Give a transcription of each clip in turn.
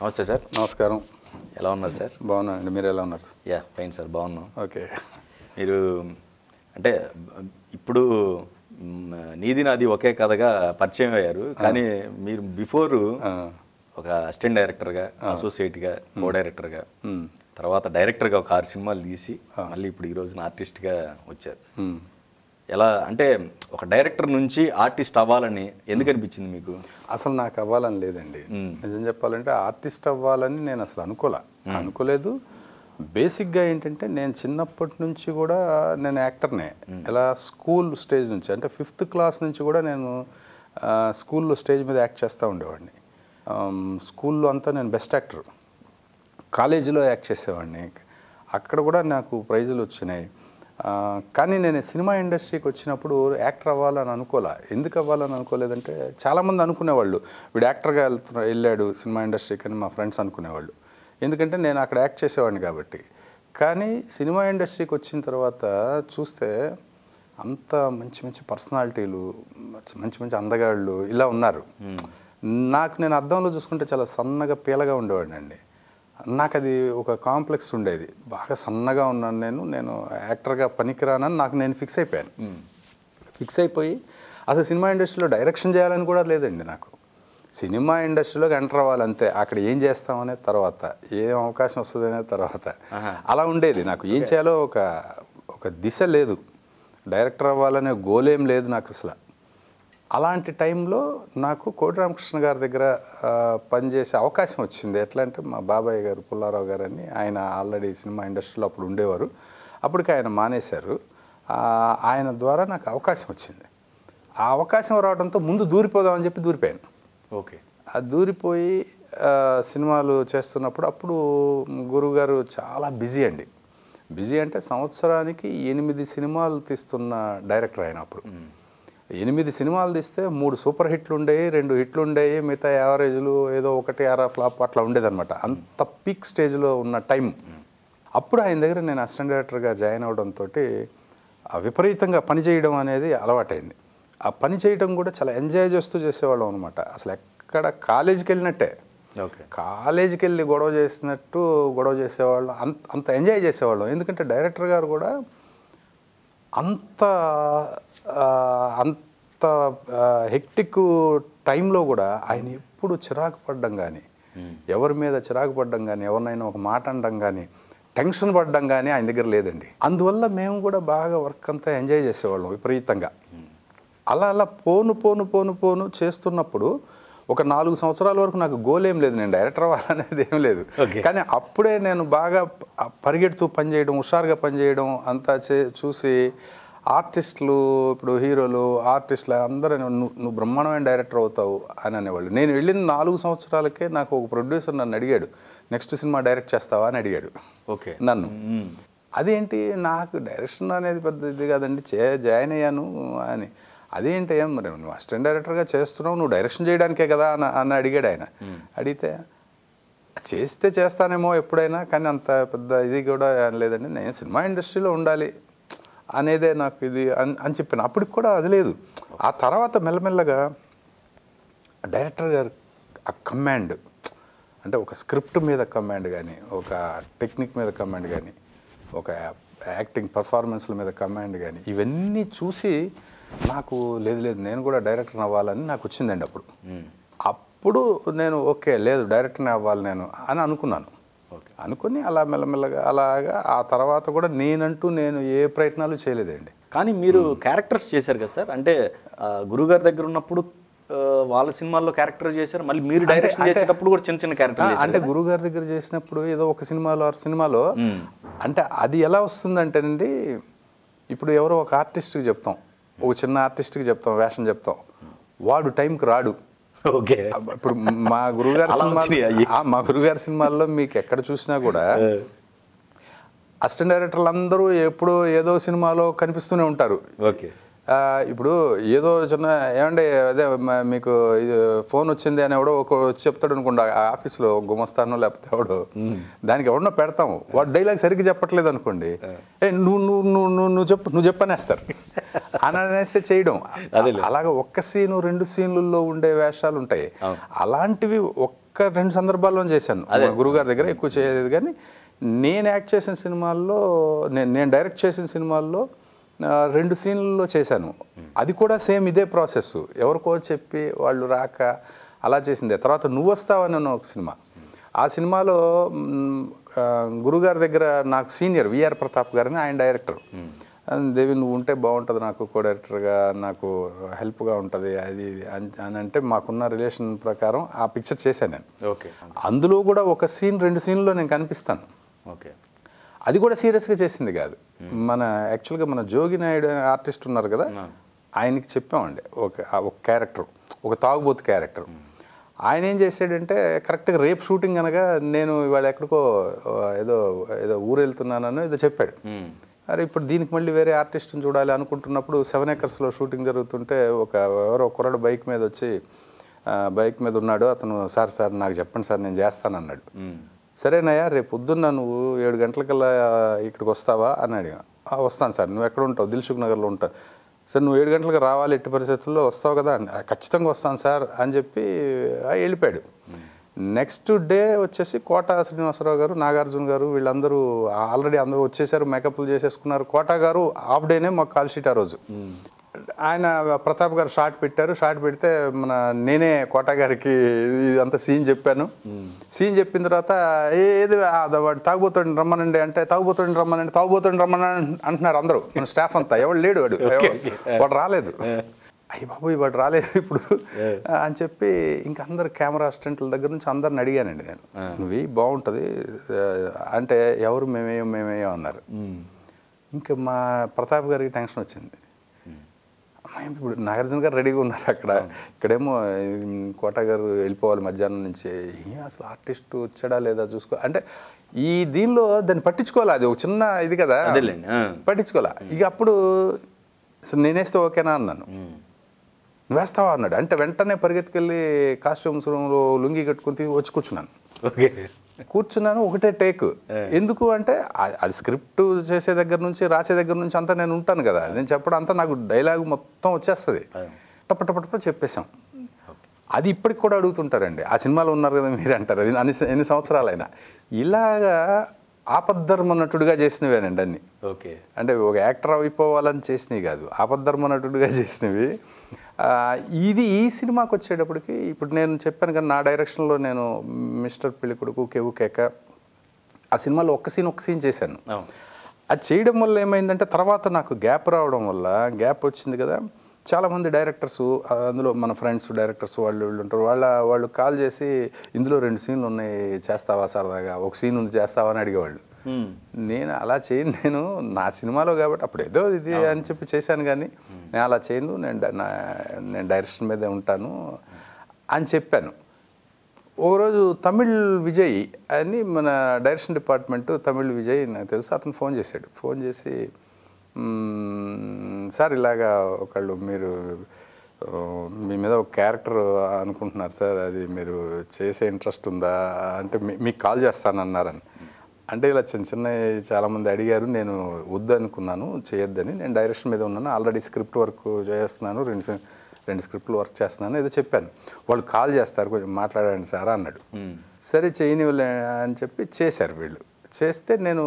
నమస్తే సార్. నమస్కారం. ఎలా ఉన్నారు సార్? బాగున్నానండి. మీరు ఎలా ఉన్నారు? యా ఫైన్ సార్, బాగున్నాం. ఓకే. మీరు అంటే ఇప్పుడు నీది నాది ఒకే కథగా పరిచయం అయ్యారు, కానీ మీరు బిఫోర్ ఒక అసిస్టెంట్ డైరెక్టర్గా, అసోసియేట్గా, కో డైరెక్టర్గా, తర్వాత డైరెక్టర్గా ఒక 6 సినిమాలు తీసి మళ్ళీ ఇప్పుడు ఈ రోజున ఆర్టిస్ట్గా వచ్చారు. ఎలా అంటే ఒక డైరెక్టర్ నుంచి ఆర్టిస్ట్ అవ్వాలని ఎందుకు అనిపించింది మీకు? అసలు నాకు అవ్వాలని లేదండి. నిజం చెప్పాలంటే ఆర్టిస్ట్ అవ్వాలని నేను అసలు అనుకోలేదు. బేసిక్గా ఏంటంటే నేను చిన్నప్పటి నుంచి కూడా నేను యాక్టర్నే. ఇలా స్కూల్ స్టేజ్ నుంచి అంటే 5th క్లాస్ నుంచి కూడా నేను స్కూల్లో స్టేజ్ మీద యాక్ట్ చేస్తూ ఉండేవాడిని. స్కూల్లో అంతా నేను బెస్ట్ యాక్టర్. కాలేజీలో యాక్ట్ చేసేవాడిని. అక్కడ కూడా నాకు ప్రైజులు వచ్చినాయి. కానీ నేను సినిమా ఇండస్ట్రీకి వచ్చినప్పుడు యాక్టర్ అవ్వాలని ఎందుకు అవ్వాలని అనుకోలేదంటే చాలామంది అనుకునేవాళ్ళు వీడు యాక్టర్గా వెళ్ళాడు సినిమా ఇండస్ట్రీకి అని మా ఫ్రెండ్స్ అనుకునేవాళ్ళు. ఎందుకంటే నేను అక్కడ యాక్ట్ చేసేవాడిని కాబట్టి. కానీ సినిమా ఇండస్ట్రీకి వచ్చిన తర్వాత చూస్తే అంత మంచి మంచి పర్సనాలిటీలు, మంచి మంచి అందగాళ్ళు ఇలా ఉన్నారు. నేను అద్దంలో చూసుకుంటే చాలా సన్నగా పీలగా ఉండేవాడిని అండి. నాకు అది ఒక కాంప్లెక్స్ ఉండేది. బాగా సన్నగా ఉన్నాను నేను యాక్టర్గా పనికిరానని నేను ఫిక్స్ అయిపోయాను. ఫిక్స్ అయిపోయి అసలు సినిమా ఇండస్ట్రీలో డైరెక్షన్ చేయాలని కూడా లేదండి నాకు. సినిమా ఇండస్ట్రీలోకి ఎంటర్ అవ్వాలంతే. అక్కడ ఏం చేస్తామనే తర్వాత, ఏం అవకాశం వస్తుంది అనే తర్వాత అలా ఉండేది నాకు. ఏం చేయాలో ఒక దిశ లేదు. డైరెక్టర్ అవ్వాలనే గోల్ ఏం లేదు నాకు అసలు. అలాంటి టైంలో నాకు కోటి రామకృష్ణ గారి దగ్గర పనిచేసే అవకాశం వచ్చింది. ఎట్లా అంటే మా బాబాయ్ గారు పుల్లారావు గారు అని, ఆయన ఆల్రెడీ సినిమా ఇండస్ట్రీలో అప్పుడు ఉండేవారు. అప్పటికి ఆయన మానేశారు. ఆయన ద్వారా నాకు అవకాశం వచ్చింది. ఆ అవకాశం రావడంతో ముందు దూరిపోదామని చెప్పి దూరిపోయాను. ఓకే. ఆ దూరిపోయి సినిమాలు చేస్తున్నప్పుడు అప్పుడు గురువుగారు చాలా బిజీ అండి. బిజీ అంటే సంవత్సరానికి 8 సినిమాలు తీస్తున్న డైరెక్టర్ ఆయన. అప్పుడు 8 సినిమాలు తీస్తే 3 సూపర్ హిట్లు ఉండేవి, 2 హిట్లు ఉండేవి, మిగతా యావరేజ్లు ఏదో 1 అర ఫ్లాప్ అట్లా ఉండేదన్నమాట. అంత పీక్ స్టేజ్లో ఉన్న టైం. అప్పుడు ఆయన దగ్గర నేను అసిస్టెంట్ డైరెక్టర్గా జాయిన్ అవడంతో విపరీతంగా పని చేయడం అనేది అలవాటైంది. ఆ పని చేయడం కూడా చాలా ఎంజాయ్ చేస్తూ చేసేవాళ్ళం అనమాట. అసలు ఎక్కడ కాలేజీకి వెళ్ళినట్టే, కాలేజీకి వెళ్ళి గొడవ చేసేవాళ్ళం. అంత ఎంజాయ్ చేసేవాళ్ళం. ఎందుకంటే డైరెక్టర్ గారు కూడా అంత హెక్టిక్ టైంలో కూడా ఆయన ఎప్పుడు చిరాకు పడ్డం కానీ, ఎవరి మీద చిరాకు పడ్డం కానీ, ఎవరినైనా ఒక మాట అనడం కానీ, టెన్షన్ పడ్డం కానీ ఆయన దగ్గర లేదండి. అందువల్ల మేము కూడా బాగా వర్క్ అంతా ఎంజాయ్ చేసేవాళ్ళం విపరీతంగా. అలా పోను చేస్తున్నప్పుడు ఒక 4 సంవత్సరాల వరకు నాకు గోల్ ఏం లేదు, నేను డైరెక్టర్ అవ్వాలనేది ఏం లేదు. కానీ అప్పుడే నేను బాగా పరిగెడుతూ పనిచేయడం, హుషారుగా పనిచేయడం అంతా చూసి ఆర్టిస్టులు, ఇప్పుడు హీరోలు, ఆర్టిస్టులు అందరూ నువ్వు బ్రహ్మాండమైన డైరెక్టర్ అవుతావు అని అనేవాళ్ళు. నేను వెళ్ళిన 4 సంవత్సరాలకే నాకు ఒక ప్రొడ్యూసర్ నన్ను అడిగాడు, నెక్స్ట్ సినిమా డైరెక్ట్ చేస్తావా అని అడిగాడు నన్ను. అదేంటి, నాకు డైరెక్షన్ అనేది పెద్ద ఇది కాదండి, జాయిన్ అయ్యాను అని. అదేంటి మరి నువ్వు అసిస్టెంట్ డైరెక్టర్గా చేస్తున్నావు, నువ్వు డైరెక్షన్ చేయడానికే కదా అని అడిగాడు ఆయన. అడిగితే చేస్తానేమో ఎప్పుడైనా, కానీ అంత పెద్ద ఇది కూడా లేదండి, నేను సినిమా ఇండస్ట్రీలో ఉండాలి అనేదే నాకు ఇది అని చెప్పాను. అప్పటికి కూడా అది లేదు. ఆ తర్వాత మెల్లమెల్లగా డైరెక్టర్ గారు ఆ కమాండ్ అంటే ఒక స్క్రిప్ట్ మీద కమాండ్ కానీ, ఒక టెక్నిక్ మీద కమాండ్ కానీ, ఒక యాక్టింగ్ పర్ఫార్మెన్స్ల మీద కమాండ్ కానీ, ఇవన్నీ చూసి నాకు లేదు నేను కూడా డైరెక్టర్ అవ్వాలని నాకు వచ్చిందండి. అప్పుడు నేను లేదు డైరెక్టర్ని అవ్వాలి నేను అని అనుకున్నాను. అనుకుని అలా మెల్లమెల్లగా అలాగా ఆ తర్వాత కూడా నేను ఏ ప్రయత్నాలు చేయలేదండి. కానీ మీరు క్యారెక్టర్స్ చేశారు కదా సార్, అంటే గురుగారి దగ్గర ఉన్నప్పుడు వాళ్ళ సినిమాల్లో క్యారెక్టర్ చేశారు, మళ్ళీ మీరు డైరెక్షన్ చేసేటప్పుడు కూడా చిన్న క్యారెక్టర్ అంటే గురుగారి దగ్గర చేసినప్పుడు ఏదో ఒక సినిమాలో అంటే అది ఎలా వస్తుందంటేనండి, ఇప్పుడు ఎవరో ఒక ఆర్టిస్ట్కి చెప్తాం, ఒక చిన్న ఆర్టిస్ట్కి చెప్తాం, వేషం చెప్తాం, వాడు టైంకి రాడు. ఓకే. ఇప్పుడు మా గురుగారి సినిమాల్లో మీకు ఎక్కడ చూసినా కూడా అసిస్టెంట్ డైరెక్టర్లు అందరూ ఎప్పుడో ఏదో సినిమాలో కనిపిస్తూనే ఉంటారు. ఓకే. ఇప్పుడు ఏదో చిన్న ఏమంటే అదే మీకు ఇది ఫోన్ వచ్చింది అని ఎవడో వచ్చి చెప్తాడు అనుకోండి ఆఫీస్లో, గుమస్తానో లేకపోతే ఎవడో, దానికి ఎవడో పెడతాము, వాడు డైలాగ్ సరిగ్గా చెప్పట్లేదు అనుకోండి, నువ్వు చెప్పనేస్తారు అనేసి చేయడం. అలాగే 1 సీను 2 సీన్లలో ఉండే వేషాలు ఉంటాయి. అలాంటివి ఒక్క 2 సందర్భాల్లో చేశాను గురుగారి దగ్గర, ఎక్కువ చేయలేదు. కానీ నేను యాక్ట్ చేసిన సినిమాల్లో, నేను డైరెక్ట్ చేసిన సినిమాల్లో 2 సీన్లలో చేశాను. అది కూడా సేమ్ ఇదే ప్రాసెస్. ఎవరికో చెప్పి వాళ్ళు రాక అలా చేసిందే. తర్వాత నువ్వు వస్తావని ఒక సినిమా, ఆ సినిమాలో గురుగారి దగ్గర నాకు సీనియర్ విఆర్ ప్రతాప్ గారని, ఆయన డైరెక్టర్. దేవి నువ్వు ఉంటే బాగుంటుంది, నాకు కో డైరెక్టర్గా నాకు హెల్ప్గా ఉంటుంది అది అని అంటే, మాకున్న రిలేషన్ ప్రకారం ఆ పిక్చర్ చేశాను నేను. ఓకే. అందులో కూడా ఒక సీన్ 2 సీన్లో నేను కనిపిస్తాను. ఓకే. అది కూడా సీరియస్గా చేసింది కాదు. మన యాక్చువల్గా మన జోగి నాయుడు ఆర్టిస్ట్ ఉన్నారు కదా, ఆయనకి చెప్పామండి ఒక క్యారెక్టర్, ఒక తాగుబోతు క్యారెక్టర్. ఆయన ఏం చేసాడంటే, కరెక్ట్గా రేపు షూటింగ్ అనగా నేను ఇవాళ ఎక్కడికో ఏదో ఊరు వెళ్తున్నానని ఏదో చెప్పాడు. అరే ఇప్పుడు దీనికి మళ్ళీ వేరే ఆర్టిస్ట్ని చూడాలి అనుకుంటున్నప్పుడు 7 acresలో షూటింగ్ జరుగుతుంటే ఎవరో కుర్రాడు బైక్ మీద వచ్చి, బైక్ మీద ఉన్నాడు అతను, సార్ నాకు చెప్పండి సార్ నేను చేస్తానన్నాడు. సరేనయ్యా రేపు పొద్దున్న నువ్వు 7 గంటలకల్లా ఇక్కడికి వస్తావా అని అడిగా. వస్తాను సార్. నువ్వు ఎక్కడ ఉంటావు? దిల్సుఖ్ నగర్లో ఉంటావు. సార్ నువ్వు 7 గంటలకు రావాలి, ఎట్టి పరిస్థితుల్లో వస్తావు కదా? ఖచ్చితంగా వస్తాను సార్ అని చెప్పి వెళ్ళిపోయాడు. నెక్స్ట్ డే వచ్చేసి కోట శ్రీనివాసరావు గారు, నాగార్జున గారు వీళ్ళందరూ ఆల్రెడీ అందరూ వచ్చేసారు, మేకప్లు చేసేసుకున్నారు. కోట గారు హాఫ్ డేనే మాకు కాల్ షీట్ ఆ రోజు. ఆయన ప్రతాప్ గారు షార్ట్ పెట్టారు. షార్ట్ పెడితే నేనే కోట గారికి ఇదంతా సీన్ చెప్పాను. సీన్ చెప్పిన తర్వాత ఏది వాడు తాగుబోతుండి రమ్మనండి అంటే, తాగుబోతుండి రమ్మనండి అంటున్నారు అందరూ, మన స్టాఫ్ అంతా. ఎవడు లేడు, వాడు రాలేదు. అయ్యి బాబు వాడు రాలేదు ఇప్పుడు అని చెప్పి ఇంకా అందరు కెమెరా అసిస్టెంట్ల దగ్గర నుంచి అందరిని అడిగానండి నేను, నువ్వు బాగుంటుంది అంటే, ఎవరు మేమేయో అన్నారు. ఇంకా మా ప్రతాప్ గారికి టెన్షన్ వచ్చింది. ఇప్పుడు నాగార్జున గారు రెడీగా ఉన్నారు అక్కడ, ఇక్కడేమో కోట గారు వెళ్ళిపోవాలి మధ్యాహ్నం నుంచి. అసలు ఆర్టిస్ట్ వచ్చాడా లేదా చూసుకో అంటే, ఈ దీనిలో దాన్ని పట్టించుకోవాలి, అది ఒక చిన్న ఇది కదా, పట్టించుకోవాలా. ఇక అప్పుడు నేనేస్తే ఓకేనా అన్నాను. వేస్తావా అన్నాడు. అంటే వెంటనే పరిగెత్తుకెళ్ళి కాస్ట్యూమ్స్ రూమ్లో లుంగి కట్టుకుని వచ్చి కూర్చున్నాను. కూర్చున్నాను, ఒకటే టేక్. ఎందుకు అంటే అది స్క్రిప్ట్ చేసే దగ్గర నుంచి రాసే దగ్గర నుంచి అంతా నేను ఉంటాను కదా, నేను చెప్పడం అంతా నాకు డైలాగ్ మొత్తం వచ్చేస్తుంది. టప్ప చెప్పేశాం. అది ఇప్పటికి కూడా అడుగుతుంటారండి, ఆ సినిమాలో ఉన్నారు కదా మీరు అంటారు. ఎన్ని సంవత్సరాలైనా ఇలాగా ఆపద్ధర్మ నటుడిగా చేసినవేనండి అన్ని. ఓకే. అంటే ఒక యాక్టర్ అయిపోవాలని చేసినవి కాదు, ఆపద్ధర్మ నటుడిగా చేసినవి. ఇది ఈ సినిమాకి వచ్చేటప్పటికి ఇప్పుడు నేను చెప్పాను కానీ, నా డైరెక్షన్లో నేను మిస్టర్ పెళ్ళికొడుకు, కేవు కేక, ఆ సినిమాలో ఒక సీన్ చేశాను. అది చేయడం వల్ల ఏమైందంటే, తర్వాత నాకు గ్యాప్ రావడం వల్ల, గ్యాప్ వచ్చింది కదా, చాలామంది డైరెక్టర్సు, అందులో మన ఫ్రెండ్స్ డైరెక్టర్స్ వాళ్ళు ఉంటారు, వాళ్ళు కాల్ చేసి ఇందులో 2 సీన్లు ఉన్నాయి చేస్తావా సరదాగా, ఒక సీన్ ఉంది చేస్తావా అని అడిగేవాళ్ళు. నేను అలా చేయను, నేను నా సినిమాలో కాబట్టి అప్పుడు ఏదో ఇది అని చెప్పి చేశాను, కానీ నేను అలా చేయను, నేను డైరెక్షన్ మీదే ఉంటాను అని చెప్పాను. ఒకరోజు తమిళ్ విజయ్ అని మన డైరెక్షన్ డిపార్ట్మెంట్, తమిళ్ విజయ్ నాకు తెలుసు, అతను ఫోన్ చేశాడు. ఫోన్ చేసి, సార్ ఇలాగా ఒకళ్ళు మీరు మీ మీద ఒక క్యారెక్టర్ అనుకుంటున్నారు సార్, అది మీరు చేసే ఇంట్రెస్ట్ ఉందా అంటే, మీకు కాల్ చేస్తానన్నారని. అంటే ఇలా చిన్న చాలామంది అడిగారు, నేను వద్దనుకున్నాను చేయొద్దని, నేను డైరెక్షన్ మీద ఉన్నాను, ఆల్రెడీ స్క్రిప్ట్ వర్క్ చేస్తున్నాను, 2 స్క్రిప్ట్లు వర్క్ చేస్తున్నాను ఏదో చెప్పాను. వాళ్ళు కాల్ చేస్తారు, కొంచెం మాట్లాడండి సార్ అన్నాడు. సరే చేయని అని చెప్పి చేశారు వీళ్ళు. చేస్తే నేను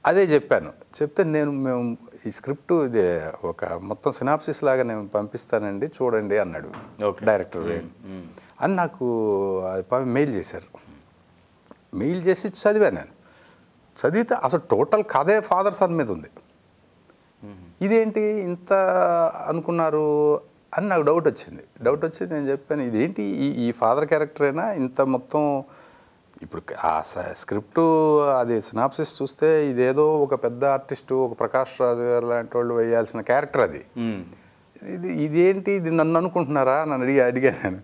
అదే చెప్పాను. చెప్తే మేము ఈ స్క్రిప్ట్ ఇది ఒక మొత్తం సినాప్సిస్ లాగా నేను పంపిస్తానండి చూడండి అన్నాడు డైరెక్టర్ అని. నాకు మెయిల్ చేశారు. మెయిల్ చేసి చదివాను నేను. చదివితే అసలు టోటల్ కథే ఫాదర్ సన్ మీద ఉంది. ఇదేంటి ఇంత అనుకున్నారు అని నాకు డౌట్ వచ్చింది. నేను చెప్పాను, ఇదేంటి ఈ ఫాదర్ క్యారెక్టరేనా ఇంత మొత్తం. ఇప్పుడు ఆ స్క్రిప్టు అది సినాప్సిస్ చూస్తే ఇదేదో ఒక పెద్ద ఆర్టిస్టు, ఒక ప్రకాష్ రాజు గారు లాంటి వాళ్ళు వేయాల్సిన క్యారెక్టర్ అది. ఇదేంటి ఇది నన్ను అనుకుంటున్నారా అని అడిగాను.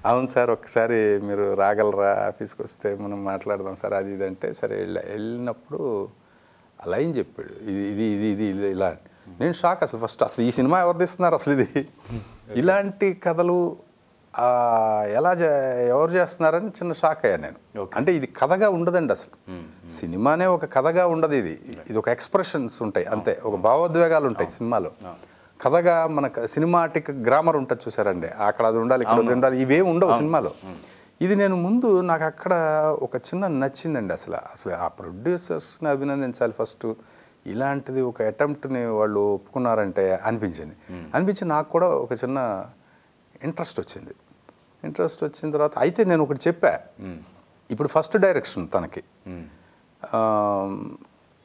అవును సార్, ఒక్కసారి మీరు రాగలరా ఆఫీస్కి వస్తే మనం మాట్లాడదాం సార్ అది ఇది అంటే, సరే వెళ్ళినప్పుడు అలా ఏం చెప్పాడు, ఇది ఇది ఇది ఇది ఇలా. నేను షాక్ అసలు. ఫస్ట్ అసలు ఈ సినిమా ఎవరు తీస్తున్నారు అసలు, ఇది ఇలాంటి కథలు ఎవరు చేస్తున్నారని చిన్న షాక్ అయ్యాను నేను. అంటే ఇది కథగా ఉండదండి అసలు, సినిమానే ఒక కథగా ఉండదు. ఇది ఒక ఎక్స్ప్రెషన్స్ ఉంటాయి అంతే, ఒక భావోద్వేగాలు ఉంటాయి సినిమాలో. కథగా మన సినిమాటిక్ గ్రామర్ ఉంటుంది చూసారండి, అక్కడ అది ఉండాలి, ఇక్కడ అది ఉండాలి, ఇవేం ఉండవు సినిమాలో. ఇది నేను ముందు నాకు అక్కడ ఒక చిన్న నచ్చిందండి. అసలు ఆ ప్రొడ్యూసర్స్ని అభినందించాలి ఫస్ట్. ఇలాంటిది ఒక అటెంప్ట్ని వాళ్ళు ఒప్పుకున్నారంటే అనిపించి నాకు కూడా ఒక చిన్న ఇంట్రెస్ట్ వచ్చిన తర్వాత అయితే నేను ఒకటి చెప్పా. ఇప్పుడు ఫస్ట్ డైరెక్షన్ తనకి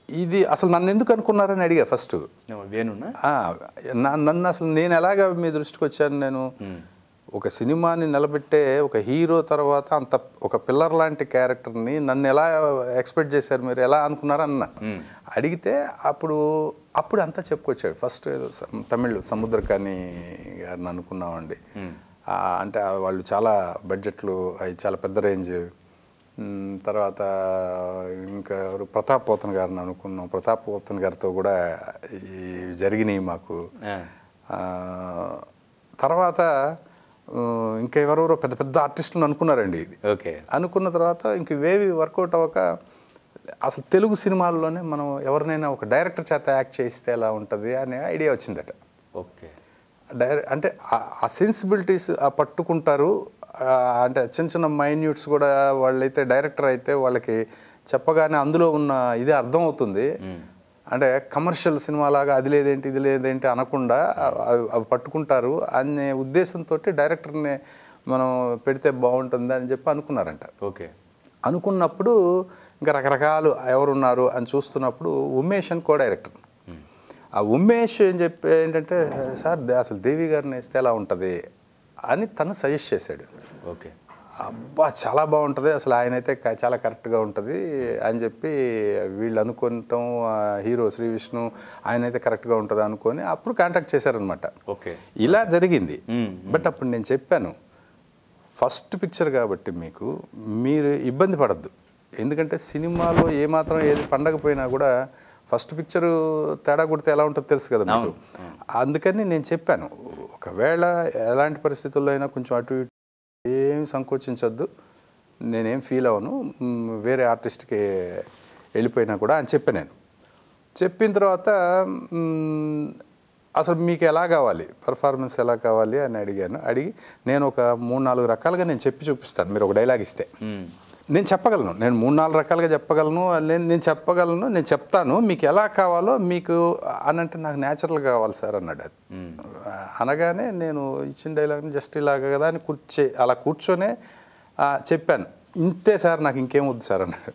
ఇది అసలు నన్ను ఎందుకు అనుకున్నారని అడిగా ఫస్ట్. నన్ను అసలు నేను ఎలాగ మీ దృష్టికి వచ్చాను, నేను ఒక సినిమాని నిలబెట్టే ఒక హీరో తర్వాత అంత ఒక పిల్లర్ లాంటి క్యారెక్టర్ని నన్ను ఎలా ఎక్స్పెక్ట్ చేశారు, మీరు ఎలా అనుకున్నారన్న అడిగితే అప్పుడు అంతా చెప్పుకొచ్చాడు. ఫస్ట్ ఏదో తమిళ్ సముద్రకాని గారిని అనుకున్నామండి. అంటే వాళ్ళు చాలా బడ్జెట్లు అవి చాలా పెద్ద రేంజ్. తర్వాత ఇంకా ఎవరు ప్రతాప్ పోతన్ గారిని అనుకున్నాం. ప్రతాప్ పోతన్ గారితో కూడా జరిగినాయి మాకు. తర్వాత ఇంకా ఎవరెవరో పెద్ద పెద్ద ఆర్టిస్టులను అనుకున్నారండి. ఇది అనుకున్న తర్వాత ఇంక ఇవేవి వర్కౌట్ అవ్వక అసలు తెలుగు సినిమాల్లోనే మనం ఎవరినైనా ఒక డైరెక్టర్ చేత యాక్ట్ చేయిస్తే ఎలా ఉంటుంది అనే ఐడియా వచ్చిందట. అంటే ఆ సెన్సిబిలిటీస్ పట్టుకుంటారు. అంటే చిన్న చిన్న మైన్యూట్స్ కూడా వాళ్ళైతే డైరెక్టర్ అయితే వాళ్ళకి చెప్పగానే అందులో ఉన్న ఇది అర్థమవుతుంది. అంటే కమర్షియల్ సినిమాలాగా అది లేదేంటి ఇది లేదేంటి అనకుండా అవి పట్టుకుంటారు అనే ఉద్దేశంతో డైరెక్టర్ని మనం పెడితే బాగుంటుంది అని చెప్పి అనుకున్నారంట. అనుకున్నప్పుడు ఇంకా రకరకాలు ఎవరున్నారు అని చూస్తున్నప్పుడు ఉమేష్ అని కో డైరెక్టర్. ఆ ఉమేష్ ఏంటంటే సార్ అసలు దేవి గారిని వేస్తే ఎలా ఉంటుంది అని తను సజెస్ట్ చేశాడు. అబ్బా చాలా బాగుంటుంది అసలు, ఆయన అయితే చాలా కరెక్ట్గా ఉంటుంది అని చెప్పి వీళ్ళు అనుకుంటాం. హీరో శ్రీ విష్ణు ఆయన అయితే కరెక్ట్గా ఉంటుంది అనుకొని అప్పుడు కాంటాక్ట్ చేశారనమాట. ఇలా జరిగింది. బట్ అప్పుడు నేను చెప్పాను, ఫస్ట్ పిక్చర్ కాబట్టి మీరు ఇబ్బంది పడద్దు. ఎందుకంటే సినిమాలో ఏమాత్రం ఏది పండగపోయినా కూడా ఫస్ట్ పిక్చరు తేడా కొడితే ఎలా ఉంటుందో తెలుసు కదా మీకు. అందుకని నేను చెప్పాను, ఒకవేళ ఎలాంటి పరిస్థితుల్లో అయినా కొంచెం అటు ఇటు ఏం సంకోచించద్దు, నేనేం ఫీల్ అవ్వను, వేరే ఆర్టిస్ట్కి వెళ్ళిపోయినా కూడా అని చెప్పాను. నేను చెప్పిన తర్వాత అసలు మీకు ఎలా కావాలి, పర్ఫార్మెన్స్ ఎలా కావాలి అని అడిగి నేను ఒక 3-4 రకాలుగా నేను చెప్పి చూపిస్తాను. మీరు ఒక డైలాగ్ ఇస్తే నేను చెప్పగలను, నేను 3-4 రకాలుగా చెప్పగలను, నేను చెప్తాను మీకు ఎలా కావాలో మీకు అని. అంటే నాకు న్యాచురల్గా కావాలి సార్ అన్నాడు. అనగానే నేను ఇచ్చిన డైలాగ్ని జస్ట్ ఇలాగ కదా అని అలా కూర్చొనే చెప్పాను, ఇంతే సార్ నాకు ఇంకేం వద్దు సార్ అన్నాడు.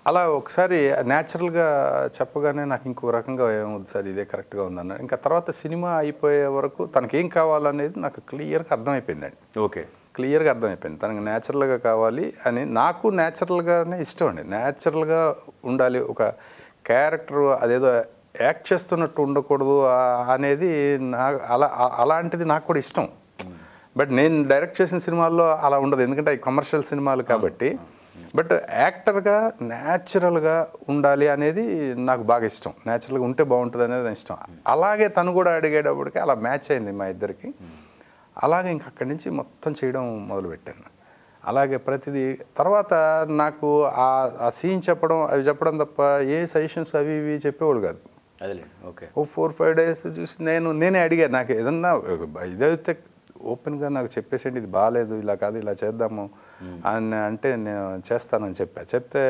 అలా ఒకసారి న్యాచురల్గా చెప్పగానే నాకు ఇంకో రకంగా ఏమొద్దు సార్ ఇదే కరెక్ట్గా ఉందన్నాడు. ఇంకా తర్వాత సినిమా అయిపోయే వరకు తనకేం కావాలనేది నాకు క్లియర్గా అర్థమైపోయిందండి. క్లియర్గా అర్థమైపోయింది తనకు న్యాచురల్గా కావాలి అని. నాకు న్యాచురల్గానే ఇష్టం అండి, న్యాచురల్గా ఉండాలి. ఒక క్యారెక్టర్ అదేదో యాక్ట్ చేస్తున్నట్టు ఉండకూడదు అనేది అలాంటిది నాకు కూడా ఇష్టం. బట్ నేను డైరెక్ట్ చేసిన సినిమాల్లో అలా ఉండదు, ఎందుకంటే అవి కమర్షియల్ సినిమాలు కాబట్టి. బట్ యాక్టర్గా న్యాచురల్గా ఉండాలి అనేది నాకు బాగా ఇష్టం, న్యాచురల్గా ఉంటే బాగుంటుంది అనేది నాకు ఇష్టం. అలాగే తను కూడా అడిగేటప్పటికి అలా మ్యాచ్ అయింది మా ఇద్దరికి. అలాగే ఇంక అక్కడి నుంచి మొత్తం చేయడం మొదలుపెట్టాను. అలాగే ప్రతిదీ తర్వాత నాకు ఆ సీన్ అవి చెప్పడం తప్ప ఏ సజెషన్స్ అవి ఇవి చెప్పేవాడు కాదు. ఓ 4-5 డేస్ చూసి నేనే అడిగాను, నాకు ఏదన్నా ఇదైతే ఓపెన్గా నాకు చెప్పేసేయండి, ఇది బాగాలేదు ఇలా కాదు ఇలా చేద్దాము అని అంటే నేను చేస్తానని చెప్తే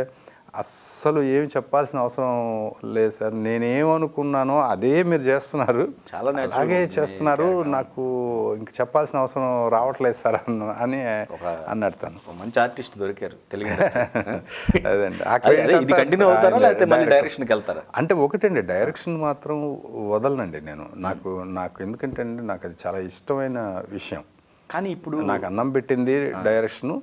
అస్సలు ఏమి చెప్పాల్సిన అవసరం లేదు సార్, నేనేమనుకున్నానో అదే మీరు చేస్తున్నారు, అలాగే చేస్తున్నారు, నాకు ఇంక చెప్పాల్సిన అవసరం రావట్లేదు సార్ అని అన్నాడు తను. మంచి ఆర్టిస్ట్ దొరికారు తెలుగు. అదండి డైరెక్షన్కి అంటే ఒకటండి, డైరెక్షన్ మాత్రం వదలనండి నేను. నాకు ఎందుకంటే అండి నాకు అది చాలా ఇష్టమైన విషయం. కానీ ఇప్పుడు నాకు అన్నం పెట్టింది డైరెక్షను.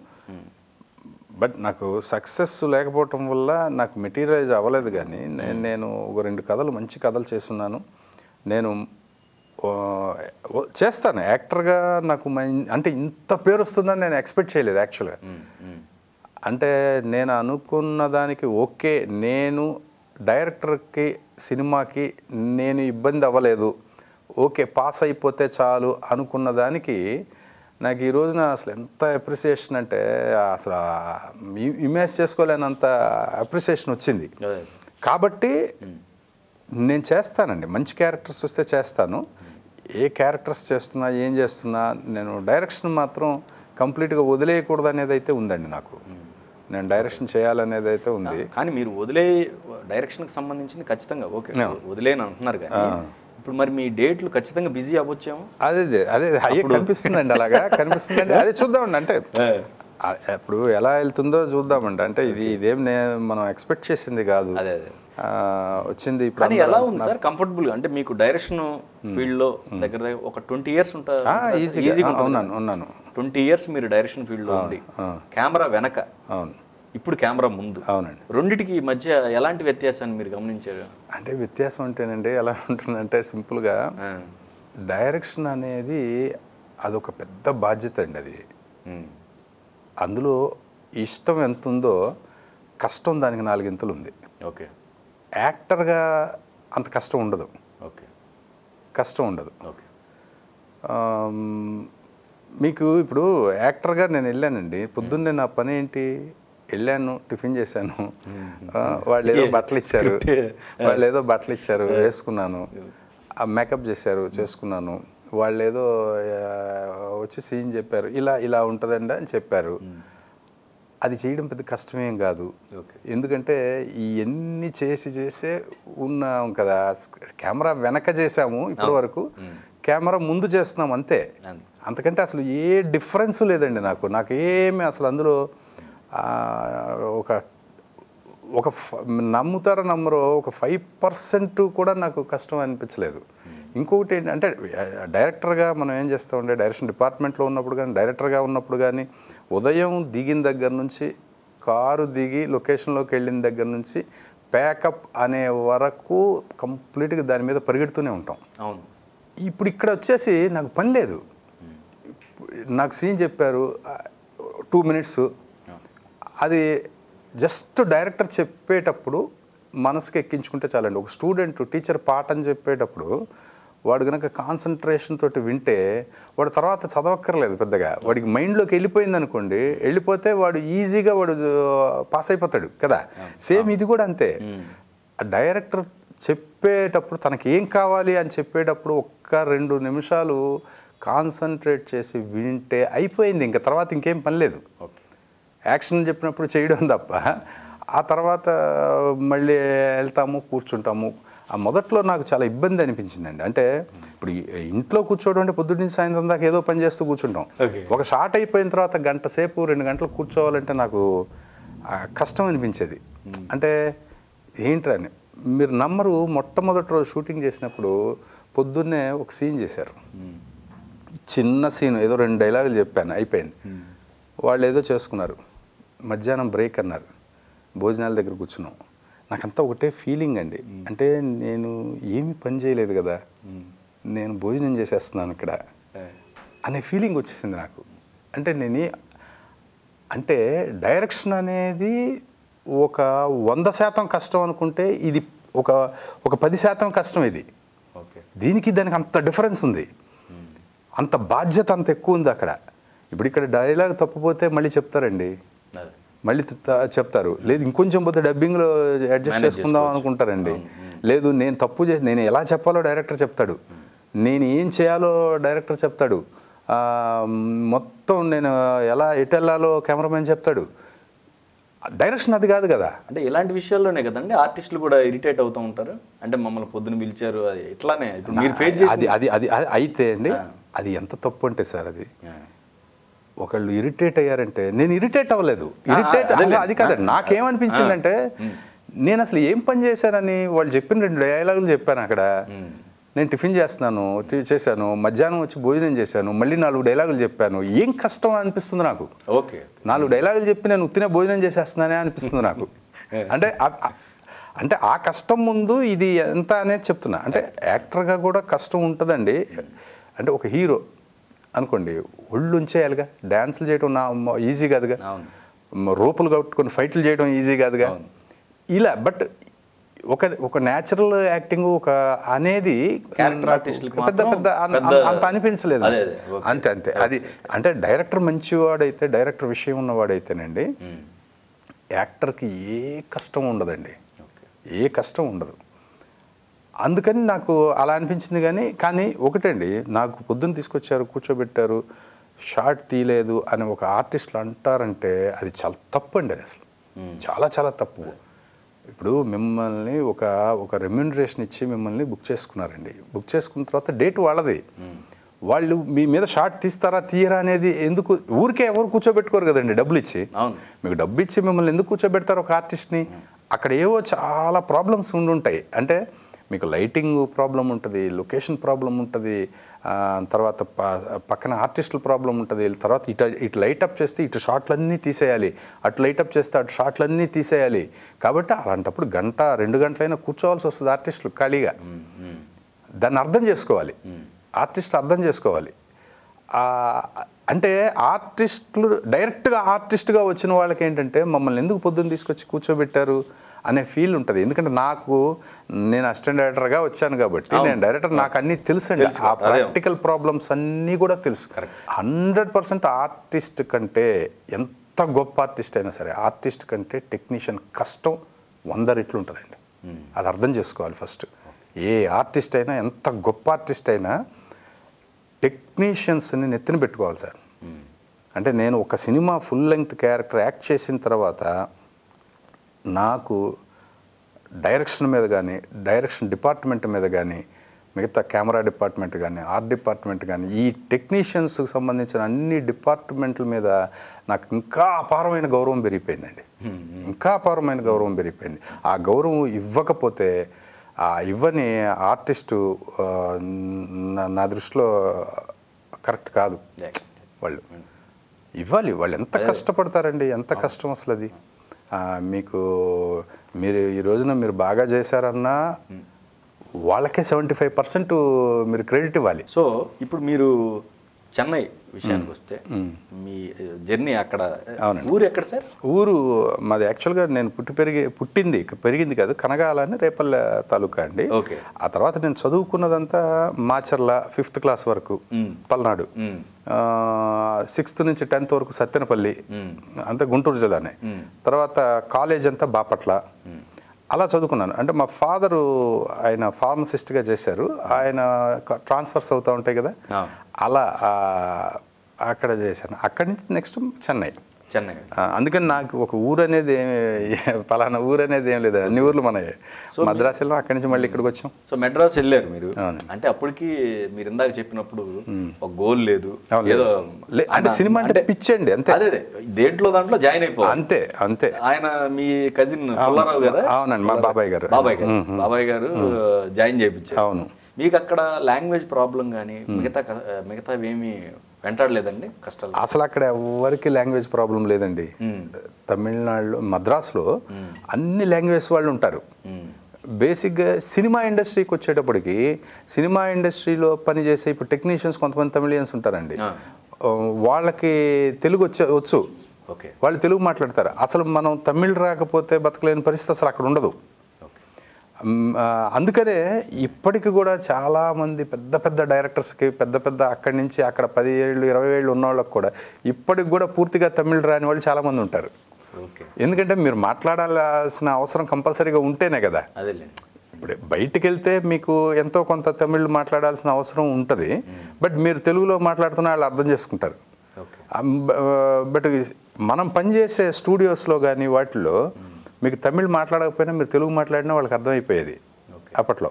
బట్ నాకు సక్సెస్ లేకపోవటం వల్ల నాకు మెటీరియలైజ్ అవ్వలేదు. కానీ నేను ఒక 2 కథలు మంచి కథలు చేస్తున్నాను. నేను చేస్తాను యాక్టర్గా. నాకు అంటే ఇంత పేరు వస్తుందని నేను ఎక్స్పెక్ట్ చేయలేదు యాక్చువల్గా. అంటే నేను అనుకున్న దానికి ఓకే, నేను డైరెక్టర్కి సినిమాకి నేను ఇబ్బంది అవ్వలేదు, ఓకే పాస్ అయిపోతే చాలు అనుకున్న దానికి నాకు ఈ రోజున అసలు ఎంత అప్రిసియేషన్ అంటే అసలు ఇమేజ్ చేసుకోలేనంత అప్రిసియేషన్ వచ్చింది. కాబట్టి నేను చేస్తానండి, మంచి క్యారెక్టర్స్ వస్తే చేస్తాను. ఏ క్యారెక్టర్స్ చేస్తున్నా ఏం చేస్తున్నా నేను డైరెక్షన్ మాత్రం కంప్లీట్గా వదిలేయకూడదు అనేది అయితే ఉందండి నాకు. నేను డైరెక్షన్ చేయాలనేది అయితే ఉంది. కానీ మీరు డైరెక్షన్కి సంబంధించింది ఖచ్చితంగా ఓకే వదిలేని అంటున్నారు కానీ ఇప్పుడు మరి మీ డేట్లు ఖచ్చితంగా బిజీ అవ్వచ్చేమో. అదే అదే అయ్యే కనిపిస్తుందండి, అలాగా కనిపిస్తుందండి. అదే చూద్దామండి, అంటే ఇప్పుడు ఎలా వెళ్తుందో చూద్దామండి. అంటే ఇదేం మనం ఎక్స్పెక్ట్ చేసింది కాదు, అదే అదే వచ్చింది. కానీ ఎలా ఉంది సార్ కంఫర్టబుల్గా? అంటే మీకు డైరెక్షన్ ఫీల్డ్లో దగ్గర దగ్గర ఒక 20 years ఉంటారు, ఈజీగా ఉన్నాను. 20 years మీరు డైరెక్షన్ ఫీల్డ్లో ఉండి కెమెరా వెనక, అవును, ఇప్పుడు కెమెరా ముందు, అవునండి, రెండిటికి మధ్య ఎలాంటి వ్యత్యాసాన్ని మీరు గమనించారు? అంటే వ్యత్యాసం అంటేనండి ఎలా ఉంటుందంటే సింపుల్గా డైరెక్షన్ అనేది అదొక పెద్ద బాధ్యత అండి. అది అందులో ఇష్టం ఎంత ఉందో కష్టం దానికి 4 ఇంతలు ఉంది. ఓకే. యాక్టర్గా అంత కష్టం ఉండదు. ఓకే, కష్టం ఉండదు. ఓకే. మీకు ఇప్పుడు యాక్టర్గా నేను వెళ్ళానండి, పొద్దున్నే నా పని ఏంటి, వెళ్ళాను, టిఫిన్ చేశాను, వాళ్ళు ఏదో బట్టలు ఇచ్చారు వేసుకున్నాను, మేకప్ చేశారు చేసుకున్నాను, వాళ్ళు ఏదో వచ్చి సీన్ చెప్పారు, ఇలా ఉంటుందండి అని చెప్పారు. అది చేయడం పెద్ద కష్టమేం కాదు, ఎందుకంటే ఇవన్నీ చేసే ఉన్నాం కదా. కెమెరా వెనక చేసాము ఇప్పటి వరకు, కెమెరా ముందు చేస్తున్నాం అంతే. అంతకంటే అసలు ఏ డిఫరెన్స్ లేదండి నాకు ఏమి అసలు అందులో ఒక నమ్ముతారో నమ్మరో ఒక 5% కూడా నాకు కష్టం అనిపించలేదు. ఇంకొకటి ఏంటంటే డైరెక్టర్గా మనం ఏం చేస్తామంటే డైరెక్షన్ డిపార్ట్మెంట్లో ఉన్నప్పుడు కానీ డైరెక్టర్గా ఉన్నప్పుడు కానీ ఉదయం దిగిన దగ్గర నుంచి కారు దిగి లొకేషన్లోకి వెళ్ళిన దగ్గర నుంచి ప్యాకప్ అనే వరకు కంప్లీట్గా దాని మీద పరిగెడుతూనే ఉంటాం. అవును. ఇప్పుడు ఇక్కడ వచ్చేసి నాకు పని లేదు, నాకు సీన్ చెప్పారు 2 minutes, అది జస్ట్ డైరెక్టర్ చెప్పేటప్పుడు మనసుకి ఎక్కించుకుంటే చాలండి. ఒక స్టూడెంట్ టీచర్ పాఠం చెప్పేటప్పుడు వాడు కనుక కాన్సన్ట్రేషన్ తోటి వింటే వాడు తర్వాత చదవక్కర్లేదు పెద్దగా, వాడికి మైండ్లోకి వెళ్ళిపోయింది అనుకోండి, వెళ్ళిపోతే వాడు ఈజీగా వాడు పాస్ అయిపోతాడు కదా. సేమ్ ఇది కూడా అంతే. డైరెక్టర్ చెప్పేటప్పుడు తనకి ఏం కావాలి అని చెప్పేటప్పుడు 1-2 నిమిషాలు కాన్సన్ట్రేట్ చేసి వింటే అయిపోయింది, ఇంకా తర్వాత ఇంకేం పని లేదు. యాక్షన్ చెప్పినప్పుడు చేయడం తప్ప ఆ తర్వాత మళ్ళీ వెళ్తాము కూర్చుంటాము. ఆ మొదట్లో నాకు చాలా ఇబ్బంది అనిపించిందండి. అంటే ఇప్పుడు ఇంట్లో కూర్చోవడం అంటే పొద్దున్న నుంచి సాయంత్రం దాకా ఏదో పని చేస్తూ కూర్చుంటాం. ఒక షాట్ అయిపోయిన తర్వాత 1 గంట సేపు 2 గంటలు కూర్చోవాలంటే నాకు కష్టం అనిపించేది. అంటే ఏంటని మీరు నమ్మరు, మొట్టమొదటి రోజు షూటింగ్ చేసినప్పుడు పొద్దున్నే ఒక సీన్ చేశారు, చిన్న సీన్, ఏదో 2 డైలాగులు చెప్పాను, అయిపోయింది. వాళ్ళు ఏదో చేసుకున్నారు, మధ్యాహ్నం బ్రేక్ అన్నారు, భోజనాల దగ్గర కూర్చున్నాం. నాకంతా ఒకటే ఫీలింగ్ అండి, అంటే నేను ఏమి పని చేయలేదు కదా, నేను భోజనం చేసేస్తున్నాను ఇక్కడ అనే ఫీలింగ్ వచ్చేసింది నాకు. అంటే డైరెక్షన్ అనేది ఒక 100% కష్టం అనుకుంటే ఇది ఒక 10% కష్టం. ఇది దీనికి దానికి అంత డిఫరెన్స్ ఉంది, అంత బాధ్యత అంత ఎక్కువ ఉంది అక్కడ. ఇప్పుడు ఇక్కడ డైలాగ్ తప్పిపోతే మళ్ళీ చెప్తారండి, మళ్ళీ చెప్తారు, లేదు ఇంకొంచెం పోతే డబ్బింగ్లో అడ్జస్ట్ చేసుకుందాం అనుకుంటారండి, లేదు నేను తప్పు చేసి నేను ఎలా చెప్పాలో డైరెక్టర్ చెప్తాడు, నేను ఏం చేయాలో డైరెక్టర్ చెప్తాడు, మొత్తం నేను ఎటు వెళ్ళాలో కెమెరామెన్ చెప్తాడు. డైరెక్షన్ అది కాదు కదా. అంటే ఇలాంటి విషయాల్లోనే కదండి ఆర్టిస్టులు కూడా ఇరిటేట్ అవుతూ ఉంటారు. అంటే మమ్మల్ని పొద్దున పిలిచారు, అది ఇట్లానే మీరు ఫేస్ చేసి అది అయితే అండి అది ఎంత తప్పు అంటే సార్, అది ఒకళ్ళు ఇరిటేట్ అయ్యారంటే నేను ఇరిటేట్ అవ్వలేదు, అది కాదండి. నాకేమనిపించిందంటే నేను అసలు ఏం పని చేశానని వాళ్ళు చెప్పిన 2 డైలాగులు చెప్పాను అక్కడ. నేను టిఫిన్ చేశాను, మధ్యాహ్నం వచ్చి భోజనం చేశాను, మళ్ళీ 4 డైలాగులు చెప్పాను. ఏం కష్టం అనిపిస్తుంది నాకు. ఓకే, 4 డైలాగులు చెప్పి నేను ఉత్తినే భోజనం చేసేస్తున్నానే అనిపిస్తుంది నాకు. అంటే ఆ కష్టం ముందు ఇది ఎంత అనేది చెప్తున్నా. అంటే యాక్టర్గా కూడా కష్టం ఉంటుందండి. అంటే ఒక హీరో అనుకోండి, ఒళ్ళు ఉంచేయాలిగా, డ్యాన్సులు చేయడం ఈజీ కాదుగా, రూపులు కట్టుకొని ఫైట్లు చేయడం ఈజీ కాదుగా, ఇలా. బట్ ఒక న్యాచురల్ యాక్టింగ్ ఒక అనేది పెద్ద అంత అనిపించలేదు. అంతే అది. అంటే డైరెక్టర్ మంచివాడైతే, డైరెక్టర్ విషయం ఉన్నవాడైతేనండి యాక్టర్కి ఏ కష్టం ఉండదండి, ఏ కష్టం ఉండదు. అందుకని నాకు అలా అనిపించింది. కానీ ఒకటండి, నాకు పొద్దున్న తీసుకొచ్చారు, కూర్చోబెట్టారు, షార్ట్ తీయలేదు అని ఒక ఆర్టిస్టులు అంటారంటే అది చాలా తప్పు అండి. అది అసలు చాలా చాలా తప్పు. ఇప్పుడు మిమ్మల్ని ఒక రెమ్యూనరేషన్ ఇచ్చి మిమ్మల్ని బుక్ చేసుకున్నారండి. బుక్ చేసుకున్న తర్వాత డేట్ వాళ్ళది. వాళ్ళు మీ మీద షార్ట్ తీస్తారా తీయరా అనేది ఎందుకు ఊరికే ఎవరు కూర్చోబెట్టుకోరు కదండి డబ్బులు ఇచ్చి. మీకు డబ్బు ఇచ్చి మిమ్మల్ని ఎందుకు కూర్చోబెడతారు ఒక ఆర్టిస్ట్ని? అక్కడ ఏవో చాలా ప్రాబ్లమ్స్ ఉండుంటాయి. అంటే మీకు లైటింగ్ ప్రాబ్లం ఉంటుంది, లొకేషన్ ప్రాబ్లం ఉంటుంది, తర్వాత పక్కన ఆర్టిస్టుల ప్రాబ్లం ఉంటుంది, తర్వాత ఇటు లైటప్ చేస్తే ఇటు షాట్లన్నీ తీసేయాలి, అటు లైటప్ చేస్తే అటు షాట్లన్నీ తీసేయాలి. కాబట్టి అలాంటప్పుడు 1-2 గంటలైనా కూర్చోవాల్సి వస్తుంది ఆర్టిస్టులు ఖాళీగా. దాన్ని అర్థం చేసుకోవాలి, ఆర్టిస్ట్ అర్థం చేసుకోవాలి. అంటే ఆర్టిస్టులు డైరెక్ట్గా ఆర్టిస్ట్గా వచ్చిన వాళ్ళకి ఏంటంటే మమ్మల్ని ఎందుకు పొద్దున్న తీసుకొచ్చి కూర్చోబెట్టారు అనే ఫీల్ ఉంటుంది. ఎందుకంటే నేను అసిస్టెంట్ డైరెక్టర్గా వచ్చాను కాబట్టి నేను డైరెక్టర్, నాకు అన్నీ తెలుసండి. ఆ ప్రాక్టికల్ ప్రాబ్లమ్స్ అన్నీ కూడా తెలుసు. 100% ఆర్టిస్ట్ కంటే, ఎంత గొప్ప ఆర్టిస్ట్ అయినా సరే, ఆర్టిస్ట్ కంటే టెక్నీషియన్ కష్టం 100 రెట్లు ఉంటుందండి. అది అర్థం చేసుకోవాలి ఫస్ట్. ఏ ఆర్టిస్ట్ అయినా, ఎంత గొప్ప ఆర్టిస్ట్ అయినా టెక్నీషియన్స్ని నెత్తిన పెట్టుకోవాలి సార్. అంటే నేను ఒక cinema full length character act చేసిన తర్వాత నాకు డైరెక్షన్ మీద కానీ, డైరెక్షన్ డిపార్ట్మెంట్ మీద కానీ, మిగతా కెమెరా డిపార్ట్మెంట్ కానీ, ఆర్ట్ డిపార్ట్మెంట్ కానీ, ఈ టెక్నీషియన్స్కి సంబంధించిన అన్ని డిపార్ట్మెంట్ల మీద నాకు ఇంకా అపారమైన గౌరవం పెరిగిపోయిందండి. ఇంకా అపారమైన గౌరవం పెరిగిపోయింది. ఆ గౌరవం ఇవ్వకపోతే, ఇవ్వని ఆర్టిస్టు నా దృష్టిలో కరెక్ట్ కాదు. వాళ్ళు ఇవ్వాలి. వాళ్ళు ఎంత కష్టపడతారండి, ఎంత కష్టం అసలు అది. మీరు ఈ రోజున మీరు బాగా చేశారన్నా వాళ్ళకే 75% మీరు క్రెడిట్ ఇవ్వాలి. సో ఇప్పుడు మీరు చెన్నై విషయానికి వస్తే మీ జర్నీ అక్కడ, ఊరు ఎక్కడ సార్? ఊరు మాది యాక్చువల్గా నేను పెరిగింది కాదు, కనగాల అని రేపల్లె తాలూకా అండి. ఆ తర్వాత నేను చదువుకున్నదంతా మాచర్ల 5th క్లాస్ వరకు పల్నాడు, 6th నుంచి 10th వరకు సత్తెనపల్లి, అంతా గుంటూరు జిల్లానే. తర్వాత కాలేజ్ అంతా బాపట్ల, అలా చదువుకున్నాను. అంటే మా ఫాదరు ఆయన ఫార్మసిస్ట్గా చేశారు, ఆయన ట్రాన్స్ఫర్స్ అవుతూ ఉంటాయి కదా, అలా అక్కడ చేశాను. అక్కడి నుంచి నెక్స్ట్ చెన్నై. అందుకని నాకు ఒక ఊరు అనేది పలానా ఊరు అనేది ఏం లేదు, అన్ని ఊర్లు మనయే. మద్రాసు వెళ్ళాం, అక్కడి నుంచి మళ్ళీ ఇక్కడికి వచ్చాం. సో మెడ్రాస్ వెళ్ళారు మీరు. అంటే అప్పటికి మీరు ఇందాక చెప్పినప్పుడు ఒక గోల్ లేదు, ఏదో అంటే సినిమా అంటే పిచ్చండి అంతే. అదే దాంట్లో జాయిన్ అయిపోవాలి అంతే అంతే. ఆయన మీ కజిన్ పుల్లారావు గారు? అవునండి, మా బాబాయ్ గారు జాయిన్ చేయించారు. అవును. మీకు అక్కడ లాంగ్వేజ్ ప్రాబ్లం కానీ మిగతా ఏమి వెంటాడలేదండి కష్టాలు? అసలు అక్కడ ఎవరికి లాంగ్వేజ్ ప్రాబ్లం లేదండి. తమిళనాడులో, మద్రాసులో అన్ని లాంగ్వేజ్ వాళ్ళు ఉంటారు. బేసిక్గా సినిమా ఇండస్ట్రీకి వచ్చేటప్పటికి, సినిమా ఇండస్ట్రీలో పనిచేసే ఇప్పుడు టెక్నీషియన్స్ కొంతమంది తమిళియన్స్ ఉంటారండి. వాళ్ళకి తెలుగు వచ్చు, వాళ్ళు తెలుగు మాట్లాడతారు. అసలు మనం తమిళ్ రాకపోతే బతకలేని పరిస్థితి అసలు అక్కడ ఉండదు. అందుకనే ఇప్పటికి కూడా చాలామంది పెద్ద డైరెక్టర్స్కి, పెద్ద అక్కడి నుంచి అక్కడ 10 ఏళ్ళు 20 ఏళ్ళు ఉన్న వాళ్ళకి కూడా ఇప్పటికి కూడా పూర్తిగా తమిళ్ రాని వాళ్ళు చాలామంది ఉంటారు. ఎందుకంటే మీరు మాట్లాడాల్సిన అవసరం కంపల్సరీగా ఉంటేనే కదా. ఇప్పుడు బయటికి వెళ్తే మీకు ఎంతో కొంత తమిళ్ మాట్లాడాల్సిన అవసరం ఉంటుంది, బట్ మీరు తెలుగులో మాట్లాడుతున్న వాళ్ళు అర్థం చేసుకుంటారు. బట్ మనం పనిచేసే స్టూడియోస్లో కానీ వాటిల్లో మీకు తమిళ్ మాట్లాడకపోయినా మీరు తెలుగు మాట్లాడినా వాళ్ళకి అర్థమైపోయేది అప్పట్లో.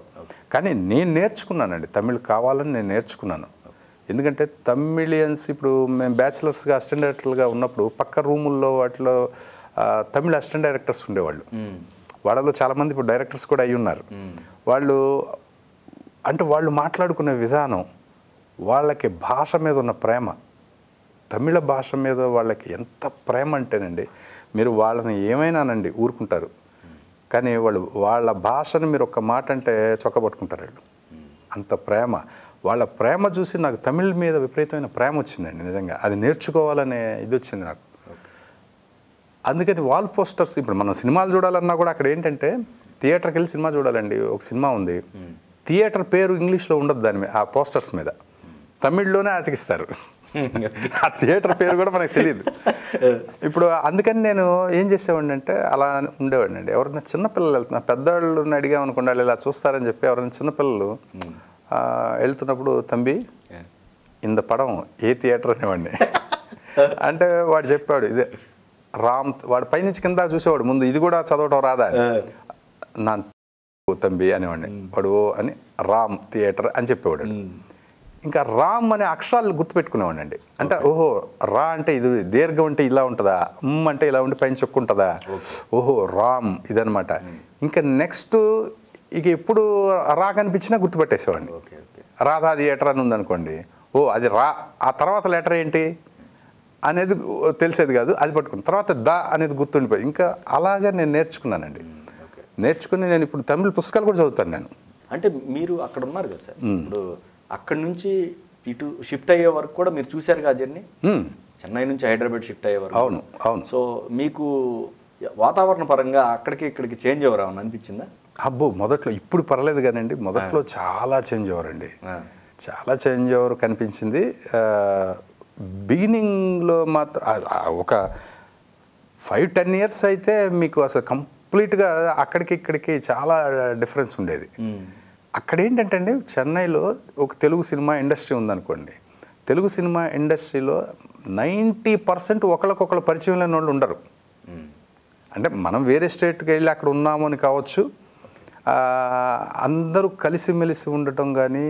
కానీ నేను నేర్చుకున్నానండి, తమిళ్ కావాలని నేను నేర్చుకున్నాను. ఎందుకంటే తమిళియన్స్, ఇప్పుడు మేము బ్యాచిలర్స్గా అసిస్టెంట్ డైరెక్టర్లుగా ఉన్నప్పుడు పక్క రూముల్లో వాటిలో తమిళ అసిస్టెంట్ డైరెక్టర్స్ ఉండేవాళ్ళు. వాళ్ళలో చాలామంది ఇప్పుడు డైరెక్టర్స్ కూడా అయి ఉన్నారు. వాళ్ళు మాట్లాడుకునే విధానం, వాళ్ళకి భాష మీద ఉన్న ప్రేమ, తమిళ భాష మీద వాళ్ళకి ఎంత ప్రేమ అంటేనండి, మీరు వాళ్ళని ఏమైనానండి ఊరుకుంటారు, కానీ వాళ్ళ భాషను మీరు ఒక్క మాట అంటే చొక్కబట్టుకుంటారు వాళ్ళు. అంత ప్రేమ. వాళ్ళ ప్రేమ చూసి నాకు తమిళ్ మీద విపరీతమైన ప్రేమ వచ్చిందండి. నిజంగా అది నేర్చుకోవాలనే ఇది వచ్చింది నాకు. అందుకని వాల్ పోస్టర్స్, ఇప్పుడు మనం సినిమాలు చూడాలన్నా కూడా అక్కడ ఏంటంటే థియేటర్కి వెళ్ళి సినిమా చూడాలండి. ఒక సినిమా ఉంది, థియేటర్ పేరు ఇంగ్లీష్లో ఉండదు దాని మీద, ఆ పోస్టర్స్ మీద తమిళ్లోనే అతికిస్తారు. ఆ థియేటర్ పేరు కూడా మనకు తెలియదు. ఇప్పుడు అందుకని నేను ఏం చేసేవాడిని అంటే అలా ఉండేవాడిని అండి. ఎవరైనా చిన్నపిల్లలు వెళ్తున్నా, పెద్దవాళ్ళని అడిగామనుకోండి వాళ్ళు ఇలా చూస్తారని చెప్పి, ఎవరైనా చిన్నపిల్లలు వెళ్తున్నప్పుడు తంబి ఇంత పడం ఏ థియేటర్ అనేవాడిని. అంటే వాడు చెప్పాడు ఇదే రామ్, వాడు పైనుంచి కింద చూసేవాడు ముందు, ఇది కూడా చదవటం రాదా నా తంబి అనేవాడిని. వాడు అని రామ్ థియేటర్ అని చెప్పేవాడు. ఇంకా రామ్ అనే అక్షరాలు గుర్తుపెట్టుకునేవాడిని అండి. అంటే ఓహో రా అంటే ఇది దీర్ఘం అంటే ఇలా ఉంటుందా, అంటే ఇలా ఉండి పైన చెక్కుంటుందా, ఓహో రామ్ ఇదనమాట. ఇంకా నెక్స్ట్ ఇక ఎప్పుడు రా కనిపించినా గుర్తుపెట్టేసేవాడిని. రాధా థియేటర్ అని ఉందనుకోండి, ఓ అది రా, ఆ తర్వాత లెటర్ ఏంటి అనేది తెలిసేది కాదు, అది పట్టుకుని తర్వాత ద అనేది గుర్తుండిపోయి ఇంకా అలాగే నేను నేర్చుకున్నానండి. నేర్చుకుని నేను ఇప్పుడు తమిళ పుస్తకాలు కూడా చదువుతాను నేను. అంటే మీరు అక్కడ ఉన్నారు కదా సార్, ఇప్పుడు అక్కడి నుంచి ఇటు షిఫ్ట్ అయ్యే వరకు కూడా మీరు చూశారు కదా జర్నీ, చెన్నై నుంచి హైదరాబాద్ షిఫ్ట్ అయ్యే వరకు. అవును అవును. సో మీకు వాతావరణ పరంగా అక్కడికి ఇక్కడికి చేంజ్ ఓవర్ అని అనిపించిందా? అబ్బో మొదట్లో, ఇప్పుడు పర్లేదు కానండి, మొదట్లో చాలా చేంజ్ ఓవర్ అండి, చాలా చేంజ్ ఓవర్ కనిపించింది. బిగినింగ్లో మాత్రం ఒక 5-10 ఇయర్స్ అయితే మీకు అసలు కంప్లీట్గా అక్కడికి ఇక్కడికి చాలా డిఫరెన్స్ ఉండేది. అక్కడ ఏంటంటే అండి, చెన్నైలో ఒక తెలుగు సినిమా ఇండస్ట్రీ ఉందనుకోండి, తెలుగు సినిమా ఇండస్ట్రీలో 90% ఒకళ్ళకొకళ్ళు పరిచయం లేని వాళ్ళు ఉండరు. అంటే మనం వేరే స్టేట్కి వెళ్ళి అక్కడ ఉన్నాము అని కావచ్చు, అందరూ కలిసిమెలిసి ఉండటం కానీ,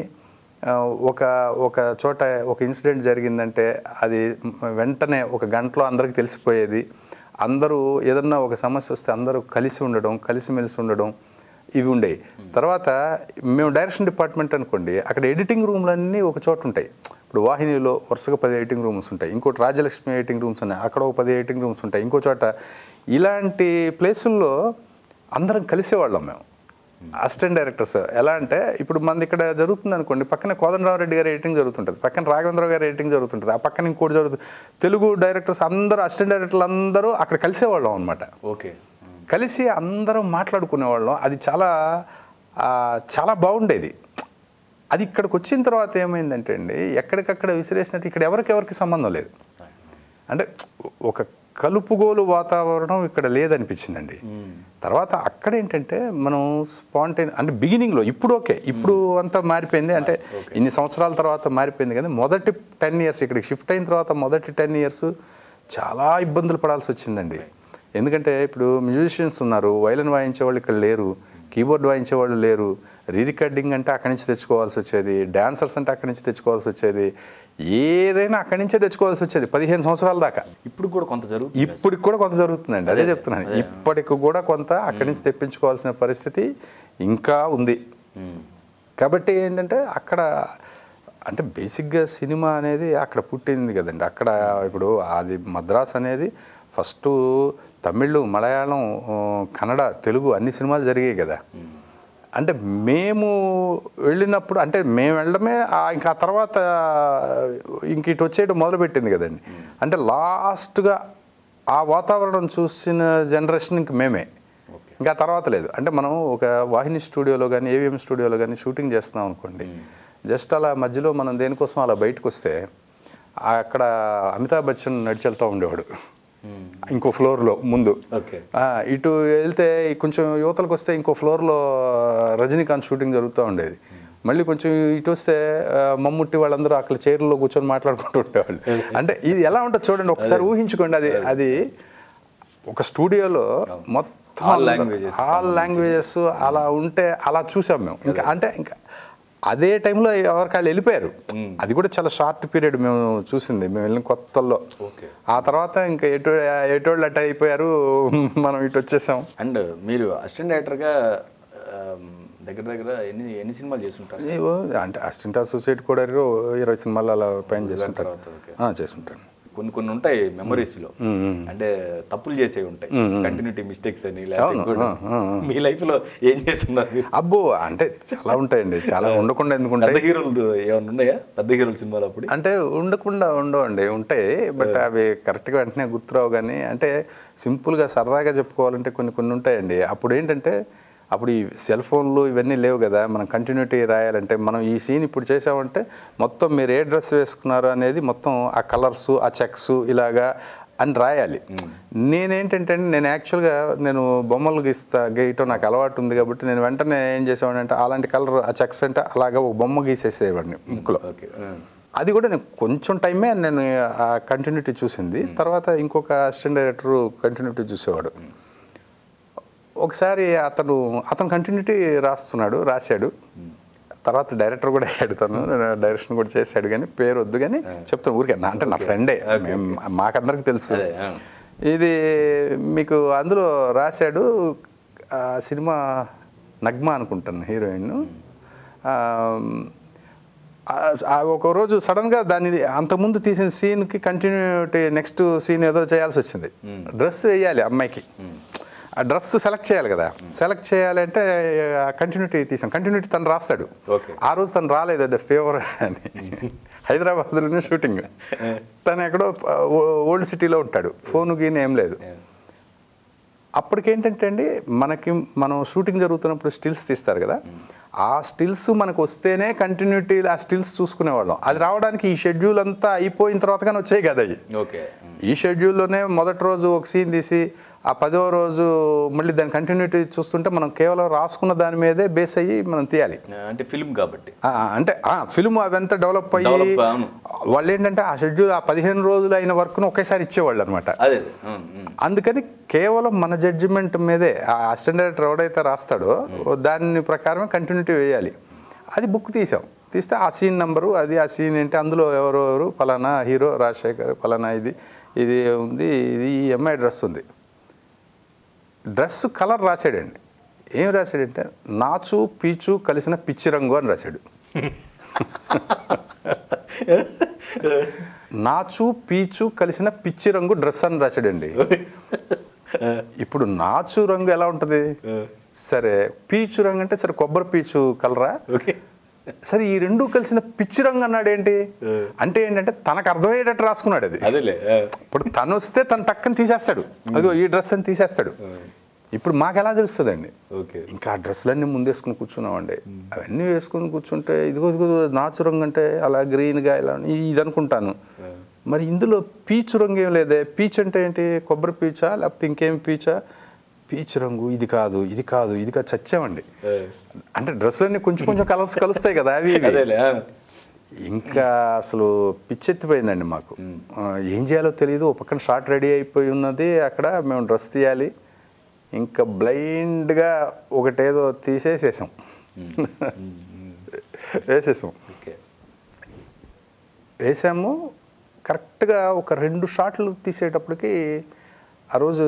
ఒక చోట ఒక ఇన్సిడెంట్ జరిగిందంటే అది వెంటనే ఒక గంటలో అందరికీ తెలిసిపోయేది. అందరూ ఏదన్నా ఒక సమస్య వస్తే అందరూ కలిసి ఉండడం, కలిసిమెలిసి ఉండడం ఇవి ఉండేవి. తర్వాత మేము డైరెక్షన్ డిపార్ట్మెంట్ అనుకోండి, అక్కడ ఎడిటింగ్ రూమ్లన్నీ ఒక చోట ఉంటాయి. ఇప్పుడు వాహినిలో వరుసగా 10 ఎడిటింగ్ రూమ్స్ ఉంటాయి, ఇంకోటి రాజలక్ష్మి ఎడిటింగ్ రూమ్స్ ఉన్నాయి, అక్కడ ఒక 10 ఎడిటింగ్ రూమ్స్ ఉంటాయి, ఇంకో చోట. ఇలాంటి ప్లేసుల్లో అందరం కలిసేవాళ్ళం మేము అసిస్టెంట్ డైరెక్టర్స్. ఎలా అంటే ఇప్పుడు మనది ఇక్కడ జరుగుతుంది అనుకోండి, పక్కన కోదండరామరెడ్డి గారి ఎడిటింగ్ జరుగుతుంటుంది, పక్కన రాఘవేంద్రరావు గారి ఎడిటింగ్ జరుగుతుంటుంది, ఆ పక్కన ఇంకోటి జరుగుతుంది. తెలుగు డైరెక్టర్స్ అందరూ, అసిస్టెంట్ డైరెక్టర్లు అందరూ అక్కడ కలిసేవాళ్ళం అనమాట. ఓకే, కలిసి అందరం మాట్లాడుకునేవాళ్ళం. అది చాలా చాలా బాగుండేది. అది ఇక్కడికి వచ్చిన తర్వాత ఏమైందంటే అండి, ఎక్కడికక్కడ విసిరేసినట్టు ఇక్కడ ఎవరికి సంబంధం లేదు. అంటే ఒక కలుపుగోలు వాతావరణం ఇక్కడ లేదనిపించిందండి. తర్వాత అక్కడ ఏంటంటే మనం అంటే బిగినింగ్లో, ఇప్పుడు ఓకే, ఇప్పుడు అంతా మారిపోయింది, అంటే ఇన్ని సంవత్సరాల తర్వాత మారిపోయింది. కానీ మొదటి 10 ఇయర్స్ ఇక్కడికి షిఫ్ట్ అయిన తర్వాత మొదటి 10 ఇయర్స్ చాలా ఇబ్బందులు పడాల్సి వచ్చిందండి. ఎందుకంటే ఇప్పుడు మ్యూజిషియన్స్ ఉన్నారు, వైలిన్ వాయించేవాళ్ళు ఇక్కడ లేరు, కీబోర్డ్ వాయించేవాళ్ళు లేరు, రికార్డింగ్ అంటే అక్కడి నుంచి తెచ్చుకోవాల్సి వచ్చేది, డాన్సర్స్ అంటే అక్కడి నుంచి తెచ్చుకోవాల్సి వచ్చేది, ఏదైనా అక్కడి నుంచే తెచ్చుకోవాల్సి వచ్చేది 15 సంవత్సరాల దాకా. ఇప్పుడు కూడా కొంత జరుగుతుంది, ఇప్పటికి కూడా కొంత జరుగుతుందండి, అదే చెప్తున్నాను. ఇప్పటికి కూడా కొంత అక్కడి నుంచి తెప్పించుకోవాల్సిన పరిస్థితి ఇంకా ఉంది. కాబట్టి ఏంటంటే అక్కడ అంటే బేసిక్గా సినిమా అనేది అక్కడ పుట్టింది కదండి. అక్కడ ఇప్పుడు అది మద్రాస్ అనేది ఫస్ట్ తమిళ్, మలయాళం, కన్నడ, తెలుగు అన్ని సినిమాలు జరిగాయి కదా. అంటే మేము వెళ్ళినప్పుడు, అంటే మేము వెళ్ళడమే ఇంకా తర్వాత ఇంక ఇటు వచ్చేయడం మొదలుపెట్టింది కదండి. అంటే లాస్ట్గా ఆ వాతావరణం చూసిన జనరేషన్ ఇంక మేమే, ఇంకా తర్వాత లేదు. అంటే మనం ఒక వాహిని స్టూడియోలో కానీ ఏవిఎం స్టూడియోలో కానీ షూటింగ్ చేస్తున్నాం అనుకోండి, జస్ట్ అలా మధ్యలో మనం దేనికోసం అలా బయటకు వస్తే అక్కడ అమితాబ్ బచ్చన్ నడిచి వెళ్తూ ఉండేవాడు ఇంకో ఫ్లోర్లో ముందు. ఇటు వెళ్తే కొంచెం యువతలకు వస్తే ఇంకో ఫ్లోర్లో రజనీకాంత్ షూటింగ్ జరుగుతూ ఉండేది. మళ్ళీ కొంచెం ఇటు వస్తే మమ్ముట్టి వాళ్ళందరూ అక్కడ చైర్లో కూర్చొని మాట్లాడుకుంటూ ఉండేవాళ్ళు. అంటే ఇది ఎలా ఉంటుంది చూడండి, ఒకసారి ఊహించుకోండి. అది ఒక స్టూడియోలో మొత్తం ఆల్ లాంగ్వేజెస్ అలా ఉంటే అలా చూసాం మేము. ఇంకా అంటే ఇంకా అదే టైంలో ఎవరికాళ్ళు వెళ్ళిపోయారు. అది కూడా చాలా షార్ట్ పీరియడ్ మేము చూసింది, మేము వెళ్ళిన కొత్తల్లో. ఆ తర్వాత ఇంకా ఎటోళ్ళు అట్ట అయిపోయారు, మనం ఇటు వచ్చేసాం. అండ్ మీరు అసిస్టెంట్ డైరెక్టర్గా దగ్గర ఎన్ని సినిమాలు చేస్తుంటారు? అంటే అసిస్టెంట్ అసోసియేట్ కూడా 20 సినిమాలు అలా పైన చేస్తుంటాను. కొన్ని ఉంటాయి మెమరీస్లో, అంటే తప్పులు చేసేవి ఉంటాయి, కంటిన్యూటీ మిస్టేక్స్ అని. లేకపోతే మీ లైఫ్లో ఏం చేస్తున్నారు? అబ్బో అంటే చాలా ఉంటాయండి, చాలా ఉండకుండా ఎందుకుంటాయి. పెద్ద హీరోలు ఏమైనా ఉన్నాయా? పెద్ద హీరోల సినిమాలు అప్పుడు అంటే ఉండకుండా ఉండవండి, ఉంటాయి. బట్ అవి కరెక్ట్గా వెంటనే గుర్తురావు. కానీ అంటే సింపుల్గా సరదాగా చెప్పుకోవాలంటే కొన్ని ఉంటాయండి. అప్పుడు ఏంటంటే అప్పుడు ఈ సెల్ ఫోన్లు ఇవన్నీ లేవు కదా, మనం కంటిన్యూటీ రాయాలంటే మనం ఈ సీన్ ఇప్పుడు చేసామంటే మొత్తం మీరు ఏ డ్రెస్ వేసుకున్నారు అనేది మొత్తం ఆ కలర్స్, ఆ చెక్స్ ఇలాగా అని రాయాలి. నేనేంటంటే నేను యాక్చువల్గా నేను బొమ్మలు గీయటం నాకు అలవాటు ఉంది కాబట్టి నేను వెంటనే ఏం చేసేవాడిని అంటే అలాంటి కలర్ ఆ చెక్స్ అంటే అలాగా ఒక బొమ్మ గీసేసేవాడిని బుక్లో. అది కూడా నేను కొంచెం టైమే నేను ఆ కంటిన్యూటీ చూసింది. తర్వాత ఇంకొక అసిస్టెంట్ డైరెక్టర్ కంటిన్యూటీ చూసేవాడు. ఒకసారి అతను కంటిన్యూటీ రాశాడు. తర్వాత డైరెక్టర్ కూడా అడుగుతాను, డైరెక్షన్ కూడా చేశాడు, కానీ పేరు వద్దు, కానీ చెప్తాను ఊరికే అంటే నా ఫ్రెండే, మాకందరికి తెలుసు. ఇది మీకు అందులో రాశాడు. సినిమా నగ్మా అనుకుంటాను హీరోయిన్. ఒకరోజు సడన్గా దాన్ని అంతకుముందు తీసిన సీన్కి కంటిన్యూటీ నెక్స్ట్ సీన్ ఏదో చేయాల్సి వచ్చింది. డ్రెస్ వేయాలి అమ్మాయికి, ఆ డ్రెస్ సెలెక్ట్ చేయాలి కదా. సెలెక్ట్ చేయాలంటే కంటిన్యూటీ తీసాం. కంటిన్యూటీ తను రాస్తాడు. ఆ రోజు తను రాలేదు, అది ఫేవర్ అని. హైదరాబాద్లోనే షూటింగ్. తను ఎక్కడో ఓల్డ్ సిటీలో ఉంటాడు, ఫోను గీని ఏం లేదు. అప్పటికేంటంటే అండి, మనం షూటింగ్ జరుగుతున్నప్పుడు స్టిల్స్ తీస్తారు కదా, ఆ స్టిల్స్ మనకు వస్తేనే కంటిన్యూటీ ఆ స్టిల్స్ చూసుకునేవాళ్ళం. అది రావడానికి ఈ షెడ్యూల్ అంతా అయిపోయిన తర్వాత కానీ వచ్చాయి కదా అవి. ఈ షెడ్యూల్లోనే మొదటి రోజు ఒక సీన్ తీసి ఆ 10వ రోజు మళ్ళీ దాని కంటిన్యూటీ చూస్తుంటే మనం కేవలం రాసుకున్న దాని మీదే బేస్ అయ్యి మనం తీయాలి. అంటే ఫిల్మ్ కాబట్టి, అంటే ఫిల్మ్ అదంతా డెవలప్ అయ్యి వాళ్ళు ఏంటంటే ఆ షెడ్యూల్ ఆ 15 రోజులు అయిన వర్క్ను ఒకేసారి ఇచ్చేవాళ్ళు అనమాట. అందుకని కేవలం మన జడ్జిమెంట్ మీదే ఆ అసిస్టెంట్ డైరెక్టర్ ఎవడైతే రాస్తాడో దాని ప్రకారమే కంటిన్యూటీ వేయాలి. అది బుక్ తీస్తే ఆ సీన్ నెంబరు, అది ఆ సీన్ ఏంటి, అందులో ఎవరెవరు, ఫలానా హీరో రాజశేఖర్, ఫలానా ఇది ఉంది, ఇది ఈ అమ్మాయి డ్రెస్ ఉంది. డ్రెస్ కలర్ రాశాడండి. ఏం రాశాడంటే నాచు పీచు కలిసిన పిచ్చి రంగు అని రాశాడు. నాచు పీచు కలిసిన పిచ్చి రంగు డ్రెస్ అని రాశాడండి. ఇప్పుడు నాచు రంగు ఎలా ఉంటుంది, సరే పీచు రంగు అంటే సరే కొబ్బరి పీచు కలరా, సరే ఈ రెండు కలిసిన పిచ్చి రంగు అన్నాడు. ఏంటి అంటే ఏంటంటే తనకు అర్థమయ్యేటట్టు రాసుకున్నాడు అది. ఇప్పుడు తను వస్తే తను టక్కని తీసేస్తాడు, అదిగో ఈ డ్రెస్ అని తీసేస్తాడు. ఇప్పుడు మాకు ఎలా తెలుస్తుందండి, ఇంకా ఆ డ్రెస్సులన్నీ ముందేసుకుని కూర్చున్నామండి. అవన్నీ వేసుకుని కూర్చుంటే ఇదిగో నాచు రంగు అంటే అలా గ్రీన్గా ఇలా ఇది అనుకుంటాను. మరి ఇందులో పీచు రంగు ఏం లేదే. పీచ్ అంటే ఏంటి, కొబ్బరి పీచా లేకపోతే ఇంకేం పీచా, పీచు రంగు ఇది కాదు చచ్చామండి. అంటే డ్రెస్సులన్నీ కొంచెం కలర్స్ కలుస్తాయి కదా అవి. ఇంకా అసలు పిచ్చెత్తిపోయిందండి మాకు. ఏం చేయాలో తెలియదు. ఒక పక్కన షార్ట్ రెడీ అయిపోయి ఉన్నది, అక్కడ మేము డ్రెస్ తీయాలి. ఇంకా బ్లైండ్గా ఒకటేదో వేసేసాం. వేసాము. కరెక్ట్గా ఒక 2 షాట్లు తీసేటప్పటికి ఆ రోజు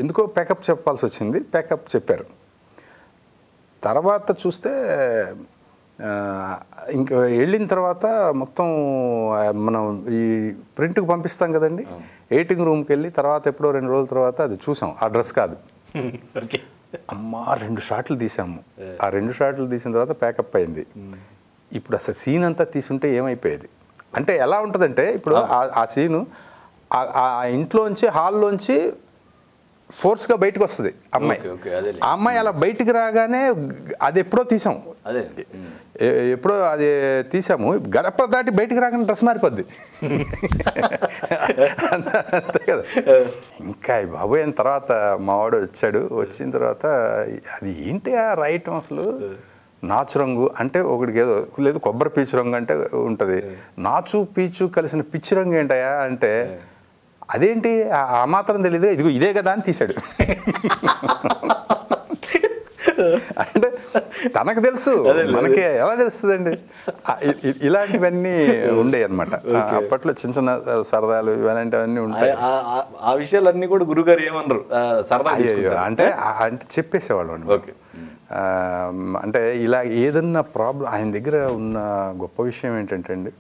ఎందుకో ప్యాకప్ చెప్పాల్సి వచ్చింది. ప్యాకప్ చెప్పారు. తర్వాత చూస్తే ఇంకా వెళ్ళిన తర్వాత మొత్తం మనం ఈ ప్రింట్కి పంపిస్తాం కదండి, ఎడిటింగ్ రూమ్కి వెళ్ళి తర్వాత ఎప్పుడో 2 రోజుల తర్వాత అది చూసాం. ఆ డ్రెస్ కాదు. అమ్మా 2 షాట్లు తీసాము. ఆ 2 షాట్లు తీసిన తర్వాత ప్యాకప్ అయింది. ఇప్పుడు అసలు సీన్ అంతా తీసుంటే ఏమైపోయేది అంటే ఎలా ఉంటుందంటే, ఇప్పుడు ఆ సీను ఆ ఇంట్లోంచి హాల్లోంచి ఫోర్స్గా బయటకు వస్తుంది అమ్మాయి. ఆ అమ్మాయి అలా బయటికి రాగానే అది ఎప్పుడో తీసాం, ఎప్పుడో అది తీసాము. గడప దాటి బయటికి రాగానే డ్రెస్ మారిపోద్ది. అంతే కదా. ఇంకా బాబు అయిన తర్వాత మావాడు వచ్చాడు. వచ్చిన తర్వాత అది ఏంటి ఆ రైట్ అసలు నాచు రంగు అంటే ఒకటికి ఏదో లేదు, కొబ్బరి పీచు రంగు అంటే ఉంటుంది. నాచు పీచు కలిసిన పిచ్చి రంగు ఏంటయా అంటే అదేంటి ఆ మాత్రం తెలీదు, ఇదిగో ఇదే కదా అని తీశాడు. అంటే తనకు తెలుసు, మనకి ఎలా తెలుస్తుందండి. ఇలాంటివన్నీ ఉండేవి అనమాట అప్పట్లో. చిన్న సరదాలు ఇలాంటివన్నీ ఉంటాయి. ఆ విషయాలన్నీ కూడా గురుగారు ఏమన్నారు సరదా అంటే చెప్పేసేవాళ్ళు అండి. అంటే ఇలా ఏదన్నా ప్రాబ్లం ఆయన దగ్గర ఉన్న గొప్ప విషయం ఏంటంటే అండి,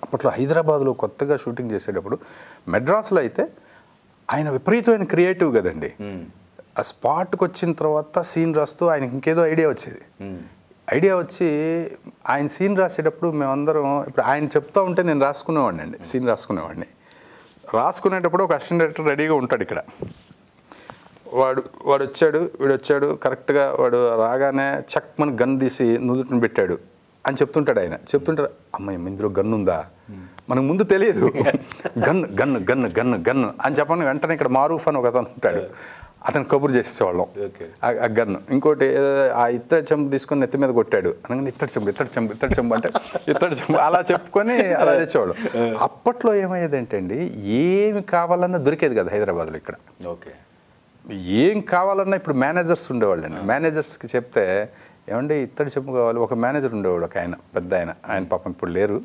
అప్పట్లో హైదరాబాద్లో కొత్తగా షూటింగ్ చేసేటప్పుడు, మెడ్రాస్లో అయితే ఆయన విపరీతమైన క్రియేటివ్ కదండి. ఆ స్పాట్కి వచ్చిన తర్వాత సీన్ రాస్తూ ఆయనకి ఇంకేదో ఐడియా వచ్చేది. ఐడియా వచ్చి ఆయన సీన్ రాసేటప్పుడు మేమందరం, ఇప్పుడు ఆయన చెప్తా ఉంటే నేను రాసుకునేవాడిని అండి, సీన్ రాసుకునేవాడిని. రాసుకునేటప్పుడు ఒక అసిస్టెంట్ డైరెక్టర్ రెడీగా ఉంటాడు ఇక్కడ. వీడు వచ్చాడు కరెక్ట్గా వాడు రాగానే చక్ మన గన్ తీసి నుదుటిని పెట్టాడు అని చెప్తుంటాడు ఆయన. చెప్తుంటాడు, అమ్మాయి ఇందులో గన్ ఉందా, మనకు ముందు తెలియదు. Gun gun gun gun gun అని చెప్పని వెంటనే ఇక్కడ మారూఫ్ అని ఒక అతను ఉంటాడు. అతను కబురు చేసేవాళ్ళం ఓకే. ఆ గన్ను. ఇంకోటి ఆ ఇత్తడి చెంబు తీసుకొని నెత్తి మీద కొట్టాడు అనగానే ఇత్తడి చెంబు అంటే ఇత్తడి చెంబు అలా చెప్పుకొని అలా తెచ్చేవాడు. అప్పట్లో ఏమయ్యేది ఏంటండి, ఏమి కావాలన్నా దొరికేది కదా హైదరాబాద్లో. ఇక్కడ ఓకే, ఏం కావాలన్నా ఇప్పుడు మేనేజర్స్ ఉండేవాళ్ళండి. మేనేజర్స్కి చెప్తే ఏమంటే ఇత్తడి చెంబు కావాలి. ఒక మేనేజర్ ఉండేవాడు, ఒక ఆయన, పెద్ద ఆయన పాపం ఇప్పుడు లేరు.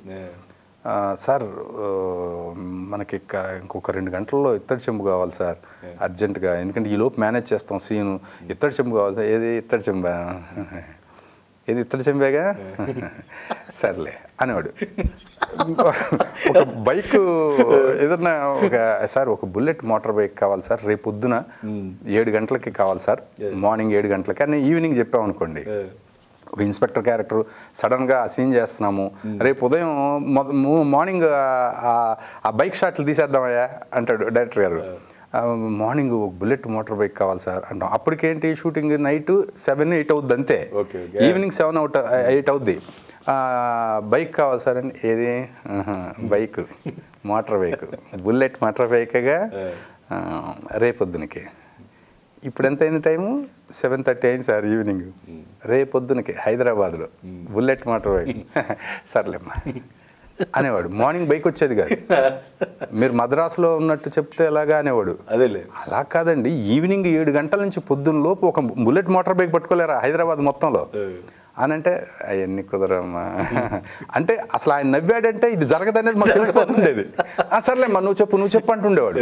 సార్ మనకి ఇంకొక 2 గంటల్లో ఇత్తడి చెంబు కావాలి సార్ అర్జెంటుగా, ఎందుకంటే ఈలోపు మేనేజ్ చేస్తాం సీను. ఇత్తడి చెంబు కావాలి సార్. ఏది ఇత్తడి చెంబా? ఏది ఇత్తడి చెంబేగా? సర్లే అనేవాడు. ఒక బైక్ ఏదన్నా సార్ ఒక బుల్లెట్ మోటార్ బైక్ కావాలి సార్, రేపు పొద్దున 7 గంటలకి కావాలి సార్, మార్నింగ్ 7 గంటలకి అని ఈవినింగ్ చెప్పామనుకోండి. ఒక ఇన్స్పెక్టర్ క్యారెక్టర్ సడన్గా సీన్ చేస్తున్నాము, రేపు ఉదయం మార్నింగ్ ఆ బైక్ షాట్లు తీసేద్దామయ్యా అంటాడు డైరెక్టర్ గారు. మార్నింగ్ ఒక బుల్లెట్ మోటార్ బైక్ కావాలి సార్ అంటాం. అప్పటికేంటి షూటింగ్ నైట్ 7-8 అవుద్ది అంతే, ఈవినింగ్ 7-8 అవుద్ది. బైక్ కావాలి సార్ అని, ఏది bike motor bike, bullet motor బైక్గా రేపొద్దునకి. ఇప్పుడు ఎంత అయింది టైము? 7:30 అయింది సార్ ఈవినింగ్. రేపొద్దునకి హైదరాబాద్లో బుల్లెట్ మోటార్ బైక్. సర్లేమ్మా అనేవాడు. మార్నింగ్ బైక్ వచ్చేది కాదు. మీరు మద్రాసులో ఉన్నట్టు చెప్తే ఎలాగా అనేవాడు. అదేలే, అలా కాదండి, ఈవినింగ్ 7 గంటల నుంచి పొద్దున్న లోపు ఒక బుల్లెట్ మోటార్ బైక్ పట్టుకోలేరా హైదరాబాద్ మొత్తంలో అని అంటే, అవన్నీ కుదరమ్మా అంటే అసలు ఆయన నవ్వాడంటే ఇది జరగదనేది మాకు తెలిసిపోతుండేది. సర్లేమ్మా నువ్వు చెప్పు అంటుండేవాడు.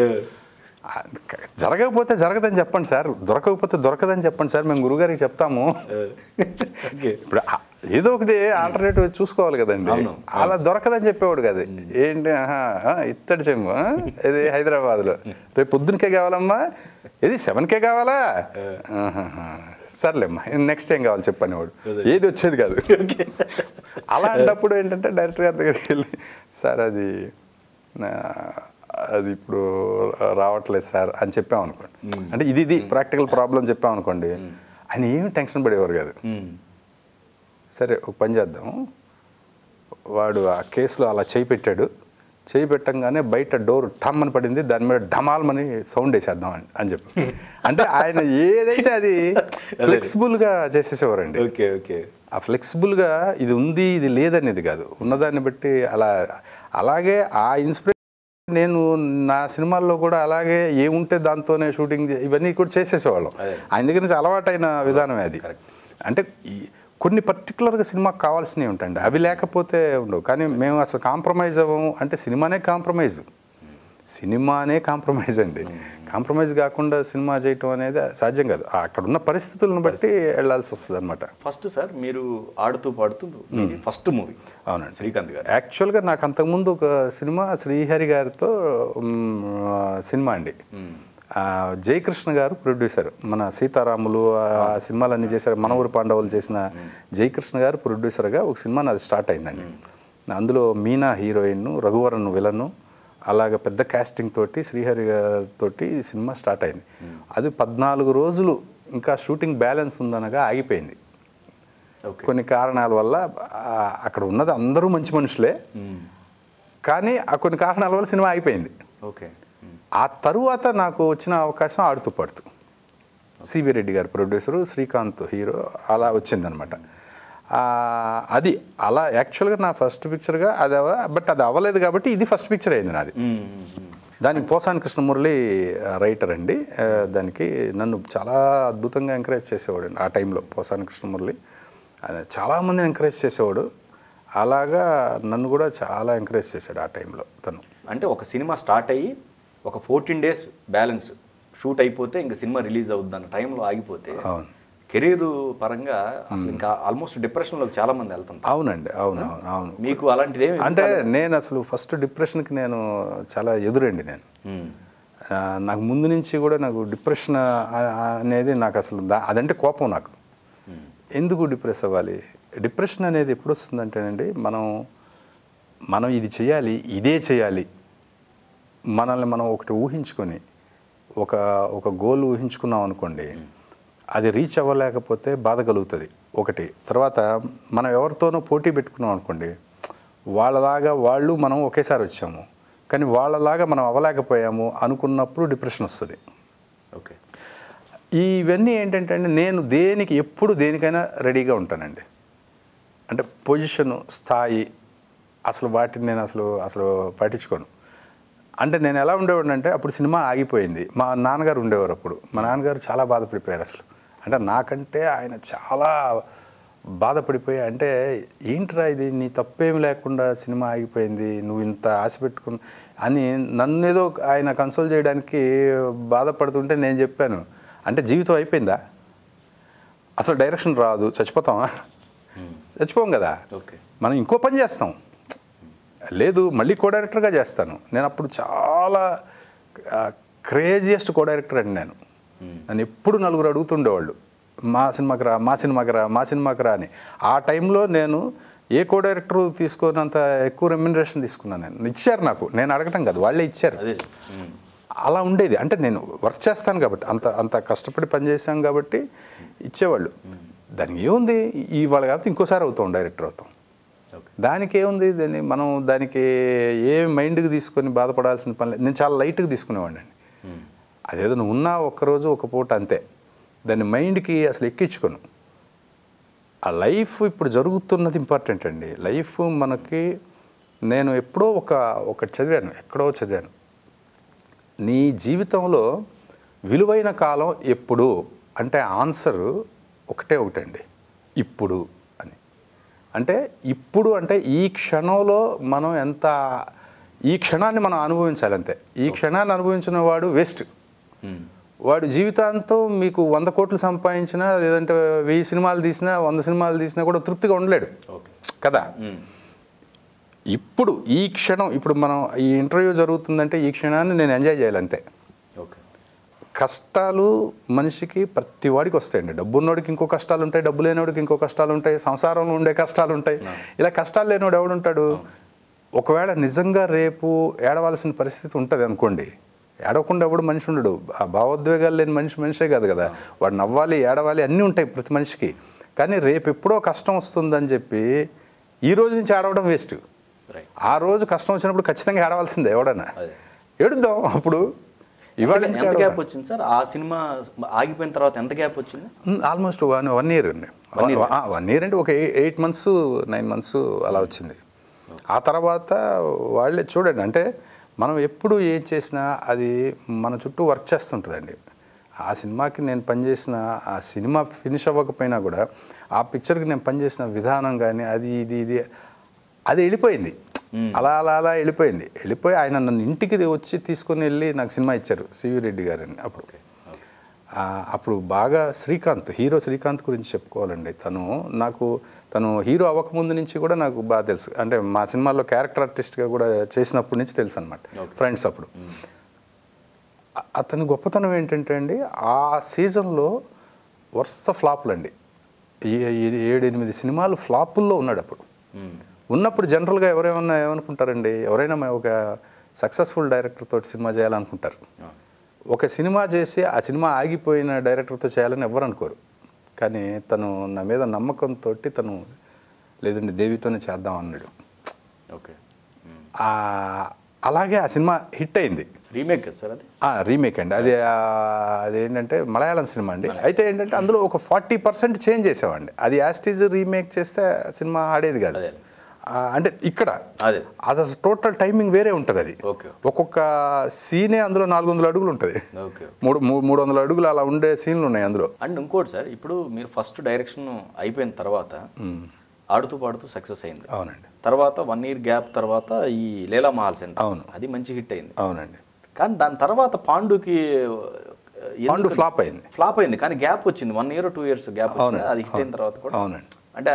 జరగకపోతే జరగదని చెప్పండి సార్, దొరకకపోతే దొరకదని చెప్పండి సార్, మేము గురుగారికి చెప్తాము. ఇప్పుడు ఏదో ఒకటి ఆల్టర్నేటివ్ చూసుకోవాలి కదండి. అలా దొరకదని చెప్పేవాడు కదా. ఏంటి ఇత్తడి చెంబు ఇది హైదరాబాద్లో రేపు పొద్దునకే కావాలమ్మా, ఇది 7కే కావాలా? సర్లేమ్మా నెక్స్ట్ ఏం కావాలి చెప్పనేవాడు. ఏది వచ్చేది కాదు. అలాంటప్పుడు ఏంటంటే డైరెక్టర్ గారి దగ్గరికి వెళ్ళి, సార్ అది ఇప్పుడు రావట్లేదు సార్ అని చెప్పామనుకోండి, అంటే ఇది ప్రాక్టికల్ ప్రాబ్లం చెప్పామనుకోండి, ఆయన ఏమి టెన్షన్ పడేవారు కాదు. సరే ఒక పని చేద్దాం, వాడు ఆ కేసులో అలా చేయి పెట్టంగానే బయట డోర్ టమ్మని పడింది, దాని మీద ఢమాల్మని సౌండ్ వేసేద్దాం అని చెప్పి, అంటే ఆయన ఏదైతే అది ఫ్లెక్సిబుల్గా చేసేసేవారండి. ఓకే ఓకే, ఆ ఫ్లెక్సిబుల్గా ఇది ఉంది ఇది లేదనేది కాదు, ఉన్నదాన్ని బట్టి అలాగే ఆ ఇన్స్పిరేషన్ నేను నా సినిమాల్లో కూడా అలాగే ఏముంటే దాంతోనే షూటింగ్ ఇవన్నీ కూడా చేసేసేవాళ్ళం. ఆయన దగ్గర నుంచి అలవాటైన విధానమే అది. అంటే కొన్ని పర్టికులర్గా సినిమాకి కావాల్సినవి ఉంటాయండి, అవి లేకపోతే ఉండవు. కానీ మేము అసలు కాంప్రమైజ్ అవ్వము. అంటే సినిమానే కాంప్రమైజ్ అండి. కాంప్రమైజ్ కాకుండా సినిమా చేయటం అనేది సాధ్యం కాదు. అక్కడ ఉన్న పరిస్థితులను బట్టి వెళ్ళాల్సి వస్తుంది అనమాట. ఫస్ట్ సార్ మీరు ఆడుతూ పాడుతూ ఫస్ట్ మూవీ? అవునండి, శ్రీకాంత్ గారు. యాక్చువల్గా నాకు అంతకుముందు ఒక సినిమా శ్రీహరి గారితో సినిమా అండి. జయకృష్ణ గారు ప్రొడ్యూసర్, మన సీతారాములు ఆ సినిమాలన్నీ చేశారు, మన ఊరు పాండవులు చేసిన జయకృష్ణ గారు ప్రొడ్యూసర్గా ఒక సినిమా నాది స్టార్ట్ అయిందండి. అందులో మీనా హీరోయిన్, రఘువరన్ విలను, అలాగ పెద్ద కాస్టింగ్ తోటి శ్రీహరి గారితోటి సినిమా స్టార్ట్ అయింది. అది 14 రోజులు ఇంకా షూటింగ్ బ్యాలెన్స్ ఉందనగా ఆగిపోయింది. కొన్ని కారణాల వల్ల. అక్కడ ఉన్నది అందరూ మంచి మనుషులే, కానీ ఆ కొన్ని కారణాల వల్ల సినిమా ఆగిపోయింది. ఓకే. ఆ తరువాత నాకు వచ్చిన అవకాశం ఆడుతూ పాడుతూ, సివి రెడ్డి గారు ప్రొడ్యూసరు, శ్రీకాంత్ హీరో, అలా వచ్చిందనమాట. అది అలా యాక్చువల్గా నా ఫస్ట్ పిక్చర్గా అది బట్ అది అవ్వలేదు కాబట్టి ఇది ఫస్ట్ పిక్చర్ అయింది నాది. దానికి పోసాని కృష్ణమురళి రైటర్ అండి. దానికి నన్ను చాలా అద్భుతంగా ఎంకరేజ్ చేసేవాడు ఆ టైంలో. పోసాని కృష్ణమురళి చాలామందిని ఎంకరేజ్ చేసేవాడు. అలాగా నన్ను కూడా చాలా ఎంకరేజ్ చేశాడు ఆ టైంలో తను. అంటే ఒక సినిమా స్టార్ట్ అయ్యి ఒక 14 days బ్యాలెన్స్ షూట్ అయిపోతే ఇంకా సినిమా రిలీజ్ అవుద్ది అన్న టైంలో ఆగిపోతే కెరీర్ పరంగా అసలు ఇంకా ఆల్మోస్ట్ డిప్రెషన్లోకి చాలా మంది వెళ్తుంటారు. అవునండి, అవును. మీకు అలాంటిది ఏమి? అంటే నేను అసలు ఫస్ట్ డిప్రెషన్కి నేను చాలా ఎదురండి. నేను నాకు ముందు నుంచి కూడా నాకు డిప్రెషన్ అనేది నాకు అసలు అదంటే కోపం నాకు. ఎందుకు డిప్రెస్ అవ్వాలి? డిప్రెషన్ అనేది ఎప్పుడు వస్తుందంటేనండి, మనం ఇది చేయాలి, ఇదే చేయాలి, మనల్ని మనం ఒకటి ఊహించుకొని ఒక గోల్ ఊహించుకున్నాం అనుకోండి, అది రీచ్ అవ్వలేకపోతే బాధ కలుగుతుంది ఒకటి. తర్వాత మనం ఎవరితోనో పోటీ పెట్టుకున్నాం అనుకోండి, వాళ్ళలాగా మనం ఒకేసారి వచ్చాము, కానీ వాళ్ళలాగా మనం అవ్వలేకపోయాము అనుకున్నప్పుడు డిప్రెషన్ వస్తుంది. ఓకే. ఇవన్నీ ఏంటంటే అండి, నేను ఎప్పుడు దేనికైనా రెడీగా ఉంటానండి. అంటే పొజిషను, స్థాయి, అసలు వాటిని నేను అసలు పట్టించుకోను. అంటే నేను ఎలా ఉండేవాడిని అంటే, అప్పుడు సినిమా ఆగిపోయింది. మా నాన్నగారు ఉండేవారు అప్పుడు. మా నాన్నగారు చాలా బాధపడిపోయారు అసలు. అంటే నాకంటే ఆయన చాలా బాధపడిపోయి, అంటే ఏంట్రా ఇది, నీ తప్పేమి లేకుండా సినిమా ఆగిపోయింది, నువ్వు ఇంత ఆశ పెట్టుకుని అని నన్ను ఏదో ఆయన కన్సోల్ చేయడానికి బాధపడుతుంటే నేను చెప్పాను, అంటే జీవితం అయిపోయిందా, అసలు డైరెక్షన్ రాదు, చచ్చిపోతామా? చచ్చిపోం కదా, మనం ఇంకో పని చేస్తాం. లేదు, మళ్ళీ కో డైరెక్టర్గా చేస్తాను. నేను అప్పుడు చాలా క్రేజియస్ట్ కో డైరెక్టర్ అండి. నన్ను ఎప్పుడు నలుగురు అడుగుతుండేవాళ్ళు, మా సినిమాకి రా, మా సినిమాకి రా, మా సినిమాకి రా అని. ఆ టైంలో నేను ఏ కో డైరెక్టర్ తీసుకున్నంత ఎక్కువ రెమ్యునరేషన్ తీసుకున్నాను. ఇచ్చారు నాకు, నేను అడగటం కాదు, వాళ్ళే ఇచ్చారు. అలా ఉండేది. అంటే నేను వర్క్ చేస్తాను కాబట్టి, అంత కష్టపడి పనిచేసాం కాబట్టి ఇచ్చేవాళ్ళు. దానికి ఏముంది, ఇవాళ కాబట్టి ఇంకోసారి అవుతాం, డైరెక్టర్ అవుతాం. దానికి ఏముంది, మనం దానికి ఏ మైండ్కి తీసుకొని బాధపడాల్సిన పని లేదు. నేను చాలా లైట్గా తీసుకునేవాడిని అండి. అదేదో నువ్వు ఉన్నా ఒక్కరోజు ఒక పూట అంతే, దాన్ని మైండ్కి అసలు ఎక్కించుకోను. ఆ లైఫ్ ఇప్పుడు జరుగుతున్నది ఇంపార్టెంట్ అండి. లైఫ్ మనకి, నేను ఎప్పుడో ఒకటి చదివాను, నీ జీవితంలో విలువైన కాలం ఎప్పుడు అంటే ఆన్సర్ ఒకటండి, ఇప్పుడు అని. అంటే ఇప్పుడు అంటే ఈ క్షణంలో మనం ఈ క్షణాన్ని మనం అనుభవించాలి అంతే. ఈ క్షణాన్ని అనుభవించిన వాడు వేస్ట్. వాడు జీవితాంతం మీకు 100 కోట్లు సంపాదించినా, లేదంటే 1000 సినిమాలు తీసినా, 100 సినిమాలు తీసినా కూడా తృప్తిగా ఉండలేడు కదా. ఇప్పుడు ఈ క్షణం, ఇప్పుడు మనం ఈ ఇంటర్వ్యూ జరుగుతుందంటే ఈ క్షణాన్ని నేను ఎంజాయ్ చేయాలంతే. కష్టాలు మనిషికి ప్రతి వాడికి వస్తాయండి. డబ్బు ఉన్నోడికి ఇంకో కష్టాలు ఉంటాయి, డబ్బు లేనివాడికి ఇంకో కష్టాలు ఉంటాయి, సంసారంలో ఉండే కష్టాలు ఉంటాయి. ఇలా కష్టాలు లేనివాడు ఎవడుంటాడు? ఒకవేళ నిజంగా రేపు ఏడవలసిన పరిస్థితి ఉంటుంది అనుకోండి, ఏడవకుండా ఎవడు మనిషి ఉండడు. ఆ భావోద్వేగాలు లేని మనిషే కాదు కదా. వాడు నవ్వాలి, ఏడవాలి, అన్నీ ఉంటాయి ప్రతి మనిషికి. కానీ రేపు ఎప్పుడో కష్టం వస్తుందని చెప్పి ఈ రోజు నుంచి ఏడవడం వేస్ట్. ఆ రోజు కష్టం వచ్చినప్పుడు ఖచ్చితంగా ఏడవలసిందే. ఎవడన్నా ఏడుద్దాం అప్పుడు. ఇవాళ ఎంత గ్యాప్ వచ్చింది సార్ ఆ సినిమా ఆగిపోయిన తర్వాత? ఎంత గ్యాప్ వచ్చింది? ఆల్మోస్ట్ 1 year అండి. 1 year అంటే ఒక 8 months 9 months అలా వచ్చింది. ఆ తర్వాత వాళ్ళే చూడండి, అంటే మనం ఎప్పుడు ఏం చేసినా అది మన చుట్టూ వర్క్ చేస్తుంటుందండి. ఆ సినిమాకి నేను పనిచేసిన, ఆ సినిమా ఫినిష్ అవ్వకపోయినా కూడా ఆ పిక్చర్కి నేను పనిచేసిన విధానం కానీ అది వెళ్ళిపోయింది. అలా వెళ్ళిపోయి ఆయన నన్ను ఇంటికి వచ్చి తీసుకొని వెళ్ళి నాకు సినిమా ఇచ్చారు, సివి రెడ్డి గారని. అప్పుడు బాగా హీరో శ్రీకాంత్ గురించి చెప్పుకోవాలండి. తను హీరో అవ్వకముందు నుంచి కూడా నాకు బాగా తెలుసు. అంటే మా సినిమాలో క్యారెక్టర్ ఆర్టిస్ట్గా కూడా చేసినప్పటి నుంచి తెలుసు అనమాట, ఫ్రెండ్స్. అప్పుడు అతని గొప్పతనం ఏంటంటే అండి, ఆ సీజన్లో వరుస ఫ్లాపులు అండి. 7-8 సినిమాలు ఫ్లాపుల్లో ఉన్నాడు అప్పుడు. ఉన్నప్పుడు జనరల్గా ఏమనుకుంటారండి, ఎవరైనా ఒక సక్సెస్ఫుల్ డైరెక్టర్ తోటి సినిమా చేయాలనుకుంటారు. ఒక సినిమా చేసి ఆ సినిమా ఆగిపోయిన డైరెక్టర్తో చేయాలని ఎవరు అనుకోరు. కానీ తను నా మీద నమ్మకంతో తను లేదండి దేవితోనే చేద్దాం అన్నాడు. అలాగే ఆ సినిమా హిట్ అయింది. రీమేక్ సార్ అది? రీమేక్ అండి. అదేంటంటే మలయాళం సినిమా అండి. అయితే ఏంటంటే అందులో ఒక 40% చేంజ్ చేసామండి. అది యాస్టీజ్ రీమేక్ చేస్తే సినిమా ఆడేది కాదు. అంటే ఇక్కడ అది టోటల్ టైమింగ్ వేరే ఉంటుంది. అది ఒక్కొక్క సీనే అందులో 400 అడుగులు ఉంటుంది, 300 అడుగులు అలా ఉండే సీన్లు ఉన్నాయి అందులో. అండ్ ఇంకోటి సార్, ఇప్పుడు మీరు ఫస్ట్ డైరెక్షన్ అయిపోయిన తర్వాత ఆడుతూ పాడుతూ సక్సెస్ అయింది. అవునండి. తర్వాత 1 year గ్యాప్ తర్వాత ఈ లీలా మహల్ సెంటర్, అవును, అది మంచి హిట్ అయింది. అవునండి. కానీ దాని తర్వాత పాండు ఫ్లాప్ అయింది. కానీ గ్యాప్ వచ్చింది, 1 year 2 years గ్యాప్ వచ్చింది. అది హిట్ అయిన తర్వాత కూడా. అవునండి. అంటే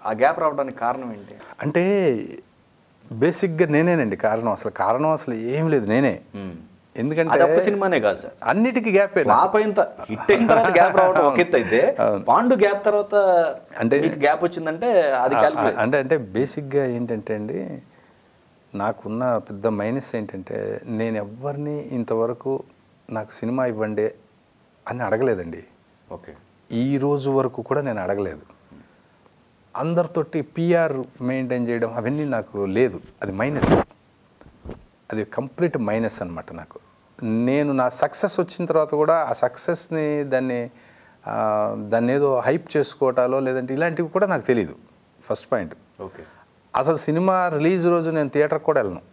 ఆ గ్యాప్ రావడానికి కారణం ఏంటి? అంటే బేసిక్గా నేనేనండి కారణం. అసలు ఏం లేదు, నేనే. ఎందుకంటే ఒక్క సినిమానే కాదు సార్, అన్నిటికీ గ్యాప్ హిట్ అయిన తర్వాత గ్యాప్ రావడం ఒక ఎత్తు అయితే, పాండు గ్యాప్ తర్వాత అంటే గ్యాప్ వచ్చిందంటే అది అంటే బేసిక్గా ఏంటంటే అండి, నాకున్న పెద్ద మైనస్ ఏంటంటే, నేను ఎవరిని ఇంతవరకు నాకు సినిమా ఇవ్వండి అని అడగలేదండి. ఈ రోజు వరకు కూడా నేను అడగలేదు. అందరితోటి పిఆర్ మెయింటైన్ చేయడం అవన్నీ నాకు లేదు. అది మైనస్, అది కంప్లీట్ మైనస్ అనమాట నాకు. నేను నా సక్సెస్ వచ్చిన తర్వాత కూడా ఆ సక్సెస్ని దాన్ని ఏదో హైప్ చేసుకోవటాలో లేదంటే ఇలాంటివి కూడా నాకు తెలియదు. First point. ఓకే. అసలు సినిమా రిలీజ్ రోజు నేను థియేటర్కి కూడా వెళ్ళను.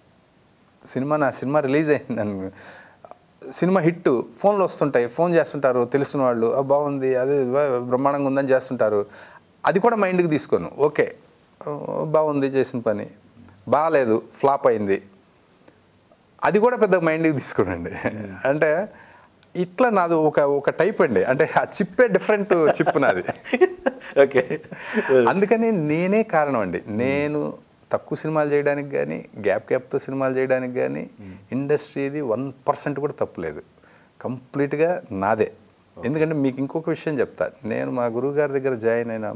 నా సినిమా రిలీజ్ అయింది, సినిమా హిట్, ఫోన్లు వస్తుంటాయి, ఫోన్ చేస్తుంటారు తెలిసిన వాళ్ళు, బాగుంది, అదే బ్రహ్మాండంగా ఉందని చేస్తుంటారు. అది కూడా మైండ్కి తీసుకోను. ఓకే బాగుంది చేసిన పని, బాగాలేదు ఫ్లాప్ అయింది, అది కూడా పెద్ద మైండ్కి తీసుకోనండి. అంటే ఇట్లా నాది ఒక టైప్ అండి. అంటే ఆ చిప్పే డిఫరెంట్ చిప్ నాది. ఓకే. అందుకని నేనే కారణం అండి. నేను తక్కువ సినిమాలు చేయడానికి కానీ, గ్యాప్తో సినిమాలు చేయడానికి కానీ ఇండస్ట్రీది 1% కూడా తప్పులేదు. కంప్లీట్గా నాదే. ఎందుకంటే మీకు ఇంకొక విషయం చెప్తా. నేను మా గురువు గారి దగ్గర జాయిన్ అయిన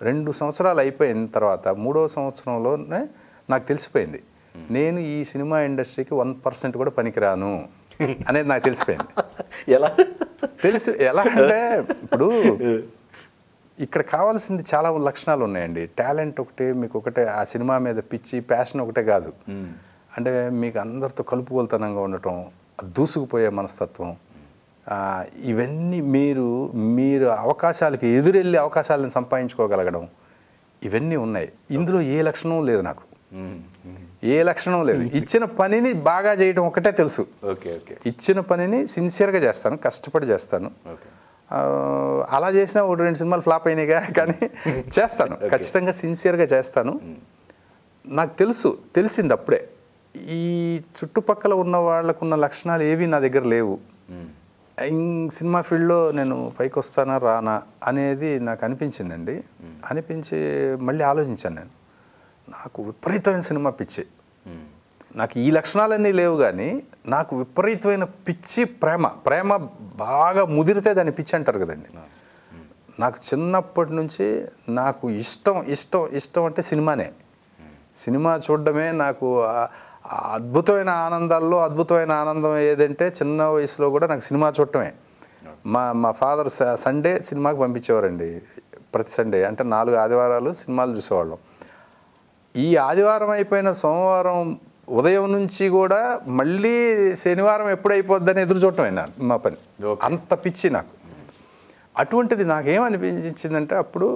2 సంవత్సరాలు అయిపోయిన తర్వాత 3వ సంవత్సరంలోనే నాకు తెలిసిపోయింది నేను ఈ సినిమా ఇండస్ట్రీకి 1% కూడా పనికిరాను అనేది నాకు తెలిసిపోయింది. ఎలా అంటే ఇప్పుడు ఇక్కడ కావాల్సింది చాలా లక్షణాలు ఉన్నాయండి. టాలెంట్ ఒకటే, మీకు ఒకటే, ఆ సినిమా మీద పిచ్చి ప్యాషన్ ఒకటే కాదు. అంటే మీకు అందరితో కలుపుకొలుతనంగా ఉండటం, దూసుకుపోయే మనస్తత్వం, ఇవన్నీ మీరు అవకాశాలకి ఎదురెళ్ళి అవకాశాలను సంపాదించుకోగలగడం, ఇవన్నీ ఉన్నాయి. ఇందులో ఏ లక్షణం లేదు నాకు. ఏ లక్షణం లేదు. ఇచ్చిన పనిని బాగా చేయడం ఒకటే తెలుసు. ఇచ్చిన పనిని సిన్సియర్గా చేస్తాను, కష్టపడి చేస్తాను. అలా చేసినా 1-2 సినిమాలు ఫ్లాప్ అయినాయిగా, కానీ చేస్తాను, ఖచ్చితంగా సిన్సియర్గా చేస్తాను. నాకు తెలిసింది అప్పుడే ఈ చుట్టుపక్కల ఉన్న వాళ్ళకున్న లక్షణాలు ఏవి నా దగ్గర లేవు. సినిమా ఫీల్డ్లో నేను పైకి వస్తానా రానా అనేది నాకు అనిపించిందండి. అనిపించి మళ్ళీ ఆలోచించాను. నేను నాకు విపరీతమైన సినిమా పిచ్చి. నాకు ఈ లక్షణాలన్నీ లేవు, కానీ నాకు విపరీతమైన పిచ్చి, ప్రేమ బాగా ముదిరితే దాన్ని పిచ్చి అంటారు కదండి. నాకు చిన్నప్పటి నుంచి నాకు ఇష్టం అంటే సినిమానే. సినిమా చూడడమే నాకు అద్భుతమైన ఆనందాల్లో అద్భుతమైన ఆనందం ఏదంటే చిన్న వయసులో కూడా నాకు సినిమా చూడటమే. మా ఫాదర్ సండే సినిమాకి పంపించేవారండి. ప్రతి సండే అంటే 4 ఆదివారాలు సినిమాలు చూసేవాళ్ళం. ఈ ఆదివారం అయిపోయిన సోమవారం ఉదయం నుంచి కూడా మళ్ళీ శనివారం ఎప్పుడైపోద్దని ఎదురు చూడటం మా పని. అంత పిచ్చి నాకు. అటువంటిది నాకేమనిపించిందంటే అప్పుడు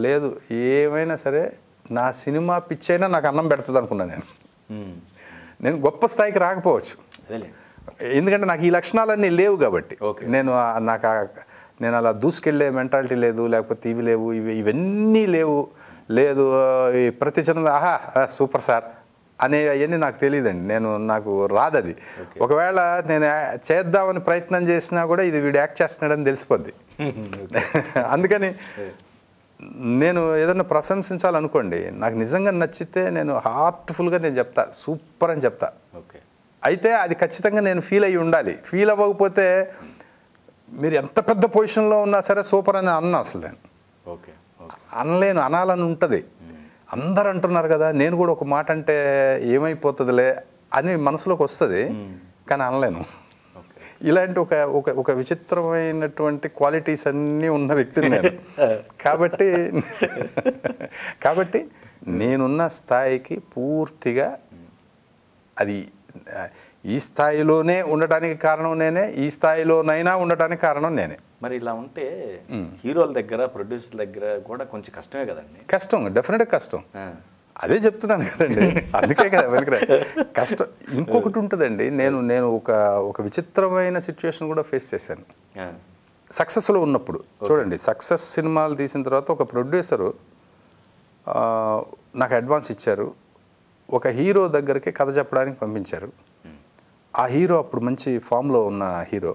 లేదు, ఏమైనా సరే నా సినిమా పిచ్చి అయినా నాకు అన్నం పెడుతుంది అనుకున్నాను. నేను గొప్ప స్థాయికి రాకపోవచ్చు, ఎందుకంటే నాకు ఈ లక్షణాలన్నీ లేవు కాబట్టి. నేను అలా దూసుకెళ్ళే మెంటాలిటీ లేదు, లేకపోతే ఇవి లేవు, ఇవన్నీ లేదు. ఈ ప్రతి చిన్న ఆహా సూపర్ సార్ అనే అవన్నీ నాకు తెలియదండి. నాకు రాదది. ఒకవేళ నేను చేద్దామని ప్రయత్నం చేసినా కూడా ఇది వీడు యాక్ట్ చేస్తున్నాడని తెలిసిపోద్ది. అందుకని నేను ఏదన్నా ప్రశంసించాలనుకోండి, నాకు నిజంగా నచ్చితే నేను హార్ట్ఫుల్గా నేను చెప్తా, సూపర్ అని చెప్తా. అయితే అది ఖచ్చితంగా నేను ఫీల్ అయ్యి ఉండాలి. ఫీల్ అవ్వకపోతే మీరు ఎంత పెద్ద పొజిషన్లో ఉన్నా సరే సూపర్ అని అన్నా అసలు నేను అనలేను. అనాలని ఉంటుంది. అందరు అంటున్నారు కదా, నేను కూడా ఒక మాట అంటే ఏమైపోతుందిలే అని మనసులోకి వస్తుంది, కానీ అనలేను. ఇలాంటి ఒక విచిత్రమైనటువంటి క్వాలిటీస్ అన్నీ ఉన్న వ్యక్తిని నేను. కాబట్టి నేనున్న స్థాయికి పూర్తిగా అది ఈ స్థాయిలోనే ఉండటానికి కారణం నేనే, ఈ స్థాయిలోనైనా ఉండటానికి కారణం నేనే. మరి ఇలా ఉంటే హీరోల దగ్గర, ప్రొడ్యూసర్ దగ్గర కూడా కొంచెం కష్టమే కదండి. కష్టం, డెఫినెట్గా కష్టం. అదే చెప్తున్నాను కదండి, అందుకే కదా వెనకరా కష్టం. ఇంకొకటి ఉంటుందండి, నేను ఒక విచిత్రమైన సిచ్యువేషన్ కూడా ఫేస్ చేశాను సక్సెస్లో ఉన్నప్పుడు. చూడండి, సక్సెస్ సినిమాలు తీసిన తర్వాత ఒక ప్రొడ్యూసరు నాకు అడ్వాన్స్ ఇచ్చారు. ఒక హీరో దగ్గరికి కథ చెప్పడానికి పంపించారు. ఆ హీరో అప్పుడు మంచి ఫామ్లో ఉన్న హీరో.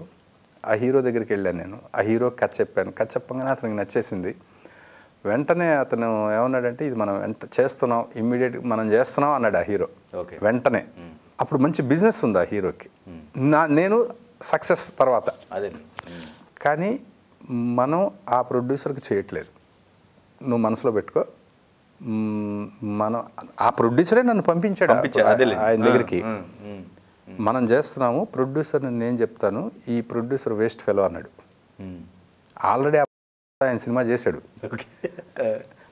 ఆ హీరో దగ్గరికి వెళ్ళాను నేను. ఆ హీరో కథ చెప్పాను. కథ చెప్పగానే అతనికి నచ్చేసింది. వెంటనే అతను ఏమన్నాడంటే, ఇది మనం చేస్తున్నాం, ఇమ్మీడియట్గా మనం చేస్తున్నాం అన్నాడు ఆ హీరో వెంటనే. అప్పుడు మంచి బిజినెస్ ఉంది ఆ హీరోకి. నేను సక్సెస్ తర్వాత అదే. కానీ మనం ఆ ప్రొడ్యూసర్కి చేయట్లేదు, నువ్వు మనసులో పెట్టుకో. మనం ఆ ప్రొడ్యూసరే నన్ను పంపించాడు ఆయన దగ్గరికి. మనం చేస్తున్నాము, ప్రొడ్యూసర్ని నేను చెప్తాను, ఈ ప్రొడ్యూసర్ వేస్ట్ ఫెలో అన్నాడు. ఆల్రెడీ ఆయన సినిమా చేశాడు.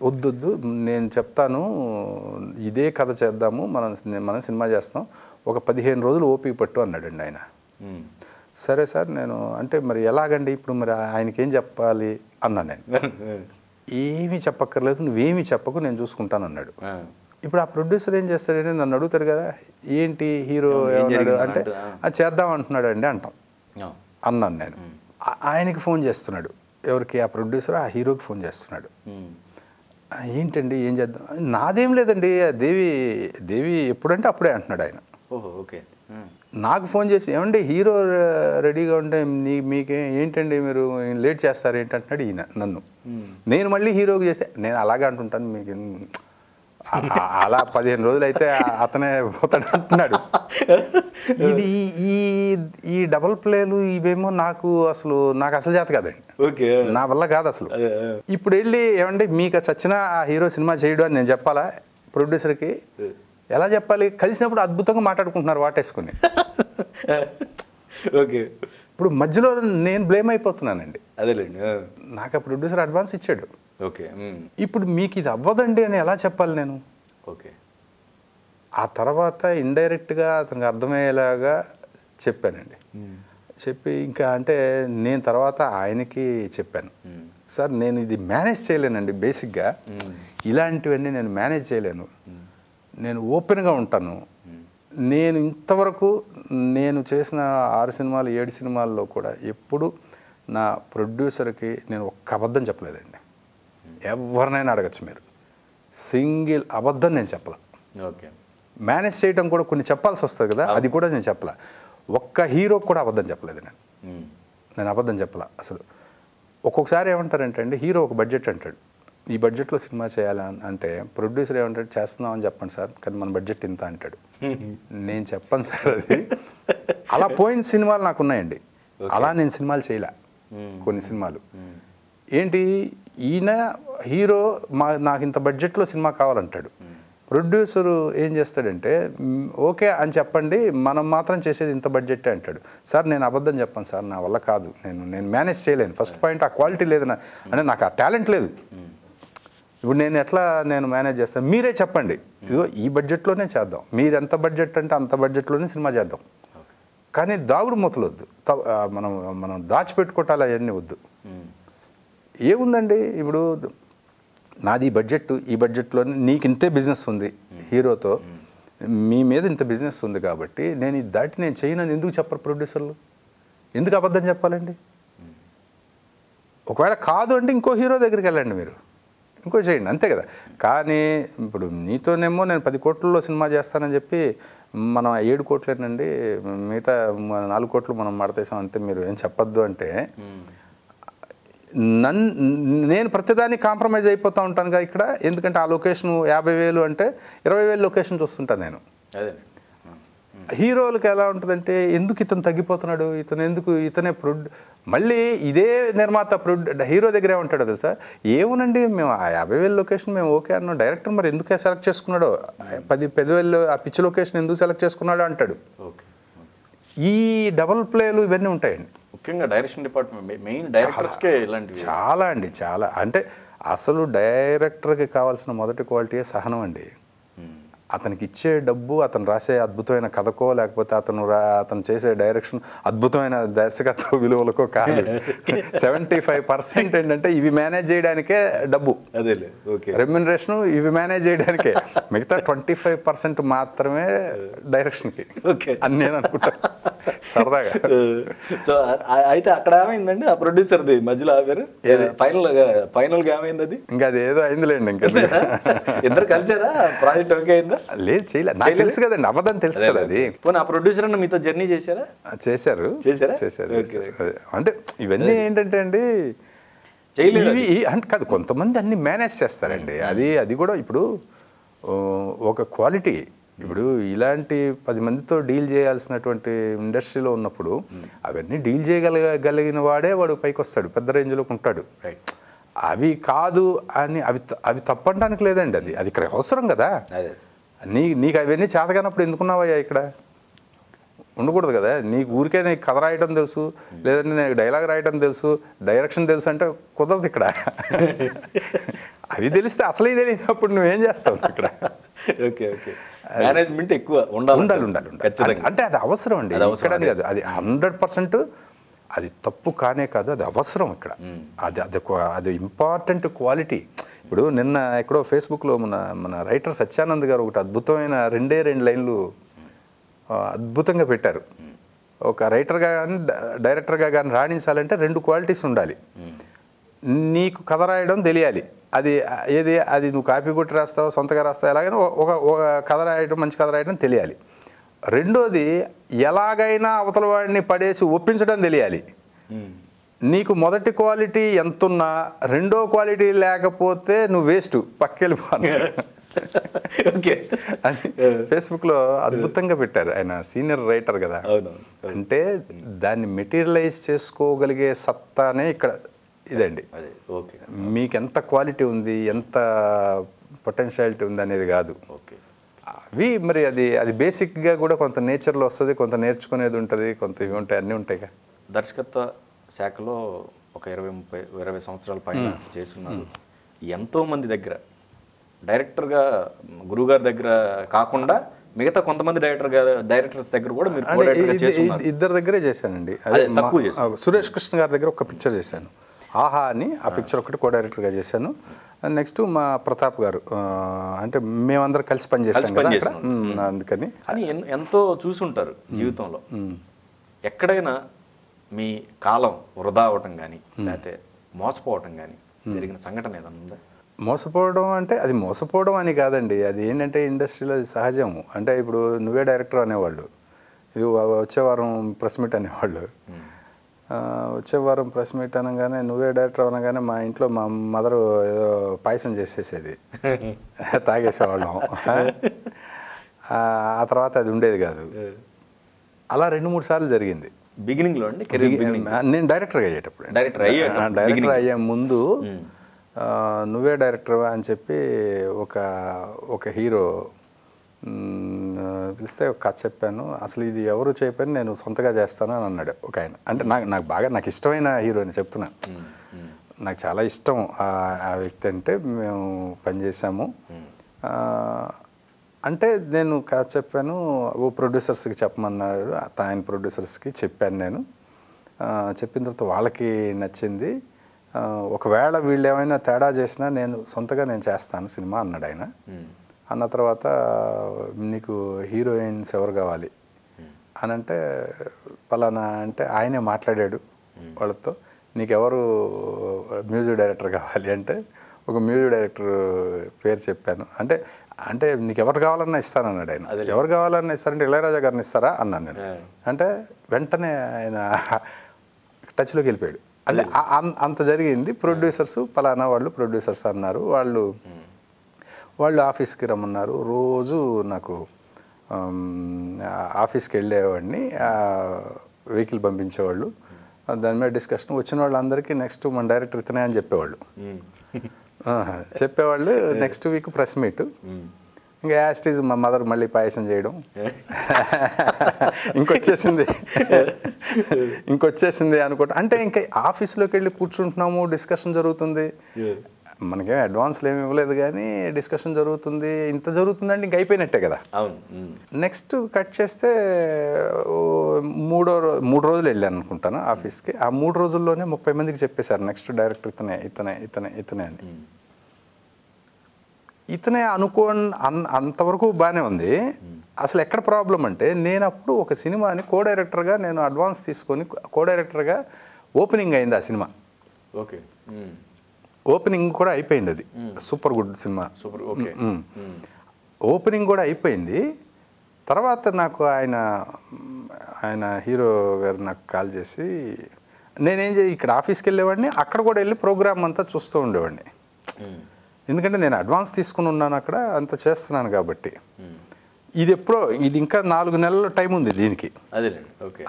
వద్దొద్దు, నేను చెప్తాను, ఇదే కథ చేద్దాము, మనం సినిమా చేస్తాం, ఒక 15 రోజులు ఓపిక పట్టు అన్నాడండి ఆయన. సరే సార్ నేను అంటే మరి ఎలాగండి ఇప్పుడు మరి ఆయనకి ఏం చెప్పాలి అన్నా నేను. ఏమీ చెప్పక్కర్లేదు, నువ్వేమీ చెప్పకు, నేను చూసుకుంటాను అన్నాడు. ఇప్పుడు ఆ ప్రొడ్యూసర్ ఏం చేస్తాడంటే నన్ను అడుగుతారు కదా, ఏంటి హీరో ఏమన్నాడు అంటే అది చేద్దాం అంటున్నాడు అండి అంటాం అన్నాను నేను. ఆయనకి ఫోన్ చేస్తున్నాడు, ఎవరికి? ఆ ప్రొడ్యూసర్ ఆ హీరోకి ఫోన్ చేస్తున్నాడు. ఏంటండి ఏం చేద్దాం? నాదేం లేదండి, దేవి దేవి ఎప్పుడంటే అప్పుడే అంటున్నాడు ఆయన. ఓకే. నాకు ఫోన్ చేసి ఏమండి హీరో రెడీగా ఉంటే మీకే ఏంటండి మీరు లేట్ చేస్తారు ఏంటంటున్నాడు ఈయన నన్ను. నేను మళ్ళీ హీరోకి చేస్తే నేను అలాగే అంటుంటాను, మీకు అలా 15 రోజులు అయితే అతనే పోతాడు అంటున్నాడు. ఇది ఈ డబల్ ప్లేలు ఇవేమో నాకు అసలు చేత కాదండి, నా వల్ల కాదు అసలు. ఇప్పుడు వెళ్ళి ఏమండి మీకు చచ్చిన ఆ హీరో సినిమా చేయడం అని నేను చెప్పాలా ప్రొడ్యూసర్కి? ఎలా చెప్పాలి? కలిసినప్పుడు అద్భుతంగా మాట్లాడుకుంటున్నారు వాటేసుకుని. ఓకే. ఇప్పుడు మధ్యలో నేను బ్లేమ్ అయిపోతున్నానండి. అదేలేండి. నాకు ఆ ప్రొడ్యూసర్ అడ్వాన్స్ ఇచ్చాడు. ఓకే. ఇప్పుడు మీకు ఇది అవ్వదండి అని ఎలా చెప్పాలి నేను? ఓకే. ఆ తర్వాత ఇండైరెక్ట్గా అతనికి అర్థమయ్యేలాగా చెప్పానండి. చెప్పి ఇంకా అంటే నేను తర్వాత ఆయనకి చెప్పాను, సార్ నేను ఇది మేనేజ్ చేయలేనండి, బేసిక్గా ఇలాంటివన్నీ నేను మేనేజ్ చేయలేను, నేను ఓపెన్గా ఉంటాను. నేను ఇంతవరకు నేను చేసిన 6 సినిమాలు 7 సినిమాల్లో కూడా ఎప్పుడు నా ప్రొడ్యూసర్కి నేను ఒక్క అబద్ధం చెప్పలేదండి. ఎవరినైనా అడగచ్చు మీరు, సింగిల్ అబద్ధం నేను చెప్పలే. ఓకే. మేనేజ్ చేయడం కూడా కొన్ని చెప్పాల్సి వస్తుంది కదా, అది కూడా నేను చెప్పలే. ఒక్క హీరోకి కూడా అబద్ధం చెప్పలేదు నేను అబద్ధం చెప్పలే అసలు. ఒక్కొక్కసారి ఏమంటారంటే అండి, హీరో ఒక బడ్జెట్ అంటాడు, ఈ బడ్జెట్లో సినిమా చేయాలని అంటే ప్రొడ్యూసర్ ఏమంటాడు, చేస్తున్నామని చెప్పండి సార్ కానీ మన బడ్జెట్ ఇంత అంటాడు. నేను చెప్పను సార్ అది. అలా పోయిన సినిమాలు నాకు ఉన్నాయండి. అలా నేను సినిమాలు చేయలే. కొన్ని సినిమాలు ఏంటి, ఈయన హీరో నాకు ఇంత బడ్జెట్లో సినిమా కావాలంటాడు, ప్రొడ్యూసరు ఏం చేస్తాడంటే ఓకే అని చెప్పండి మనం మాత్రం చేసేది ఇంత బడ్జెట్ అంటాడు. సార్ నేను అబద్ధం చెప్పాను సార్, నా వల్ల కాదు, నేను మేనేజ్ చేయలేను. ఫస్ట్ పాయింట్ ఆ క్వాలిటీ లేదు, అంటే నాకు ఆ టాలెంట్ లేదు. ఇప్పుడు నేను ఎట్లా మేనేజ్ చేస్తాను, మీరే చెప్పండి, ఇదిగో ఈ బడ్జెట్లోనే చేద్దాం, మీరు ఎంత బడ్జెట్ అంటే అంత బడ్జెట్లోనే సినిమా చేద్దాం, కానీ దాగుడు మూతలు వద్దు, మనం దాచిపెట్టుకోవటాలు అవన్నీ వద్దు. ఏముందండి ఇప్పుడు నాది ఈ బడ్జెట్లోనే నీకు ఇంతే బిజినెస్ ఉంది, హీరోతో మీ మీద ఇంత బిజినెస్ ఉంది కాబట్టి నేను ఇది దాటి నేను చేయనని ఎందుకు చెప్పరు ప్రొడ్యూసర్లు? ఎందుకు అబద్ధం చెప్పాలండి? ఒకవేళ కాదు అంటే ఇంకో హీరో దగ్గరికి వెళ్ళండి, మీరు ఇంకో చేయండి, అంతే కదా. కానీ ఇప్పుడు నీతోనేమో నేను 10 కోట్లలో సినిమా చేస్తానని చెప్పి మనం 7 కోట్లేనండి, మిగతా 4 కోట్లు మనం మడతేసాం అంతే, మీరు ఏం చెప్పొద్దు అంటే నేను ప్రతిదాన్ని కాంప్రమైజ్ అయిపోతూ ఉంటానుగా ఇక్కడ. ఎందుకంటే ఆ లొకేషన్ 50,000 అంటే 20,000 లొకేషన్ చూస్తుంటాను నేను. హీరోలకు ఎలా ఉంటుందంటే ఎందుకు ఇతను తగ్గిపోతున్నాడు, ఇతనే మళ్ళీ ఇదే నిర్మాత హీరో దగ్గరే ఉంటాడు తెలుసా, ఏమోనండి మేము ఆ 50,000 లొకేషన్ మేము ఓకే అన్నాం, డైరెక్టర్ మరి ఎందుకు సెలెక్ట్ చేసుకున్నాడో 10,000 ఆ పిచ్చి లొకేషన్ ఎందుకు సెలెక్ట్ చేసుకున్నాడో అంటాడు. ఈ డబల్ ప్లేలు ఇవన్నీ ఉంటాయండి. ముఖ్యంగా డైరెక్షన్ డిపార్ట్మెంట్ మెయిన్ డైరెక్టర్స్కే ఇలాంటివి చాలా అంటే అసలు డైరెక్టర్కి కావాల్సిన మొదటి క్వాలిటీయే సహనం అండి. అతనికి ఇచ్చే డబ్బు అతను రాసే అద్భుతమైన కథకో లేకపోతే అతను చేసే డైరెక్షన్ అద్భుతమైన దర్శకత్వ విలువలకో కాదు. 75% ఏంటంటే ఇవి మేనేజ్ చేయడానికే డబ్బు, రెమ్యునరేషన్ ఇవి మేనేజ్ చేయడానికే, మిగతా 25% మాత్రమే డైరెక్షన్కి అని నేను అనుకుంటాను సరదాగా. సో అయితే అక్కడ ఏమైందండి ఆ ప్రొడ్యూసర్ది మధ్యలో ఆగారు, ఫైనల్గా ఏమైంది అది? ఇంకా అది ఏదో అయిందిలేండి. ఇంకా ఇద్దరు కలిసారా? ప్రాజెక్ట్ ఓకే అయిందా? లేదు చేయలేదు, నాకు తెలుసు కదండి, అబద్ధం తెలుసు కదా అది. ఆ ప్రొడ్యూసర్ అన్న మీతో జర్నీ చేశారా? చేశారు. అంటే ఇవన్నీ ఏంటంటే అండి అంటే కాదు, కొంతమంది అన్ని మేనేజ్ చేస్తారండి. అది కూడా ఇప్పుడు ఒక క్వాలిటీ. ఇప్పుడు ఇలాంటి 10 మందితో డీల్ చేయాల్సినటువంటి ఇండస్ట్రీలో ఉన్నప్పుడు అవన్నీ డీల్ చేయగలిగిన వాడు పైకి వస్తాడు, పెద్ద రేంజ్లోకి ఉంటాడు. అవి కాదు అని అవి తప్పడానికి లేదండి, అది ఇక్కడ అవసరం కదా. నీకు అవన్నీ చేతగానప్పుడు ఎందుకున్నావయ్యా ఇక్కడ? ఉండకూడదు కదా. నీకు ఊరికే నీకు కథ రాయటం తెలుసు, లేదంటే నీకు డైలాగ్ రాయటం తెలుసు, డైరెక్షన్ తెలుసు అంటే కుదరదు ఇక్కడ. అవి తెలిస్తే అసలు తెలియనప్పుడు నువ్వేం చేస్తావు ఇక్కడ? ఓకే ఓకే, మేనేజ్మెంట్ ఎక్కువ ఉండాలి. అంటే అది అవసరం అండి, ఇక్కడ కాదు, అది 100% అది తప్పు కానే కాదు, అది అవసరం ఇక్కడ. అది ఇంపార్టెంట్ క్వాలిటీ. ఇప్పుడు నిన్న ఎక్కడో ఫేస్బుక్లో మన రైటర్ సత్యానంద్ గారు ఒకటి అద్భుతమైన 2 లైన్లు అద్భుతంగా పెట్టారు. ఒక రైటర్గా కానీ డైరెక్టర్గా కానీ రాణించాలంటే 2 క్వాలిటీస్ ఉండాలి. నీకు కథ రాయడం తెలియాలి, అది నువ్వు కాపీ కొట్టి రాస్తావు, సొంతగా రాస్తావు, ఎలాగైనా ఒక కథ రాయడం, మంచి కథ రాయడం తెలియాలి. రెండోది ఎలాగైనా అవతల వాడిని పడేసి ఒప్పించడం తెలియాలి. నీకు మొదటి క్వాలిటీ ఎంతున్నా రెండో క్వాలిటీ లేకపోతే నువ్వు వేస్ట్, పక్కెళ్ళిపోను. ఓకే, ఫేస్బుక్లో అద్భుతంగా పెట్టారు, ఆయన సీనియర్ రైటర్ కదా. అంటే దాన్ని మెటీరియలైజ్ చేసుకోగలిగే సత్తానే ఇక్కడ ఇదండి. మీకు ఎంత క్వాలిటీ ఉంది, ఎంత పొటెన్షియాలిటీ ఉంది అనేది కాదు. అవి మరి అది బేసిక్గా కూడా కొంత నేచర్లో వస్తుంది, కొంత నేర్చుకునేది ఉంటుంది, కొంత ఇవి ఉంటాయి, అన్నీ ఉంటాయిగా. దర్శకత్వ శాఖలో ఒక 20 సంవత్సరాల పైన చేస్తున్నారు. ఎంతోమంది దగ్గర డైరెక్టర్గా గురువుగారి దగ్గర కాకుండా మిగతా కొంతమంది డైరెక్టర్స్ దగ్గర కూడా మీరు ఇద్దరి దగ్గరే చేశానండి. తక్కువ చేశాను. సురేష్ కృష్ణ గారి దగ్గర ఒక పిక్చర్ చేశాను, ఆహా అని. ఆ పిక్చర్ ఒకటి కో డైరెక్టర్గా చేశాను. నెక్స్ట్ మా ప్రతాప్ గారు, అంటే మేమందరం కలిసి పనిచేసాం, అందుకని. కానీ ఎంతో చూసుంటారు జీవితంలో. ఎక్కడైనా మీ కాలం వృధా అవటం కానీ లేకపోతే మోసపోవటం కానీ జరిగిన సంఘటన ఏదన్నా ఉందా? మోసపోవడం అంటే అది మోసపోవడం అని కాదండి, అది ఏంటంటే ఇండస్ట్రీలో అది సహజము. అంటే ఇప్పుడు నువ్వే డైరెక్టర్ అనేవాళ్ళు, ఇది వచ్చే వారం ప్రెస్ మీట్ అనేవాళ్ళు. వచ్చే వారం ప్రెస్ మీట్ అనగానే నువ్వే డైరెక్టర్ అనగానే మా ఇంట్లో మా మదరు ఏదో పాయసం చేసేసేది, తాగేసేవాళ్ళం. ఆ తర్వాత అది ఉండేది కాదు. అలా 2-3 సార్లు జరిగింది బిగినింగ్లో అండి. నేను డైరెక్టర్గా అయ్యేటప్పుడు, డైరెక్టర్ అయ్యే ముందు నువ్వే డైరెక్టర్ అని చెప్పి ఒక హీరో పిలిస్తే ఒక కథ చెప్పాను. అసలు ఇది ఎవరు చెప్పాను, నేను సొంతగా చేస్తాను అని అన్నాడు ఒక ఆయన. అంటే నాకు ఇష్టమైన హీరో అని చెప్తున్నా, నాకు చాలా ఇష్టం ఆ వ్యక్తి అంటే. మేము పనిచేసాము. అంటే నేను కథ చెప్పాను, ప్రొడ్యూసర్స్కి చెప్పమన్నాడు. ఆయన ప్రొడ్యూసర్స్కి చెప్పాను. నేను చెప్పిన తర్వాత వాళ్ళకి నచ్చింది. ఒకవేళ వీళ్ళు ఏమైనా తేడా చేసినా నేను సొంతగా చేస్తాను సినిమా అన్నాడు ఆయన. అన్న తర్వాత నీకు హీరోయిన్స్ ఎవరు కావాలి అని అంటే పలానా అంటే ఆయనే మాట్లాడాడు వాళ్ళతో. నీకెవరు మ్యూజిక్ డైరెక్టర్ కావాలి అంటే ఒక మ్యూజిక్ డైరెక్టర్ పేరు చెప్పాను. అంటే నీకు ఎవరు కావాలన్నా ఇస్తానన్నాడు ఆయన. ఎవరు కావాలన్నా ఇస్తారంటే ఇళయరాజా గారిని ఇస్తారా అన్నాను నేను. అంటే వెంటనే ఆయన టచ్లోకి వెళ్ళిపోయాడు. అంటే అంత జరిగింది. ప్రొడ్యూసర్స్ పలానా వాళ్ళు ప్రొడ్యూసర్స్ అన్నారు. వాళ్ళు ఆఫీస్కి రమ్మన్నారు. రోజు నాకు ఆఫీస్కి వెళ్ళేవాడిని, వెహికల్ పంపించేవాళ్ళు. దాని మీద డిస్కషన్ వచ్చిన వాళ్ళందరికీ నెక్స్ట్ మన డైరెక్టర్ ఇతనే అని చెప్పేవాళ్ళు. Next week press meet. ఇంకా యాస్టీజ్ మా మదర్ మళ్ళీ పాయసం చేయడం ఇంకొచ్చేసింది అనుకుంటా. అంటే ఇంకా ఆఫీస్లోకి వెళ్ళి కూర్చుంటున్నాము, డిస్కషన్ జరుగుతుంది. మనకేం అడ్వాన్స్లు ఏమి ఇవ్వలేదు కానీ డిస్కషన్ జరుగుతుంది. ఇంత జరుగుతుందంటే ఇంక అయిపోయినట్టే కదా. నెక్స్ట్ కట్ చేస్తే 3 రోజులు వెళ్ళాను అనుకుంటాను ఆఫీస్కి. ఆ 3 రోజుల్లోనే 30 మందికి చెప్పేశారు నెక్స్ట్ డైరెక్టర్ ఇతనే అని. ఇతనే అంతవరకు బాగానే ఉంది. అసలు ఎక్కడ ప్రాబ్లం అంటే నేను అప్పుడు ఒక సినిమాని కో డైరెక్టర్గా నేను అడ్వాన్స్ తీసుకొని కో డైరెక్టర్గా ఓపెనింగ్ అయింది ఆ సినిమా. ఓకే, ఓపెనింగ్ కూడా అయిపోయింది. అది సూపర్ గుడ్ సినిమా. ఓపెనింగ్ కూడా అయిపోయింది. తర్వాత నాకు ఆయన హీరో గారు నాకు కాల్ చేసి నేనేం ఇక్కడ ఆఫీస్కి వెళ్ళేవాడిని, అక్కడ కూడా వెళ్ళి ప్రోగ్రామ్ అంతా చూస్తూ ఉండేవాడిని. ఎందుకంటే నేను అడ్వాన్స్ తీసుకుని ఉన్నాను అక్కడ, అంత చేస్తున్నాను కాబట్టి. ఇది ఇంకా 4 నెలల టైం ఉంది దీనికి.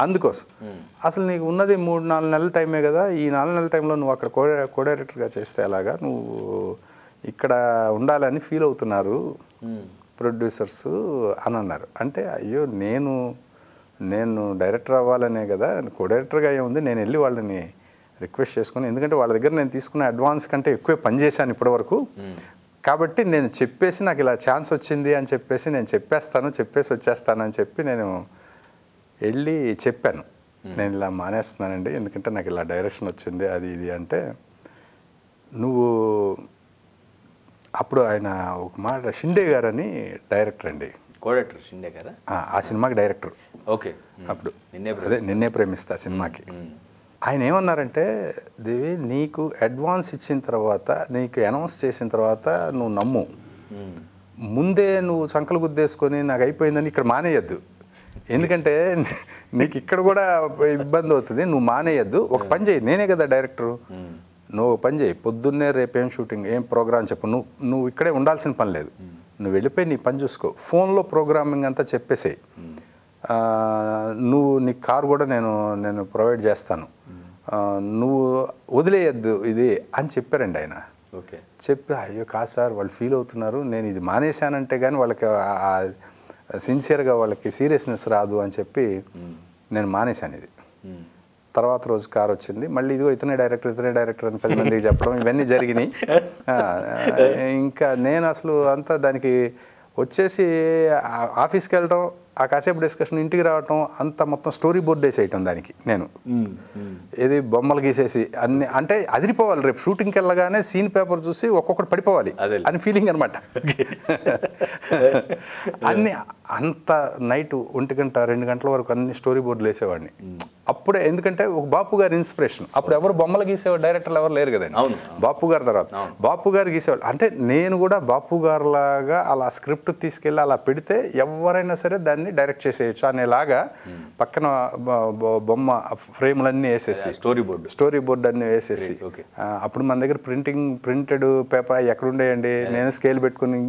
అందుకోసం అసలు నీకు ఉన్నది 3-4 నెలల టైమే కదా. ఈ 4 నెలల టైంలో నువ్వు అక్కడ కో డైరెక్టర్గా చేస్తే ఎలాగా, నువ్వు ఇక్కడ ఉండాలని ఫీల్ అవుతున్నారు ప్రొడ్యూసర్స్ అని అన్నారు. అంటే అయ్యో నేను డైరెక్టర్ అవ్వాలనే కదా, కో డైరెక్టర్గా ఏముంది, నేను వెళ్ళి వాళ్ళని రిక్వెస్ట్ చేసుకుని, ఎందుకంటే వాళ్ళ దగ్గర నేను తీసుకున్న అడ్వాన్స్ కంటే ఎక్కువే పనిచేశాను ఇప్పటివరకు, కాబట్టి నేను చెప్పేసి నాకు ఇలా ఛాన్స్ వచ్చింది అని చెప్పేసి నేను చెప్పేసి వచ్చేస్తానని చెప్పి నేను వెళ్ళి చెప్పాను, నేను ఇలా మానేస్తున్నానండి ఎందుకంటే నాకు ఇలా డైరెక్షన్ వచ్చింది అది ఇది అంటే, నువ్వు అప్పుడు ఆయన ఒక మాట, షిండే గారు అని డైరెక్టర్ అండి, కోడైరెక్టర్ షిండే గారా? ఆ సినిమాకి డైరెక్టర్. ఓకే. అప్పుడు నిన్నే ప్రేమిస్తా సినిమాకి ఆయన ఏమన్నారంటే, దేవి నీకు అడ్వాన్స్ ఇచ్చిన తర్వాత, నీకు అనౌన్స్ చేసిన తర్వాత నువ్వు నమ్ము, ముందే నువ్వు సంకలు గుద్దేసుకొని నాకు అయిపోయిందని ఇక్కడ మానేయద్దు, ఎందుకంటే నీకు ఇక్కడ కూడా ఇబ్బంది అవుతుంది, నువ్వు మానేయద్దు, ఒక పని చేయి, నేనే కదా డైరెక్టరు, నువ్వు పని చేయి, పొద్దున్నే రేపేం షూటింగ్ ఏం ప్రోగ్రామ్ చెప్పు, నువ్వు ఇక్కడే ఉండాల్సిన పని లేదు, నువ్వు వెళ్ళిపోయి నీ పని చూసుకో, ఫోన్లో ప్రోగ్రామింగ్ అంతా చెప్పేసేయి, నువ్వు నీ కార్ కూడా నేను ప్రొవైడ్ చేస్తాను, నువ్వు వదిలేయద్దు ఇది అని చెప్పారండి ఆయన. ఓకే. చెప్పి అయ్యో కాదు సార్ వాళ్ళు ఫీల్ అవుతున్నారు, నేను ఇది మానేశానంటే కానీ వాళ్ళకి సిన్సియర్గా వాళ్ళకి సీరియస్నెస్ రాదు అని చెప్పి నేను మానేశాను ఇది. తర్వాత రోజు కార్ వచ్చింది, మళ్ళీ ఇదిగో ఇతనే డైరెక్టర్ అని 10 మందికి చెప్పడం ఇవన్నీ జరిగినాయి. ఇంకా నేను అసలు అంతా దానికి వచ్చేసి ఆఫీస్కి వెళ్ళడం, ఆ కాసేపు డిస్కషన్, ఇంటికి రావటం, అంతా మొత్తం స్టోరీ బోర్డ్ వేసేయటం దానికి నేను, ఏది బొమ్మలు గీసేసి అన్ని, అంటే అదిరిపోవాలి, రేపు షూటింగ్కి వెళ్ళగానే సీన్ పేపర్ చూసి ఒక్కొక్కటి పడిపోవాలి అని ఫీలింగ్ అనమాట. అన్ని అంత నైట్ 1 గంట 2 గంటల వరకు అన్ని స్టోరీ బోర్డులు వేసేవాడిని అప్పుడే, ఎందుకంటే ఒక బాపు గారి ఇన్స్పిరేషన్, అప్పుడు ఎవరు బొమ్మలు గీసేవాడు డైరెక్టర్లు ఎవరు లేరు కదండి, బాపు గారి తర్వాత బాపు గారు గీసేవాళ్ళు, అంటే నేను కూడా బాపు గారు లాగా అలా స్క్రిప్ట్ తీసుకెళ్ళి అలా పెడితే ఎవరైనా సరే దాన్ని డైరెక్ట్ చేసేయచ్చు అనేలాగా పక్కన బొమ్మ ఫ్రేమ్లన్నీ వేసేసి స్టోరీ బోర్డు అన్నీ వేసేసి, అప్పుడు మన దగ్గర ప్రింటెడ్ పేపర్ ఎక్కడ ఉండేయండి, నేను స్కేల్ పెట్టుకుని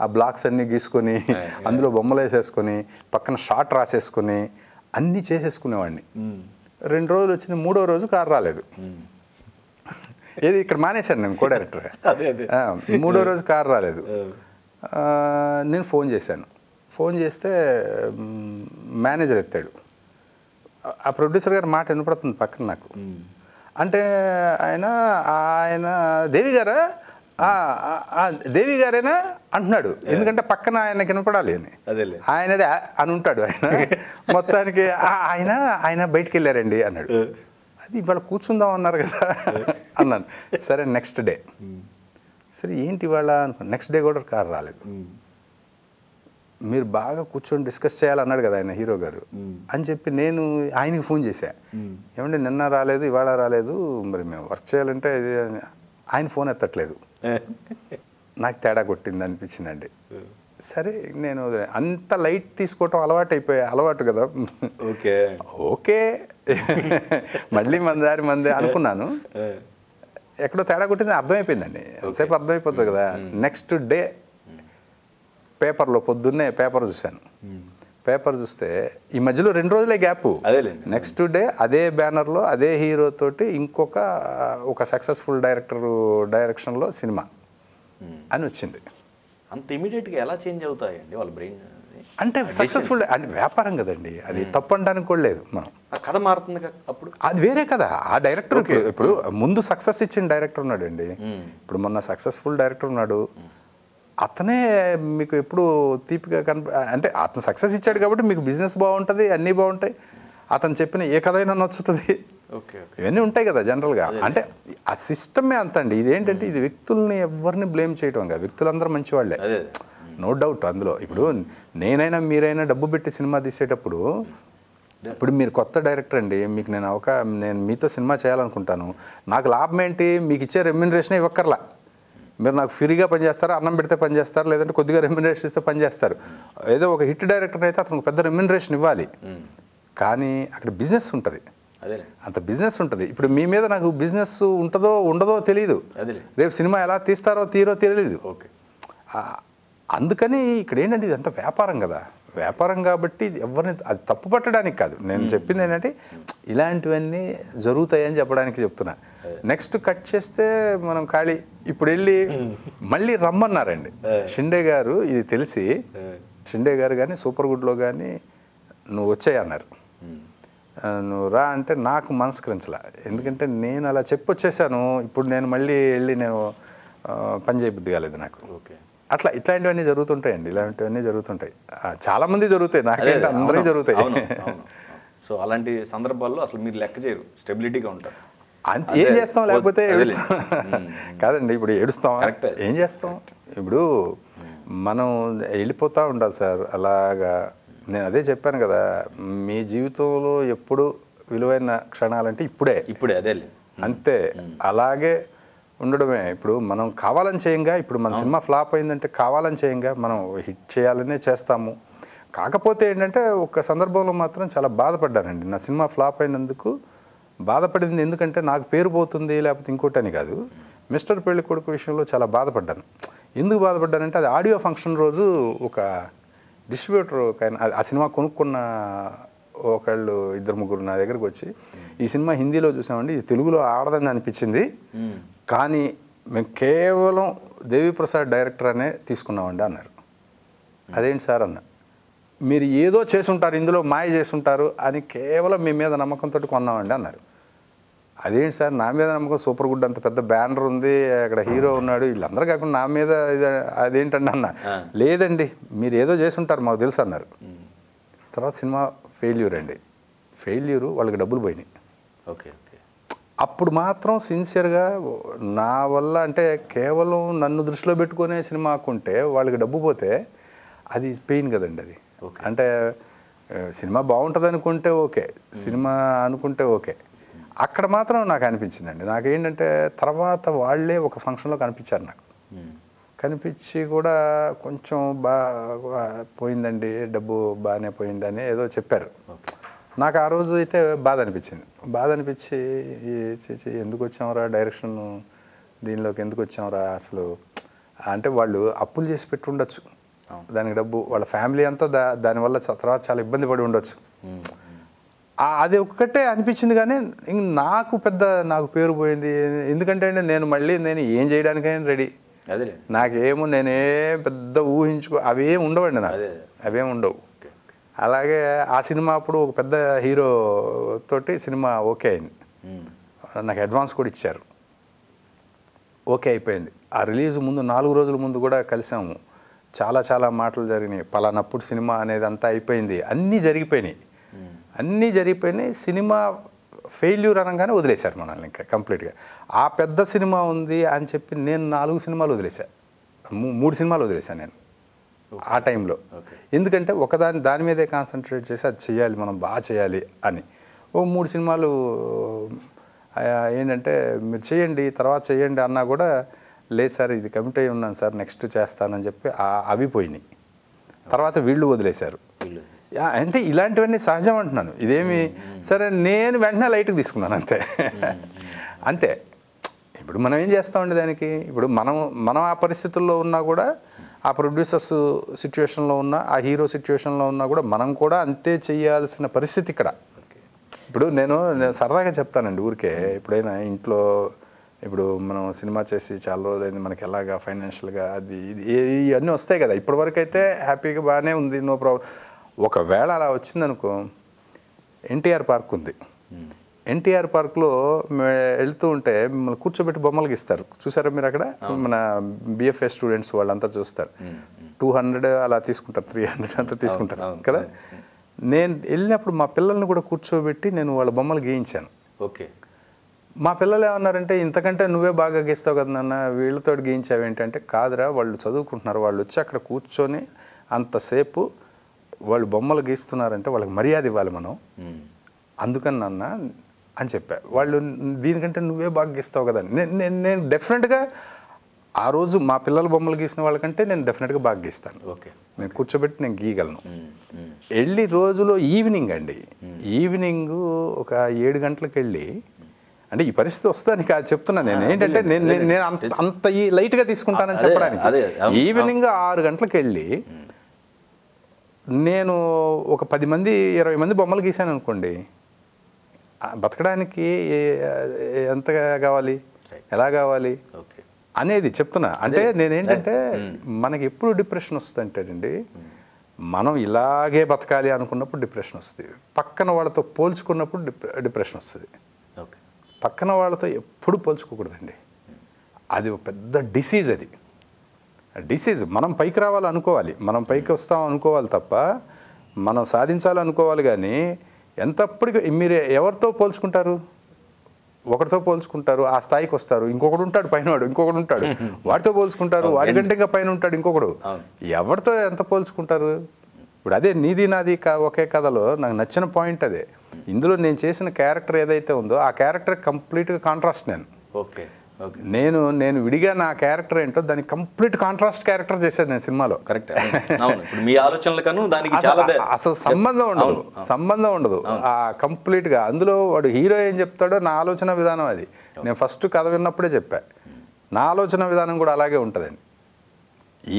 ఆ బ్లాక్స్ అన్నీ గీసుకొని అందులో బొమ్మలు వేసేసుకొని పక్కన షార్ట్ రాసేసుకొని అన్నీ చేసేసుకునేవాడిని. 2 రోజులు వచ్చింది, 3వ రోజు కారు రాలేదు, ఏది ఇక్కడ మానేశాను నేను కో డైరెక్టర్, 3వ రోజు కారు రాలేదు. నేను ఫోన్ చేస్తే మేనేజర్ ఎత్తాడు, ఆ ప్రొడ్యూసర్ గారి మాట వినపడుతుంది పక్కన నాకు, అంటే ఆయన దేవి గారా, దేవి గారేనా అంటున్నాడు, ఎందుకంటే పక్కన ఆయన కనపడాలి అని, ఆయనదే అని ఉంటాడు ఆయన. మొత్తానికి ఆయన బయటికి వెళ్ళారండి అన్నాడు, అది ఇవాళ కూర్చుందాం అన్నారు కదా అన్నాను. సరే నెక్స్ట్ డే, సరే ఏంటి ఇవాళ అనుకున్నా, నెక్స్ట్ డే కూడా కారు రాలేదు, మీరు బాగా కూర్చొని డిస్కస్ చేయాలన్నాడు కదా ఆయన హీరో గారు అని చెప్పి నేను ఆయనకి ఫోన్ చేశా, ఏమంటే నిన్న రాలేదు ఇవాళ రాలేదు, మరి మేము వర్క్ చేయాలంటే ఇది, ఆయన ఫోన్ ఎత్తట్లేదు, నాకు తేడా కొట్టింది అనిపించిందండి. సరే నేను అంత లైట్ తీసుకోవటం అలవాటు కదా, ఓకే మళ్ళీ మందే అనుకున్నాను, ఎక్కడో తేడా కొట్టింది అర్థమైపోయిందండి, సేపు అర్థమైపోతుంది కదా. నెక్స్ట్ డే పేపర్లో పొద్దున్నే పేపర్ చూశాను, పేపర్ చూస్తే ఈ మధ్యలో 2 రోజులే గ్యాప్, నెక్స్ట్ డే అదే బ్యానర్లో అదే హీరో తోటి ఒక సక్సెస్ఫుల్ డైరెక్షన్లో సినిమా అని వచ్చింది. అంత ఇమీడియట్గా ఎలా చేంజ్ అవుతాయండి వాళ్ళ బ్రెయిన్? అంటే సక్సెస్ఫుల్ అంటే వ్యాపారం కదండి, అది తప్పు అనడానికి కూడా లేదు. మనం కథ మారుతుంది కదా, అప్పుడు అది వేరే కదా. ఆ డైరెక్టర్ ఇప్పుడు ముందు సక్సెస్ ఇచ్చిన డైరెక్టర్ ఉన్నాడు అండి, ఇప్పుడు మొన్న సక్సెస్ఫుల్ డైరెక్టర్ ఉన్నాడు, అతనే మీకు ఎప్పుడు తీపిగా అంటే అతను సక్సెస్ ఇచ్చాడు కాబట్టి మీకు బిజినెస్ బాగుంటుంది, అన్నీ బాగుంటాయి, అతను చెప్పిన ఏ కథ అయినా నచ్చుతుంది, ఇవన్నీ ఉంటాయి కదా జనరల్గా. అంటే ఆ సిస్టమే అంత అండి. ఇదేంటంటే ఇది వ్యక్తుల్ని ఎవరిని బ్లేమ్ చేయటం కాదు, వ్యక్తులందరూ మంచివాళ్లే, నో డౌట్ అందులో. ఇప్పుడు నేనైనా మీరైనా డబ్బు పెట్టి సినిమా తీసేటప్పుడు, ఇప్పుడు మీరు కొత్త డైరెక్టర్ అండి, మీకు నేను మీతో సినిమా చేయాలనుకుంటాను, నాకు లాభం ఏంటి, మీకు ఇచ్చే రెమ్యూనరేషన్ ఇవ్వక్కర్లా, మీరు నాకు ఫ్రీగా పనిచేస్తారు, అన్నం పెడితే పనిచేస్తారు, లేదంటే కొద్దిగా రెమ్యూనరేషన్ ఇస్తే పనిచేస్తారు. ఏదో ఒక హిట్ డైరెక్టర్ అయితే అతనికి పెద్ద రెమ్యూనరేషన్ ఇవ్వాలి, కానీ అక్కడ బిజినెస్ ఉంటుంది, అంత బిజినెస్ ఉంటుంది. ఇప్పుడు మీ మీద నాకు బిజినెస్ ఉంటుందో ఉండదో తెలియదు, రేపు సినిమా ఎలా తీస్తారో తెలియదు. అందుకని ఇక్కడ ఏంటంటే ఇది అంత వ్యాపారం కదా, వ్యాపారం కాబట్టి ఎవరిని అది తప్పు పట్టడానికి కాదు. నేను చెప్పింది ఏంటంటే ఇలాంటివన్నీ జరుగుతాయని చెప్పడానికి చెప్తున్నా. నెక్స్ట్ కట్ చేస్తే మనం ఖాళీ, ఇప్పుడు వెళ్ళి మళ్ళీ రమ్మన్నారండి షిండే గారు, ఇది తెలిసి షిండే గారు కానీ సూపర్ గుడ్లో కానీ నువ్వు వచ్చాయన్నారు. నువ్వు రా అంటే నాకు మనస్కరించలే. ఎందుకంటే నేను అలా చెప్పొచ్చేసాను, ఇప్పుడు నేను మళ్ళీ వెళ్ళి నేను పని చేయబుద్ధి కాలేదు నాకు. ఓకే. అట్లా ఇట్లాంటివన్నీ జరుగుతుంటాయండి, ఇలాంటివన్నీ జరుగుతుంటాయి. చాలామంది జరుగుతాయి, నాకేంటి అందరికీ జరుగుతాయి. సో అలాంటి సందర్భాల్లో అసలు మీరు లెక్క చేయరు, స్టెబిలిటీగా ఉంటారు. అంతే. ఏం చేస్తాం, లేకపోతే కాదండి, ఇప్పుడు ఏడుస్తాం, ఏం చేస్తాం? ఇప్పుడు మనం వెళ్ళిపోతూ ఉండాలి సార్ అలాగా. నేను అదే చెప్పాను కదా, మీ జీవితంలో ఎప్పుడు విలువైన క్షణాలంటే ఇప్పుడే అదే అంతే, అలాగే ఉండడమే. ఇప్పుడు మనం కావాలని చేయంగా, ఇప్పుడు మన సినిమా ఫ్లాప్ అయిందంటే కావాలని చేయంగా, మనం హిట్ చేయాలనే చేస్తాము. కాకపోతే ఏంటంటే ఒక సందర్భంలో మాత్రం చాలా బాధపడ్డానండి. నా సినిమా ఫ్లాప్ అయినందుకు బాధపడింది ఎందుకంటే నాకు పేరు పోతుంది లేకపోతే ఇంకోటి అని కాదు, మిస్టర్ పెళ్లి కొడుకు విషయంలో చాలా బాధపడ్డాను. ఎందుకు బాధపడ్డానంటే అది ఆడియో ఫంక్షన్ రోజు ఒక డిస్ట్రిబ్యూటర్ ఆ సినిమా కొనుక్కున్న ఒకళ్ళు 2-3 నా దగ్గరకు వచ్చి, ఈ సినిమా హిందీలో చూసామండి, ఇది తెలుగులో ఆడదని అనిపించింది, కానీ మేము కేవలం దేవిప్రసాద్ డైరెక్టర్ అనే తీసుకున్నామండి అన్నారు. అదేంటి సార్ అన్న, మీరు ఏదో చేసుంటారు, ఇందులో మాయ చేసుంటారు అని కేవలం మీ మీద నమ్మకంతో కొన్నామండి అన్నారు. అదేంటి సార్, నా మీద నమ్మకం, సూపర్ గుడ్ అంత పెద్ద బ్యానర్ ఉంది, అక్కడ హీరో ఉన్నాడు, వీళ్ళందరూ కాకుండా నా మీద అదేంటండి అన్న. లేదండి, మీరు ఏదో చేసుంటారు మాకు తెలుసు అన్నారు. తర్వాత సినిమా ఫెయిల్యూర్ అండి, ఫెయిల్యూరు, వాళ్ళకి డబ్బులు పోయినాయి. ఓకే. అప్పుడు మాత్రం సిన్సియర్గా నా వల్ల అంటే కేవలం నన్ను దృష్టిలో పెట్టుకునే సినిమా ఆకుంటే వాళ్ళకి డబ్బు పోతే అది పెయిన్ కదండి. అది అంటే సినిమా బాగుంటుంది అనుకుంటే ఓకే, సినిమా అనుకుంటే ఓకే, అక్కడ మాత్రం నాకు అనిపించిందండి. నాకేంటంటే తర్వాత వాళ్ళే ఒక ఫంక్షన్లో కనిపించారు నాకు, కనిపించి కూడా కొంచెం పోయిందండి డబ్బు, బాగానే పోయిందని ఏదో చెప్పారు. నాకు ఆ రోజు అయితే బాధ అనిపించి ఎందుకు వచ్చామరా డైరెక్షన్ దీనిలోకి, ఎందుకు వచ్చామరా అసలు అంటే వాళ్ళు అప్పులు చేసి పెట్టి ఉండొచ్చు దానికి డబ్బు, వాళ్ళ ఫ్యామిలీ అంతా దానివల్ల తర్వాత చాలా ఇబ్బంది పడి ఉండొచ్చు. అది ఒక్కటే అనిపించింది. కానీ నాకు పేరు పోయింది ఎందుకంటే నేను మళ్ళీ ఏం చేయడానికైనా రెడీ, నాకేమో నేనే పెద్ద అవేం ఉండవండి, నాకు అవేం ఉండవు. అలాగే ఆ సినిమా అప్పుడు ఒక పెద్ద హీరో తోటి సినిమా ఓకే అయింది, నాకు అడ్వాన్స్ కూడా ఇచ్చారు, ఓకే అయిపోయింది. ఆ రిలీజ్ ముందు 4 రోజుల ముందు కూడా కలిసాము, చాలా మాటలు జరిగినాయి, పలానప్పుడు సినిమా అనేది అంతా అయిపోయింది, అన్నీ జరిగిపోయినాయి. సినిమా ఫెయిల్యూర్ అనగానే వదిలేశారు మనల్ని ఇంకా కంప్లీట్గా. ఆ పెద్ద సినిమా ఉంది అని చెప్పి నేను 4 సినిమాలు వదిలేశాను, 3 సినిమాలు వదిలేశాను నేను ఆ టైంలో. ఎందుకంటే దాని మీదే కాన్సన్ట్రేట్ చేసి అది చేయాలి, మనం బాగా చేయాలి అని. 3 సినిమాలు ఏంటంటే మీరు చేయండి తర్వాత చేయండి అన్నా కూడా లేదు సార్ ఇది కమిట్ అయి ఉన్నాను సార్ నెక్స్ట్ చేస్తానని చెప్పి అవి పోయినాయి. తర్వాత వీళ్ళు వదిలేశారు. అంటే ఇలాంటివన్నీ సహజం అంటున్నాను, ఇదేమి సరే నేను వెంటనే లైట్కి తీసుకున్నాను అంతే. ఇప్పుడు మనం ఏం చేస్తామండి దానికి, ఇప్పుడు మనం ఆ పరిస్థితుల్లో ఉన్నా కూడా, ఆ ప్రొడ్యూసర్స్ సిచ్యువేషన్లో ఉన్నా, ఆ హీరో సిచ్యువేషన్లో ఉన్నా కూడా మనం కూడా అంతే చేయాల్సిన పరిస్థితి ఇక్కడ. ఇప్పుడు నేను సరదాగా చెప్తానండి ఊరికే, ఎప్పుడైనా ఇంట్లో ఇప్పుడు మనం సినిమా చేసి చాలా రోజులైంది, మనకి ఎలాగా ఫైనాన్షియల్గా అది ఇవన్నీ వస్తాయి కదా, ఇప్పటివరకు అయితే హ్యాపీగా బాగానే ఉంది, నో ప్రాబ్లం. ఒకవేళ అలా వచ్చిందనుకో, ఎన్టీఆర్ పార్క్ ఉంది, ఎన్టీఆర్ పార్క్లో వెళ్తూ ఉంటే మిమ్మల్ని కూర్చోబెట్టి బొమ్మలు గీస్తారు, చూసారా మీరు అక్కడ? మన బిఎఫ్ఏ స్టూడెంట్స్ వాళ్ళంతా చూస్తారు, 200 అలా తీసుకుంటారు, 300 అంతా తీసుకుంటారు కదా. నేను వెళ్ళినప్పుడు మా పిల్లల్ని కూడా కూర్చోబెట్టి నేను వాళ్ళ బొమ్మలు గీయించాను. ఓకే. మా పిల్లలు ఏమన్నారంటే, ఇంతకంటే నువ్వే బాగా గీస్తావు కదా నాన్న, వీళ్ళతో గీయించావు ఏంటంటే, కాదురా వాళ్ళు చదువుకుంటున్నారు, వాళ్ళు వచ్చి అక్కడ కూర్చొని అంతసేపు వాళ్ళు బొమ్మలు గీస్తున్నారంటే వాళ్ళకి మర్యాద ఇవ్వాలి మనం, అందుకని నాన్న అని చెప్పా. వాళ్ళు దీనికంటే నువ్వే బాగా గీస్తావు కదా. నేను డెఫినెట్గా ఆ రోజు మా పిల్లల బొమ్మలు గీసిన వాళ్ళకంటే నేను డెఫినెట్గా బాగా గీస్తాను. ఓకే. నేను కూర్చోబెట్టి నేను గీయగలను. వెళ్ళి రోజులో ఈవినింగ్ ఒక 7 గంటలకు వెళ్ళి, అంటే ఈ పరిస్థితి వస్తుందని కాదు చెప్తున్నా నేను, ఏంటంటే నేను అంత లైట్గా తీసుకుంటానని చెప్పడానికి. ఈవినింగ్ 6 గంటలకు వెళ్ళి నేను ఒక 10 మంది 20 మంది బొమ్మలు గీసాను అనుకోండి, బతకడానికి ఎంత కావాలి, ఎలా కావాలి అనేది చెప్తున్నా. అంటే నేనేంటంటే మనకి ఎప్పుడు డిప్రెషన్ వస్తుందంటేనండి, మనం ఇలాగే బతకాలి అనుకున్నప్పుడు డిప్రెషన్ వస్తుంది, పక్కన వాళ్ళతో పోల్చుకున్నప్పుడు డిప్రెషన్ వస్తుంది. ఓకే. పక్కన వాళ్ళతో ఎప్పుడు పోల్చుకోకూడదండి, అది ఒక పెద్ద డిసీజ్. అది డిసీజ్. మనం పైకి రావాలనుకోవాలి, మనం పైకి వస్తాం అనుకోవాలి తప్ప మనం సాధించాలనుకోవాలి. కానీ ఎంతప్పటికీ మీరు ఎవరితో పోల్చుకుంటారు? ఒకరితో పోల్చుకుంటారు, ఆ స్థాయికి వస్తారు, ఇంకొకడు ఉంటాడు పైనవాడు, ఇంకొకడు ఉంటాడు, వాడితో పోల్చుకుంటారు, వాడి కంటే ఇంకా పైన ఉంటాడు ఇంకొకడు. ఎవరితో ఎంత పోల్చుకుంటారు? ఇప్పుడు అదే నీది నాది ఒకే కథలో నాకు నచ్చిన పాయింట్ అదే. ఇందులో నేను చేసిన క్యారెక్టర్ ఏదైతే ఉందో ఆ క్యారెక్టర్ కంప్లీట్గా కాంట్రాస్ట్. ఓకే. నేను విడిగా నా క్యారెక్టర్ ఏంటో దానికి కంప్లీట్ కాంట్రాస్ట్ క్యారెక్టర్ చేశాను నేను సినిమాలో. కరెక్ట్. ఇప్పుడు మీ ఆలోచనలకను దానికి చాలా అసలు సంబంధం ఉండదు ఆ కంప్లీట్గా. అందులో వాడు హీరో ఏం చెప్తాడో నా ఆలోచన విధానం అది. నేను ఫస్ట్ కథ విన్నప్పుడే చెప్పా, నా ఆలోచన విధానం కూడా అలాగే ఉంటుందండి.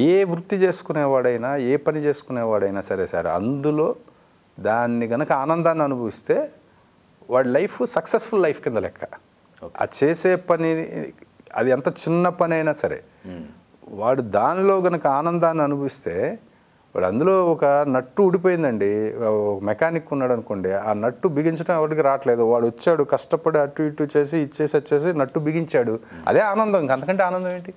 ఏ వృత్తి చేసుకునేవాడైనా ఏ పని చేసుకునేవాడైనా సరే అందులో దాన్ని గనక ఆనందాన్ని అనుభవిస్తే వాడి లైఫ్ సక్సెస్ఫుల్ లైఫ్ కింద లెక్క. ఆ చేసే పని అది ఎంత చిన్న పని అయినా సరే వాడు దానిలో గనక ఆనందాన్ని అనుభవిస్తే, వాడు అందులో ఒక నట్టు ఊడిపోయిందండి, మెకానిక్ ఉన్నాడు అనుకోండి, ఆ నట్టు బిగించడం ఎవరికి రావట్లేదు, వాడు వచ్చాడు కష్టపడి అటు ఇటు చేసి వచ్చేసి నట్టు బిగించాడు, అదే ఆనందం. ఇంకంతకంటే ఆనందం ఏంటి?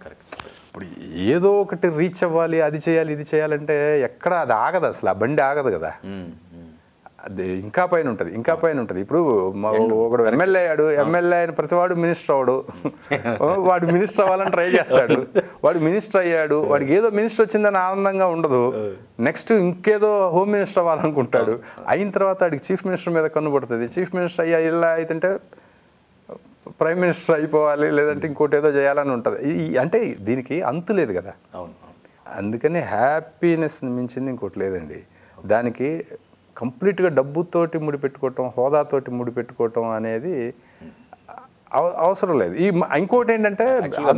ఇప్పుడు ఏదో ఒకటి రీచ్ అవ్వాలి, అది చేయాలి ఇది చేయాలంటే ఎక్కడ అది ఆగదు, అసలు ఆ బండి ఆగదు కదా, అది ఇంకా పైన ఉంటుంది. ఇప్పుడు ఒకడు ఎమ్మెల్యే అయ్యాడు, ఎమ్మెల్యే అయిన ప్రతివాడు మినిస్టర్ అవడు, వాడు మినిస్టర్ అవ్వాలని ట్రై చేస్తాడు, వాడు మినిస్టర్ అయ్యాడు, వాడికి ఏదో మినిస్టర్ వచ్చిందని ఆనందంగా ఉండదు, నెక్స్ట్ ఇంకేదో హోమ్ మినిస్టర్ అవ్వాలనుకుంటాడు, అయిన తర్వాత వాడికి చీఫ్ మినిస్టర్ మీద కన్ను పడుతుంది, చీఫ్ మినిస్టర్ అయ్యా ఇలా అయితే ప్రైమ్ మినిస్టర్ అయిపోవాలి, లేదంటే ఇంకోటి ఏదో చేయాలని ఉంటుంది. అంటే దీనికి అంతు లేదు కదా. అందుకని హ్యాపీనెస్ మించింది ఇంకోటి లేదండి. దానికి కంప్లీట్గా డబ్బుతోటి ముడిపెట్టుకోవటం, హోదాతోటి ముడిపెట్టుకోవటం అనేది అవసరం లేదు. ఇంకోటి ఏంటంటే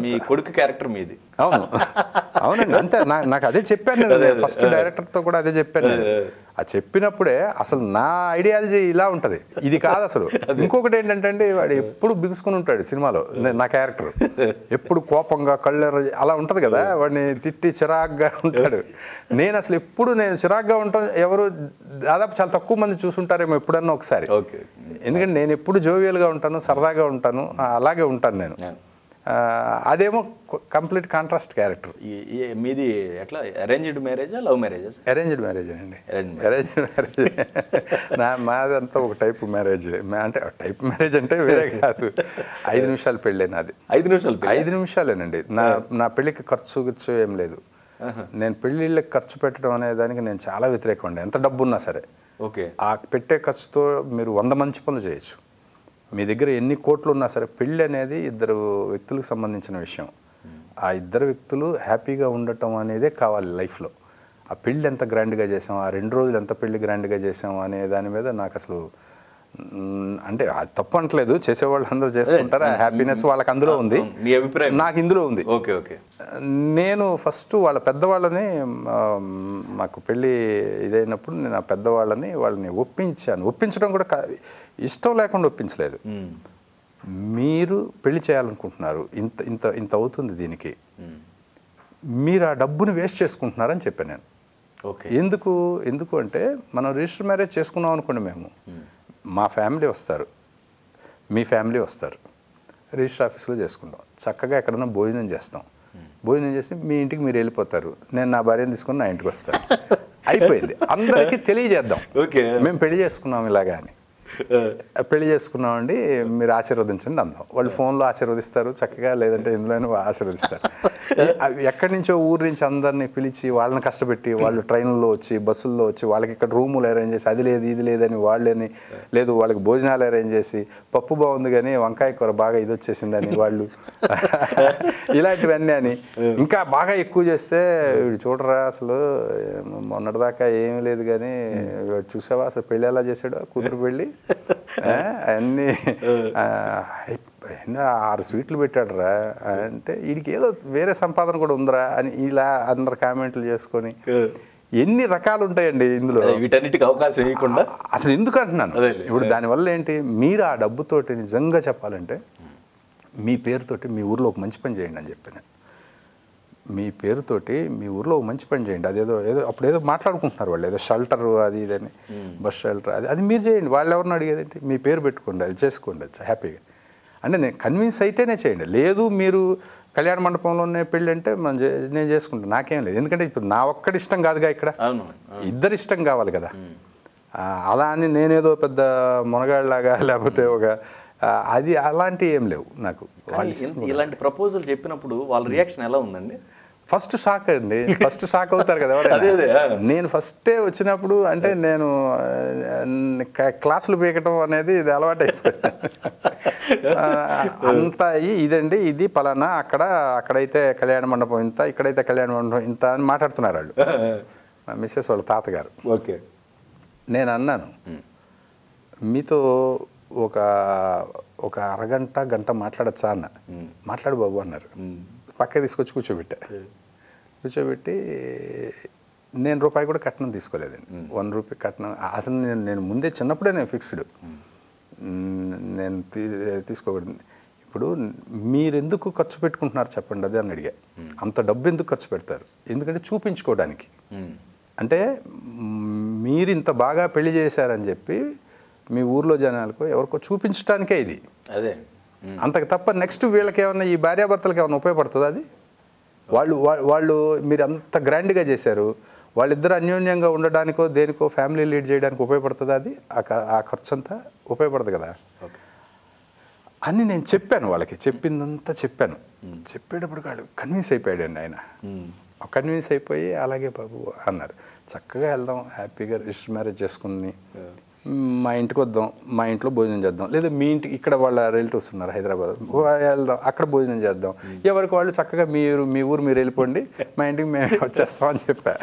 మీ కొడుకు క్యారెక్టర్ మీది. అవునండి, అంతే. నాకు అదే చెప్పాను నేను ఫస్ట్ డైరెక్టర్తో కూడా అదే చెప్పాను. ఆ చెప్పినప్పుడే అసలు నా ఐడియాలజీ ఇలా ఉంటుంది, ఇది కాదు అసలు. ఇంకొకటి ఏంటంటే అండి, వాడు ఎప్పుడు బిగుసుకుని ఉంటాడు సినిమాలో. నా క్యారెక్టర్ ఎప్పుడు కోపంగా కళ్ళెర్ర అలా ఉంటుంది కదా, వాడిని తిట్టి చిరాగ్గా ఉంటాడు. నేను అసలు ఎప్పుడు చిరాగ్గా ఉంటాం ఎవరు దాదాపు చాలా తక్కువ మంది చూసుంటారేమో ఎప్పుడన్నా ఒకసారి. ఎందుకంటే నేను ఎప్పుడు జోవియల్గా ఉంటాను, సరదాగా ఉంటాను, అలాగే ఉంటాను నేను. అదేమో కంప్లీట్ కాంట్రాస్ట్ క్యారెక్టర్. మీది ఎట్లా అరేంజ్డ్ మ్యారేజా లవ్ మ్యారేజా? అరేంజ్డ్ మ్యారేజ్ అండి. Arranged marriage. మాదంతా ఒక టైప్ మ్యారేజ్. అంటే టైప్ మ్యారేజ్ అంటే వేరే కాదు, 5 నిమిషాలు పెళ్ళే నాది. 5 నిమిషాలేనండి. నా పెళ్ళికి ఖర్చు ఏం లేదు. నేను పెళ్ళిళ్ళకి ఖర్చు పెట్టడం అనే దానికి నేను చాలా వ్యతిరేకం అండి, ఎంత డబ్బు ఉన్నా సరే. ఓకే. ఆ పెట్టే ఖర్చుతో మీరు 100 మంచి పనులు చేయొచ్చు. మీ దగ్గర ఎన్ని కోట్లు ఉన్నా సరే పెళ్ళి అనేది 2 వ్యక్తులకు సంబంధించిన విషయం. ఆ 2 వ్యక్తులు హ్యాపీగా ఉండటం అనేదే కావాలి లైఫ్లో. ఆ పెళ్ళి ఎంత గ్రాండ్గా చేసాం, ఆ 2 రోజులు ఎంత పెళ్ళి గ్రాండ్గా చేసాం అనే దాని మీద నాకు అసలు అంటే అది తప్పు అంటలేదు, చేసేవాళ్ళు అందరూ చేసుకుంటారు, ఆ హ్యాపీనెస్ వాళ్ళకి అందులో ఉంది. మీ అభిప్రాయం? నాకు ఇందులో ఉంది. ఓకే. నేను ఫస్ట్ వాళ్ళ పెద్దవాళ్ళని, మాకు పెళ్ళి ఇదైనప్పుడు నేను ఆ పెద్దవాళ్ళని వాళ్ళని ఒప్పించడం కూడా ఇష్టం లేకుండా ఒప్పించలేదు. మీరు పెళ్లి చేయాలనుకుంటున్నారు, ఇంత అవుతుంది దీనికి, మీరు ఆ డబ్బుని వేస్ట్ చేసుకుంటున్నారని చెప్పాను నేను. ఎందుకు అంటే మనం రిజిస్టర్ మ్యారేజ్ చేసుకున్నాం అనుకోండి, మేము మా ఫ్యామిలీ వస్తారు, మీ ఫ్యామిలీ వస్తారు, రిజిస్టర్ ఆఫీస్లో చేసుకుంటాం, చక్కగా ఎక్కడన్నా భోజనం చేస్తాం, భోజనం చేసి మీ ఇంటికి మీరు వెళ్ళిపోతారు, నేను నా భార్యను తీసుకొని నా ఇంటికి వస్తాను, అయిపోయింది. అందరికీ తెలియజేద్దాం మేము పెళ్లి చేసుకున్నాం ఇలాగా అని. పెళ్లి చేసుకున్నామండి మీరు ఆశీర్వదించండి అందాం. వాళ్ళు ఫోన్లో ఆశీర్వదిస్తారు చక్కగా, లేదంటే ఇందులోనే ఆశీర్వదిస్తారు. ఎక్కడి నుంచో ఊరి నుంచి అందరినీ పిలిచి వాళ్ళని కష్టపెట్టి, వాళ్ళు ట్రైన్లో వచ్చి బస్సుల్లో వచ్చి వాళ్ళకి ఇక్కడ రూములు అరేంజ్ చేసి అది లేదు ఇది లేదని వాళ్ళని, లేదు వాళ్ళకి భోజనాలు అరేంజ్ చేసి పప్పు బాగుంది కానీ వంకాయ కూర బాగా ఇది వచ్చేసిందని వాళ్ళు, ఇలాంటివన్నీ అని. ఇంకా బాగా ఎక్కువ చేస్తే వీడు చూడరా అసలు మొన్నటిదాకా ఏమీ లేదు కానీ చూసావా అసలు పెళ్ళి ఎలా చేశాడో, కూతురు పెళ్ళి అన్నీ 6 స్వీట్లు పెట్టాడు రా అంటే వీడికి ఏదో వేరే సంపాదన కూడా ఉందిరా అని ఇలా అందరు కామెంట్లు చేసుకొని ఎన్ని రకాలు ఉంటాయండి ఇందులో. వీటన్నిటికి అవకాశం ఇవ్వకుండా అసలు ఎందుకు అంటున్నాను, ఇప్పుడు దానివల్ల ఏంటి, మీరు ఆ డబ్బుతోటి నిజంగా చెప్పాలంటే మీ పేరుతోటి మీ ఊర్లో ఒక మంచి పని చేయండి అని చెప్పాను. మీ పేరుతోటి మీ ఊర్లో మంచి పని చేయండి, అదేదో అప్పుడు ఏదో మాట్లాడుకుంటున్నారు వాళ్ళు, ఏదో షెల్టర్ అది ఇదని, బస్ షెల్టర్ అది మీరు చేయండి, వాళ్ళు ఎవరిని అడిగేదంటే మీ పేరు పెట్టుకోండి, అది చేసుకోండి, అది హ్యాపీగా అంటే నేను కన్విన్స్ అయితేనే చేయండి. లేదు మీరు కళ్యాణ మండపంలోనే పెళ్ళి అంటే నేను చేసుకుంటాను, నాకేం లేదు. ఎందుకంటే ఇప్పుడు నా ఒక్కడి ఇష్టం కాదుగా, ఇక్కడ ఇద్దరు ఇష్టం కావాలి కదా. అలా అని నేనేదో పెద్ద మునగాళ్ళలాగా లేకపోతే ఒక అది అలాంటివి ఏం లేవు నాకు. ఇలాంటి ప్రపోజల్ చెప్పినప్పుడు వాళ్ళ రియాక్షన్ ఎలా ఉందండి? ఫస్ట్ షాక్ అండి, ఫస్ట్ షాక్ అవుతారు కదా ఎవరైనా. నేను ఫస్టే వచ్చినప్పుడు అంటే నేను క్లాసులు పీకటం అనేది ఇది అలవాటు అయిపోయింది. అంతా ఇదండి, ఇది పలానా, అక్కడైతే కళ్యాణ మండపం ఇంత, ఇక్కడైతే కళ్యాణ మండపం ఇంత అని మాట్లాడుతున్నారు వాళ్ళు, మిస్సెస్ వాళ్ళ తాతగారు. ఓకే. నేను అన్నాను, మీతో ఒక అరగంట గంట మాట్లాడచ్చా అన్న. మాట్లాడు బాబు అన్నారు. పక్క తీసుకొచ్చి కూర్చోబెట్టి నేను రూపాయి కూడా కట్నం తీసుకోలేదండి. 1 రూపీ కట్నం అసలు నేను ముందే చిన్నప్పుడే నేను ఫిక్స్డ్, నేను తీసుకోకూడదు. ఇప్పుడు మీరు ఎందుకు ఖర్చు పెట్టుకుంటున్నారు చెప్పండి అది అని అడిగా. అంత డబ్బు ఎందుకు ఖర్చు పెడతారు? ఎందుకంటే చూపించుకోవడానికి. అంటే మీరు ఇంత బాగా పెళ్లి చేశారని చెప్పి మీ ఊర్లో జనాలకు ఎవరికో చూపించడానికే ఇది. అదే అంతకు తప్ప నెక్స్ట్ వీళ్ళకి ఏమన్నా ఈ భార్యాభర్తలకు ఏమన్నా ఉపయోగపడుతుంది? అది వాళ్ళు మీరు అంత గ్రాండ్గా చేశారు, వాళ్ళిద్దరు అన్యోన్యంగా ఉండడానికో దేనికో ఫ్యామిలీ లీడ్ చేయడానికి ఉపయోగపడుతుంది? అది ఆ ఖర్చు అంతా ఉపయోగపడదు కదా అని నేను చెప్పాను వాళ్ళకి. చెప్పిందంతా చెప్పాను. చెప్పేటప్పుడు వాళ్ళు కన్విన్స్ అయిపోయాడండి ఆయన. కన్విన్స్ అయిపోయి అలాగే బాబు అన్నారు. చక్కగా వెళ్దాం, హ్యాపీగా రిజిస్టర్ మ్యారేజ్ చేసుకుని మా ఇంటికి వద్దాం, మా ఇంట్లో భోజనం చేద్దాం, లేదా మీ ఇంటికి ఇక్కడ వాళ్ళ రిలేటివ్స్ ఉన్నారు హైదరాబాద్, వెళ్దాం అక్కడ భోజనం చేద్దాం, ఎవరికి వాళ్ళు చక్కగా మీ ఊరు మీరు వెళ్ళిపోండి, మా ఇంటికి మేము వచ్చేస్తామని చెప్పా.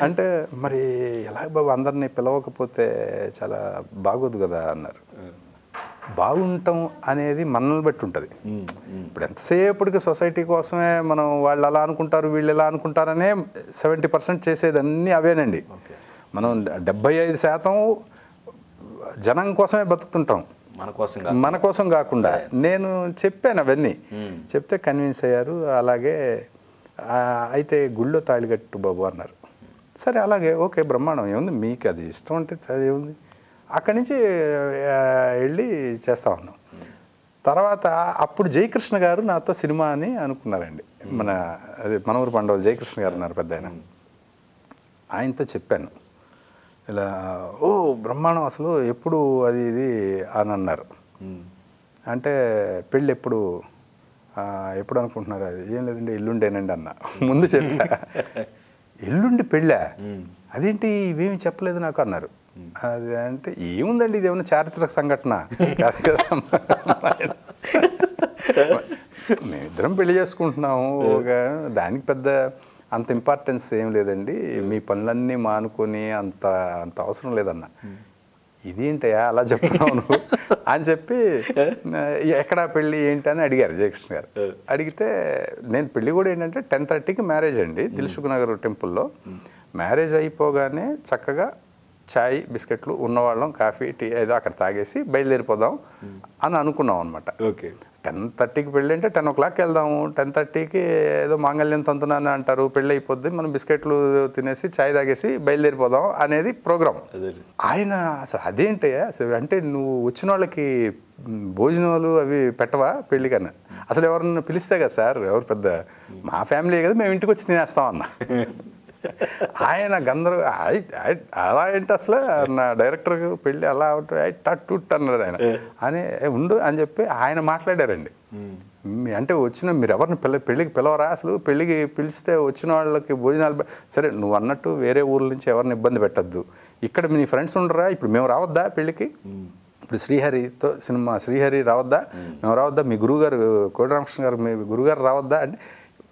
అంటే మరి ఎలా బాబు అందరినీ పిలవకపోతే చాలా బాగోదు కదా అన్నారు. బాగుంటాం అనేది మనల్ని బట్టి ఉంటుంది. ఇప్పుడు ఎంతసేపటికి సొసైటీ కోసమే మనం వాళ్ళు అలా అనుకుంటారు వీళ్ళు ఎలా అనుకుంటారనే 70% చేసేది అన్నీ అవేనండి. మనం 75% జనం కోసమే బతుకుతుంటాం, మన కోసం కాకుండా. నేను చెప్పాను అవన్నీ, చెప్తే కన్విన్స్ అయ్యారు. అలాగే అయితే గుళ్ళో తాళికట్టు బాబు అన్నారు. సరే అలాగే ఓకే బ్రహ్మాండం, ఏముంది మీకు అది ఇష్టం అంటే సరే ఏముంది. అక్కడి నుంచి వెళ్ళి చేస్తా ఉన్నాం. తర్వాత అప్పుడు జయకృష్ణ గారు నాతో సినిమా అని అనుకున్నారండి. మన ఊరు పండుగ జయకృష్ణ గారు ఉన్నారు పెద్ద ఆయన. ఆయనతో చెప్పాను ఇలా, ఓ బ్రహ్మాండం అసలు ఎప్పుడు అది ఇది అని అన్నారు. అంటే పెళ్ళి ఎప్పుడు అనుకుంటున్నారు? అది ఏం లేదండి ఎల్లుండేనండి అన్న. ముందు చెప్పా. ఎల్లుండి పెళ్ళా? అదేంటి ఇవేమి చెప్పలేదు నాకు అన్నారు. అది అంటే ఏముందండి ఇది ఏమన్నా చారిత్రక సంఘటన కాదు కదా, మేమిద్దరం పెళ్లి చేసుకుంటున్నాము, దానికి పెద్ద అంత ఇంపార్టెన్స్ ఏం లేదండి, మీ పనులన్నీ మానుకొని అంత అవసరం లేదన్న. ఇదేంటయా అలా చెప్తున్నావు నువ్వు అని చెప్పి, ఎక్కడ పెళ్ళి ఏంటి అని అడిగారు జయకృష్ణ గారు. అడిగితే నేను పెళ్ళి కూడా ఏంటంటే 10:30కి మ్యారేజ్ అండి దిల్సుఖ్ నగర్ టెంపుల్లో. మ్యారేజ్ అయిపోగానే చక్కగా చాయ్ బిస్కెట్లు ఉన్నవాళ్ళం, కాఫీ టీ ఏదో అక్కడ తాగేసి బయలుదేరిపోదాం అని అనుకున్నాం అనమాట. ఓకే. 10:30కి పెళ్ళి అంటే 10 o'clock వెళ్దాము, 10:30కి ఏదో మాంగళ్యం తంతునాన్ని అంటారు, పెళ్ళి అయిపోద్ది, మనం బిస్కెట్లు తినేసి చాయ్ తాగేసి బయలుదేరిపోదాం అనేది ప్రోగ్రాం. ఆయన అసలు అదేంటయ్యా అసలు, అంటే నువ్వు వచ్చిన వాళ్ళకి భోజనాలు అవి పెట్టవా పెళ్ళి కన్నా? అసలు ఎవరన్నా పిలిస్తే కదా సార్, ఎవరు పెద్ద మా ఫ్యామిలీ కదా, మేము ఇంటికి వచ్చి తినేస్తాం అన్న. ఆయన అలా ఏంటి అసలు నా డైరెక్టర్ పెళ్ళి అలా టట్ అన్నాడు ఆయన అని ఉండు అని చెప్పి ఆయన మాట్లాడారండి. అంటే మీరు ఎవరిని పెళ్ళికి పిలవరా అసలు? పెళ్ళికి పిలిస్తే వచ్చిన వాళ్ళకి భోజనాలు సరే, నువ్వు అన్నట్టు వేరే ఊర్ల నుంచి ఎవరిని ఇబ్బంది పెట్టద్దు, ఇక్కడ మీ ఫ్రెండ్స్ ఉండరా, ఇప్పుడు మేము రావద్దా పెళ్ళికి? ఇప్పుడు శ్రీహరితో సినిమా, శ్రీహరి రావద్దా, మేము రావద్దా, మీ గురువుగారు కోడి రామకృష్ణ గారు మీ గురువుగారు రావద్దా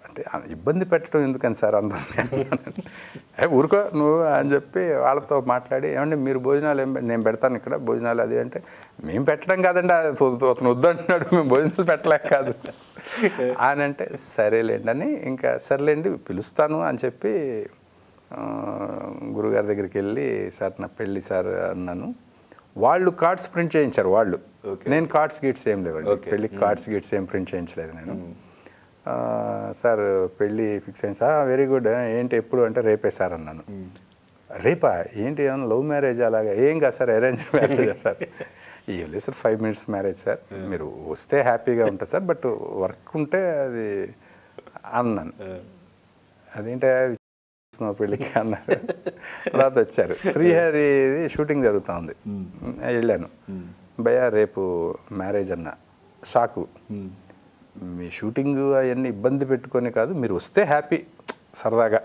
అంటే ఇబ్బంది పెట్టడం ఎందుకని సార్ అందరినీ, ఊరుకో నువ్వు అని చెప్పి వాళ్ళతో మాట్లాడి, ఏమంటే మీరు భోజనాలు నేను పెడతాను ఇక్కడ భోజనాలు అది అంటే, మేము పెట్టడం కాదండి అతను వద్దంటున్నాడు, మేము భోజనాలు పెట్టలేక కాదు అని అంటే, సరేలేండి అని ఇంకా సరేలేండి పిలుస్తాను అని చెప్పి గురుగారి దగ్గరికి వెళ్ళి, సార్ నా పెళ్ళి సార్ అన్నాను. వాళ్ళు కార్డ్స్ ప్రింట్ చేయించారు వాళ్ళు, నేను కార్డ్స్ గీట్స్ ఏం లేవండి పెళ్ళికి, కార్డ్స్ గీట్స్ ఏం ప్రింట్ చేయించలేదు నేను. సార్ పెళ్ళి ఫిక్స్ అయింది సార్. Very good. ఏంటి ఎప్పుడు అంటే రేపే సార్ అన్నాను. రేపా ఏంటి ఏమన్నా లవ్ మ్యారేజ్ అలాగా? ఏం కాదు సార్, అరేంజ్ మ్యారేజ్ సార్. ఏం లేదు సార్, 5 minutes మ్యారేజ్ సార్, మీరు వస్తే హ్యాపీగా ఉంటుంది సార్, బట్ వర్క్ ఉంటే అది అన్నాను. అదేంటే పెళ్ళికి అన్నారు. తర్వాత వచ్చారు. శ్రీహరిది షూటింగ్ జరుగుతూ ఉంది, వెళ్ళాను. భయ్యా రేపు మ్యారేజ్ అన్న. షాకు. మీ షూటింగ్ అవన్నీ ఇబ్బంది పెట్టుకొని కాదు, మీరు వస్తే హ్యాపీ సరదాగా,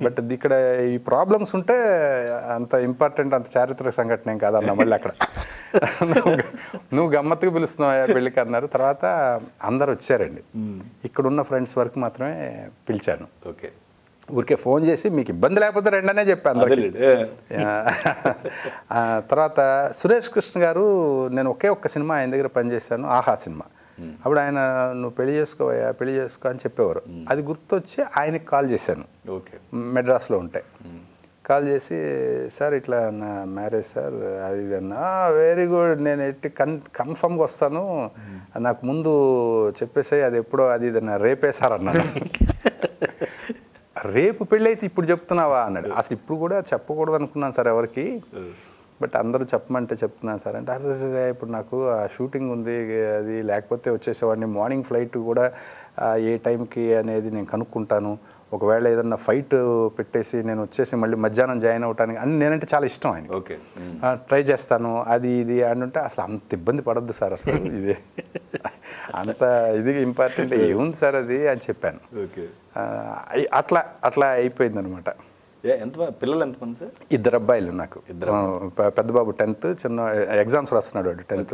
బట్ ఇక్కడ ఈ ప్రాబ్లమ్స్ ఉంటే అంత ఇంపార్టెంట్, అంత చారిత్రక సంఘటన ఏం కాదన్నా. మళ్ళీ అక్కడ నువ్వు గమ్మత్తుగా పిలుస్తున్నావా పెళ్ళికి అన్నారు. తర్వాత అందరు వచ్చారండి. ఇక్కడున్న ఫ్రెండ్స్ వరకు మాత్రమే పిలిచాను. ఓకే. ఊరికే ఫోన్ చేసి మీకు ఇబ్బంది లేకపోతే రెండనే చెప్పాను. తర్వాత సురేష్ కృష్ణ గారు, నేను ఒక్క సినిమా ఆయన దగ్గర పనిచేశాను, ఆహా సినిమా. అప్పుడు ఆయన నువ్వు పెళ్లి చేసుకోవయ్యా, పెళ్లి చేసుకో అని చెప్పేవారు. అది గుర్తొచ్చి ఆయనకి కాల్ చేశాను. ఓకే. మెడ్రాస్లో ఉంటే కాల్ చేసి, సార్ ఇట్లా నా మ్యారేజ్ సార్, అది ఇది అన్నా. వెరీ గుడ్, నేను ఎట్టి కన్ఫర్మ్గా వస్తాను, నాకు ముందు చెప్పేసాయి, అది ఎప్పుడో అది ఇది అన్న. రేపే సార్ అన్నాను. రేపు పెళ్ళి అయితే ఇప్పుడు చెప్తున్నావా అన్నాడు. అసలు ఇప్పుడు కూడా చెప్పకూడదు అనుకున్నాను సార్ ఎవరికి, బట్ అందరూ చెప్పమంటే చెప్తున్నాను సార్ అంటే, అరే ఇప్పుడు నాకు ఆ షూటింగ్ ఉంది, అది లేకపోతే వచ్చేసేవాడిని, మార్నింగ్ ఫ్లైట్ కూడా ఏ టైంకి అనేది నేను కనుక్కుంటాను, ఒకవేళ ఏదన్నా ఫైట్ పెట్టేసి నేను వచ్చేసి మళ్ళీ మధ్యాహ్నం జాయిన్ అవడానికి అని నేనంటే చాలా ఇష్టం ఆయన. ఓకే. ట్రై చేస్తాను అది ఇది అని ఉంటే, అసలు అంత ఇబ్బంది పడద్దు సార్, అసలు ఇది అంత ఇది ఇంపార్టెంట్ ఏముంది సార్ అది అని చెప్పాను. ఓకే. అట్లా అయిపోయింది అనమాట. పిల్లలు ఎంతమంది సార్? 2 అబ్బాయిలు నాకు. పెద్ద బాబు 10th, చిన్న ఎగ్జామ్స్ రాస్తున్నాడు వాడు 10th,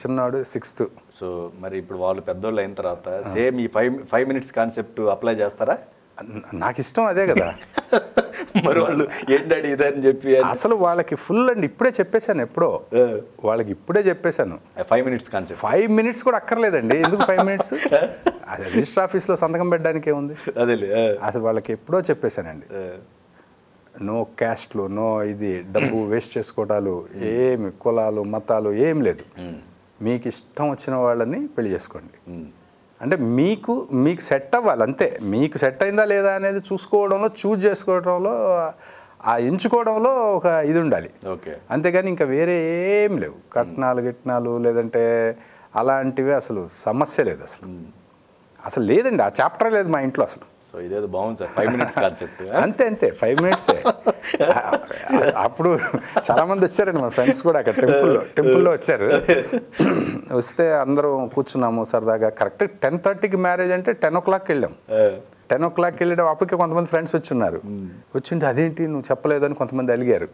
చిన్నవాడు 6th. సో మరి ఇప్పుడు వాళ్ళు పెద్దోళ్ళు అయిన తర్వాత సేమ్ ఈ 5 minutes కాన్సెప్ట్ అప్లై చేస్తారా? నాకు ఇష్టం అదే కదా. మరి వాళ్ళు ఏంటండి ఇదని చెప్పి అసలు వాళ్ళకి ఫుల్ అండి ఇప్పుడే చెప్పేశాను, ఎప్పుడో వాళ్ళకి ఇప్పుడే చెప్పేశాను. 5 minutes కాన్సెప్ట్ 5 minutes కూడా అక్కర్లేదండి. ఎందుకు 5 minutes? అది రిజిస్టర్ ఆఫీస్లో సంతకం పెట్టడానికి ఏముంది? అదే అసలు వాళ్ళకి ఎప్పుడో చెప్పేశానండి. నో క్యాస్ట్లు, నో ఇది డబ్బు వేస్ట్ చేసుకోవడాలు, ఏమి కులాలు మతాలు ఏం లేదు. మీకు ఇష్టం వచ్చిన వాళ్ళని పెళ్లి చేసుకోండి. అంటే మీకు సెట్ అవ్వాలి అంతే. మీకు సెట్ అయిందా లేదా అనేది చూసుకోవడంలో, చూజ్ చేసుకోవడంలో, ఆ ఎంచుకోవడంలో ఒక ఇది ఉండాలి. ఓకే. అంతేగాని ఇంకా వేరే ఏం లేవు. గిట్నాలు లేదంటే అలాంటివి అసలు సమస్య లేదు. అసలు లేదండి, ఆ చాప్టర్ లేదు మా ఇంట్లో అసలు. సో ఇదేదో బాగుంది సార్, 5 minutes కాన్సెప్ట్. అంతే 5 minutes. అప్పుడు చాలామంది వచ్చారండి మా ఫ్రెండ్స్ కూడా, అక్కడ టెంపుల్లో వచ్చారు. వస్తే అందరం కూర్చున్నాము సరదాగా. కరెక్ట్ 10:30కి మ్యారేజ్ అంటే 10 o'clock వెళ్ళాం. 10 o'clock వెళ్ళడం అప్పటికే కొంతమంది ఫ్రెండ్స్ వచ్చున్నారు. వచ్చింటే అదేంటి నువ్వు చెప్పలేదని కొంతమంది అలిగారు.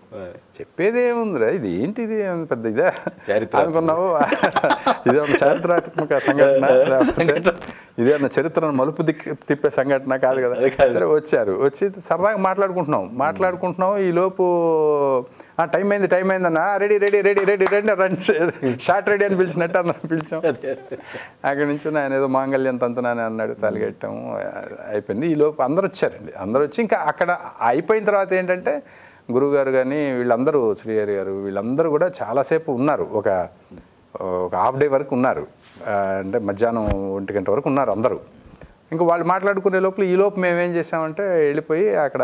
చెప్పేది ఏముందిరా, ఇది ఏంటిది పెద్ద ఇదే అనుకున్నావు, ఇదేమన్నా చారిత్రాత్మక సంఘటన, ఇదేమన్నా చరిత్రను మలుపు తిప్పే సంఘటన కాదు కదా. సరే వచ్చి సరదాగా మాట్లాడుకుంటున్నాం. ఈ లోపు టైం అయింది అన్న, రెడీ షార్ట్ రెడీ అని పిలిచినట్టు అందరం పిలిచాం. అక్కడి నుంచి ఆయన ఏదో మాంగళ్యం తంతునాని అన్నాడు, తాలిగట్టాము, అయిపోయింది. ఈ లోపు అందరూ వచ్చి ఇంకా అక్కడ అయిపోయిన తర్వాత ఏంటంటే గురువుగారు కానీ వీళ్ళందరూ, శ్రీహరి గారు వీళ్ళందరూ కూడా చాలాసేపు ఉన్నారు. ఒక హాఫ్ డే వరకు ఉన్నారు. అంటే మధ్యాహ్నం 1 గంట వరకు ఉన్నారు అందరూ. ఇంకా వాళ్ళు మాట్లాడుకునే లోపల ఈ లోపు మేము ఏం చేసామంటే వెళ్ళిపోయి అక్కడ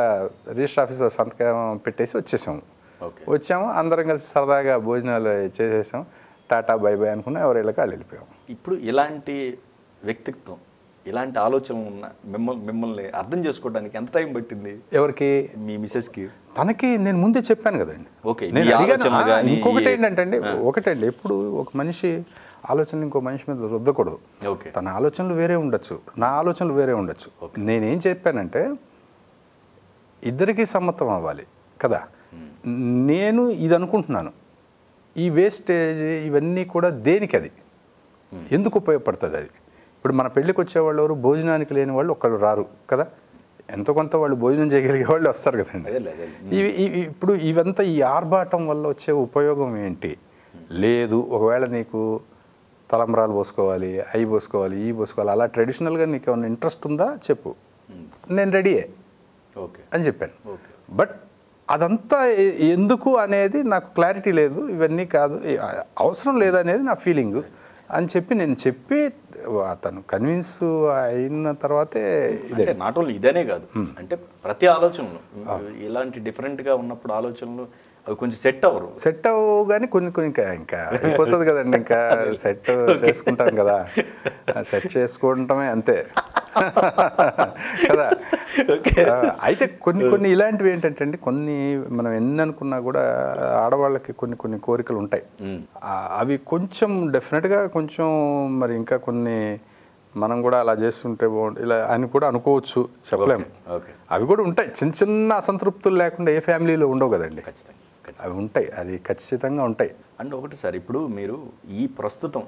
రిజిస్టర్ ఆఫీస్లో సంతకం పెట్టేసి వచ్చాము. అందరం కలిసి సరదాగా భోజనాలు చేసేసాం. టాటా బై బై అనుకున్నా ఎవరి ఇళ్ళకి వాళ్ళు వెళ్ళిపోయాం. ఇప్పుడు ఇలాంటి వ్యక్తిత్వం, ఇలాంటి ఆలోచన ఉన్న మిమ్మల్ని అర్థం చేసుకోవడానికి ఎంత టైం పట్టింది? ఎవరికి? మీ మిసెస్కి. తనకి నేను ముందే చెప్పాను కదండి. ఓకే. ఇంకొకటి ఏంటంటే ఒకటండి, ఎప్పుడు ఒక మనిషి ఆలోచనలు ఇంకో మనిషి మీద రుద్దకూడదు. తన ఆలోచనలు వేరే ఉండొచ్చు, నా ఆలోచనలు వేరే ఉండొచ్చు. నేనేం చెప్పానంటే ఇద్దరికీ సమ్మతం అవ్వాలి కదా. నేను ఇది అనుకుంటున్నాను, ఈ వేస్టేజ్ ఇవన్నీ కూడా దేనికి, అది ఎందుకు ఉపయోగపడుతుంది? అది ఇప్పుడు మన పెళ్ళికి వచ్చేవాళ్ళు ఎవరు? భోజనానికి లేని వాళ్ళు ఒక్కళ్ళు రారు కదా. ఎంతో కొంత వాళ్ళు భోజనం చేయగలిగే వాళ్ళు వస్తారు కదండి. ఇప్పుడు ఇవంతా ఈ ఆర్భాటం వల్ల వచ్చే ఉపయోగం ఏంటి? లేదు. ఒకవేళ నీకు తలంబ్రాలు పోసుకోవాలి, అవి పోసుకోవాలి, ఈ పోసుకోవాలి, అలా ట్రెడిషనల్గా నీకు ఏమైనా ఇంట్రెస్ట్ ఉందా చెప్పు, నేను రెడీయే అని చెప్పాను. బట్ అదంతా ఎందుకు అనేది నాకు క్లారిటీ లేదు. ఇవన్నీ కాదు, అవసరం లేదనేది నా ఫీలింగు. అని చెప్పి నేను చెప్పి అతను కన్విన్స్ అయిన తర్వాతే ఇదే. అంటే నాట్ ఓన్లీ ఇదనే కాదు, అంటే ప్రతి ఆలోచనలు ఇలాంటి డిఫరెంట్గా ఉన్నప్పుడు ఆలోచనలు అవి కొంచెం సెట్ అవ్వు కానీ కొన్ని ఇంకా అయిపోతుంది కదండి, ఇంకా సెట్ చేసుకుంటాం కదా, సెట్ చేసుకోవటమే అంతే కదా. అయితే కొన్ని ఇలాంటివి ఏంటంటే అండి, కొన్ని మనం ఎన్ని అనుకున్నా కూడా ఆడవాళ్ళకి కొన్ని కోరికలు ఉంటాయి. అవి కొంచెం డెఫినెట్గా కొంచెం మరి ఇంకా కొన్ని మనం కూడా అలా చేస్తుంటే బాగుంటుంది ఇలా అని కూడా అనుకోవచ్చు, చెప్పలేము. అవి కూడా ఉంటాయి, చిన్న చిన్న అసంతృప్తులు లేకుండా ఏ ఫ్యామిలీలో ఉండవు కదండి. అవి ఉంటాయి, అది ఖచ్చితంగా ఉంటాయి. అండ్ ఒకటి సార్, ఇప్పుడు మీరు ఈ ప్రస్తుతం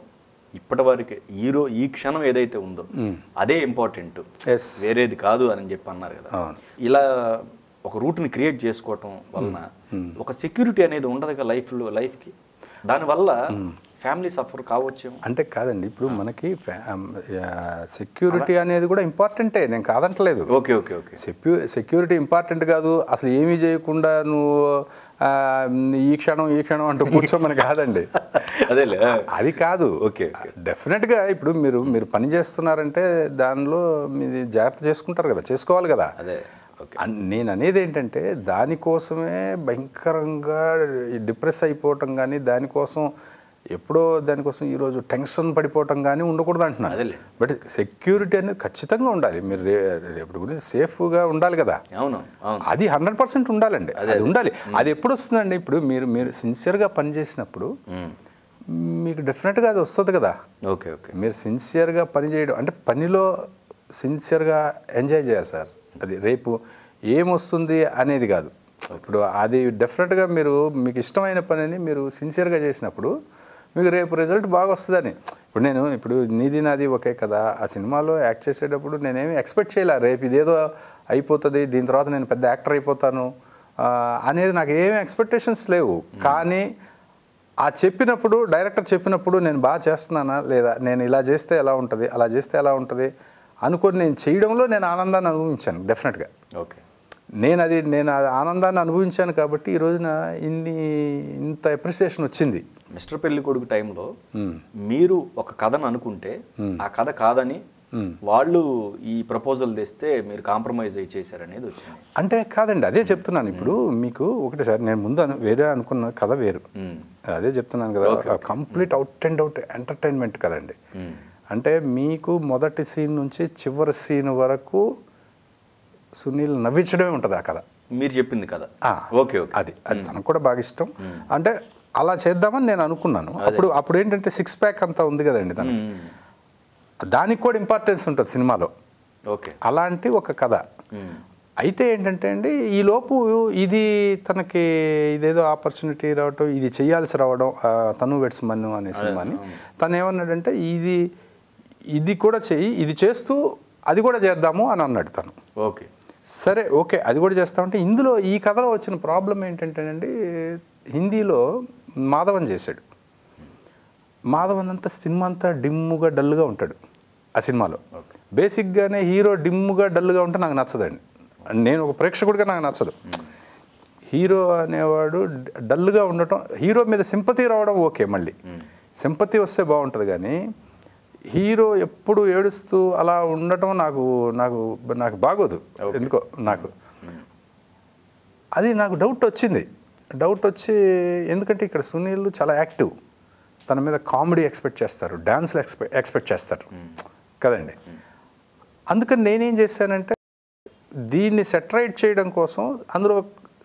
ఇప్పటి వరకే ఈ క్షణం ఏదైతే ఉందో అదే ఇంపార్టెంట్, వేరేది కాదు అని చెప్పి అన్నారు కదా. ఇలా ఒక రూట్ని క్రియేట్ చేసుకోవటం వలన ఒక సెక్యూరిటీ అనేది ఉండదు లైఫ్కి, దానివల్ల ఫ్యామిలీ సఫర్ కావచ్చేమో. అంటే కాదండి, ఇప్పుడు మనకి సెక్యూరిటీ అనేది కూడా ఇంపార్టెంటే, నేను కాదంటలేదు. Okay okay okay security important కాదు, అసలు ఏమీ చేయకుండా నువ్వు ఈ క్షణం అంటూ కూర్చోమని కాదండి, అదేలే అది కాదు. ఓకే డెఫినెట్గా ఇప్పుడు మీరు పని చేస్తున్నారంటే దానిలో మీది జాగ్రత్త చేసుకుంటారు కదా, చేసుకోవాలి కదా. అదే నేను అనేది ఏంటంటే దానికోసమే భయంకరంగా డిప్రెస్ అయిపోవటం కానీ, దానికోసం ఈరోజు టెన్షన్ పడిపోవటం కానీ ఉండకూడదు అంటున్నాను. బట్ సెక్యూరిటీ అనేది ఖచ్చితంగా ఉండాలి. మీరు రేపటి గురించి సేఫ్గా ఉండాలి కదా. అది 100% ఉండాలండి, అది ఉండాలి. అది ఎప్పుడు వస్తుందండి, ఇప్పుడు మీరు సిన్సియర్గా పనిచేసినప్పుడు మీకు డెఫినెట్గా అది వస్తుంది కదా. ఓకే ఓకే మీరు సిన్సియర్గా పని చేయడం అంటే పనిలో సిన్సియర్గా ఎంజాయ్ చేయాలి సార్. అది రేపు ఏమొస్తుంది అనేది కాదు. ఇప్పుడు అది డెఫినెట్గా మీకు ఇష్టమైన పనిని మీరు సిన్సియర్గా చేసినప్పుడు మీకు రేపు రిజల్ట్ బాగా వస్తుందని. ఇప్పుడు నీది నాది ఒకే కదా, ఆ సినిమాలో యాక్ట్ చేసేటప్పుడు నేనేమి ఎక్స్పెక్ట్ చేయలే రేపు ఇదేదో అయిపోతుంది, దీని తర్వాత నేను పెద్ద యాక్టర్ అయిపోతాను అనేది నాకు ఏమి ఎక్స్పెక్టేషన్స్ లేవు. కానీ డైరెక్టర్ చెప్పినప్పుడు నేను బాగా చేస్తున్నానా లేదా, నేను ఇలా చేస్తే ఎలా ఉంటుంది, అలా చేస్తే ఎలా ఉంటుంది అనుకొని నేను చేయడంలో నేను ఆనందాన్ని అనుభవించాను డెఫినెట్గా. ఓకే నేను ఆనందాన్ని అనుభవించాను కాబట్టి ఈ రోజున ఇంత అప్రిసియేషన్ వచ్చింది. మిస్టర్ పెళ్ళికొడుకు టైంలో మీరు ఒక కథను అనుకుంటే ఆ కథ కాదని వాళ్ళు ఈ ప్రపోజల్ తెస్తే మీరు కాంప్రమైజ్ అయ్యి చేశారనేది వచ్చింది. అంటే కాదండి, అదే చెప్తున్నాను. ఇప్పుడు మీకు ఒకటి సార్, నేను ముందు వేరే అనుకున్న కథ వేరు, అదే చెప్తున్నాను కదా. Complete out and out entertainment కదండి. అంటే మీకు మొదటి సీన్ నుంచి చివరి సీన్ వరకు సునీల్ నవ్వించడమే ఉంటుంది ఆ కథ, మీరు చెప్పింది కదా. ఓకే ఓకే అది తనకు కూడా బాగా ఇష్టం. అంటే అలా చేద్దామని నేను అనుకున్నాను. అప్పుడు ఏంటంటే 6 ప్యాక్ అంతా ఉంది కదండి తనకి, దానికి కూడా ఇంపార్టెన్స్ ఉంటుంది సినిమాలో. ఓకే అలాంటి ఒక కథ. అయితే ఏంటంటే అండి, ఈలోపు ఇది తనకి ఇదేదో ఆపర్చునిటీ రావటం, ఇది చేయాల్సి రావడం, తను వెట్స్ మన్ను అనే సినిమాని తను ఏమన్నాడంటే ఇది కూడా చెయ్యి, ఇది చేస్తూ అది కూడా చేద్దాము అని అన్నాడు తను. ఓకే సరే ఓకే అది కూడా చేస్తామంటే, ఇందులో ఈ కథలో వచ్చిన ప్రాబ్లం ఏంటంటేనండి, హిందీలో మాధవన్ చేశాడు. మాధవన్ అంతా సినిమా అంతా డిమ్ముగా డల్గా ఉంటాడు ఆ సినిమాలో. బేసిక్గానే హీరో డిమ్ముగా డల్గా ఉంటే నాకు నచ్చదండి, నేను ఒక ప్రేక్షకుడిగా నాకు నచ్చదు. హీరో అనేవాడు డల్గా ఉండటం, హీరో మీద సింపతి రావడం ఓకే, మళ్ళీ సింపతి వస్తే బాగుంటుంది. కానీ హీరో ఎప్పుడు ఏడుస్తూ అలా ఉండటం నాకు బాగోదు ఎందుకో. నాకు డౌట్ వచ్చి ఎందుకంటే ఇక్కడ సునీల్ చాలా యాక్టివ్, తన మీద కామెడీ ఎక్స్పెక్ట్ చేస్తారు, డాన్స్లు ఎక్స్పెక్ట్ చేస్తారు కదండి. అందుకని నేనేం చేశానంటే దీన్ని సెటరైట్ చేయడం కోసం అందులో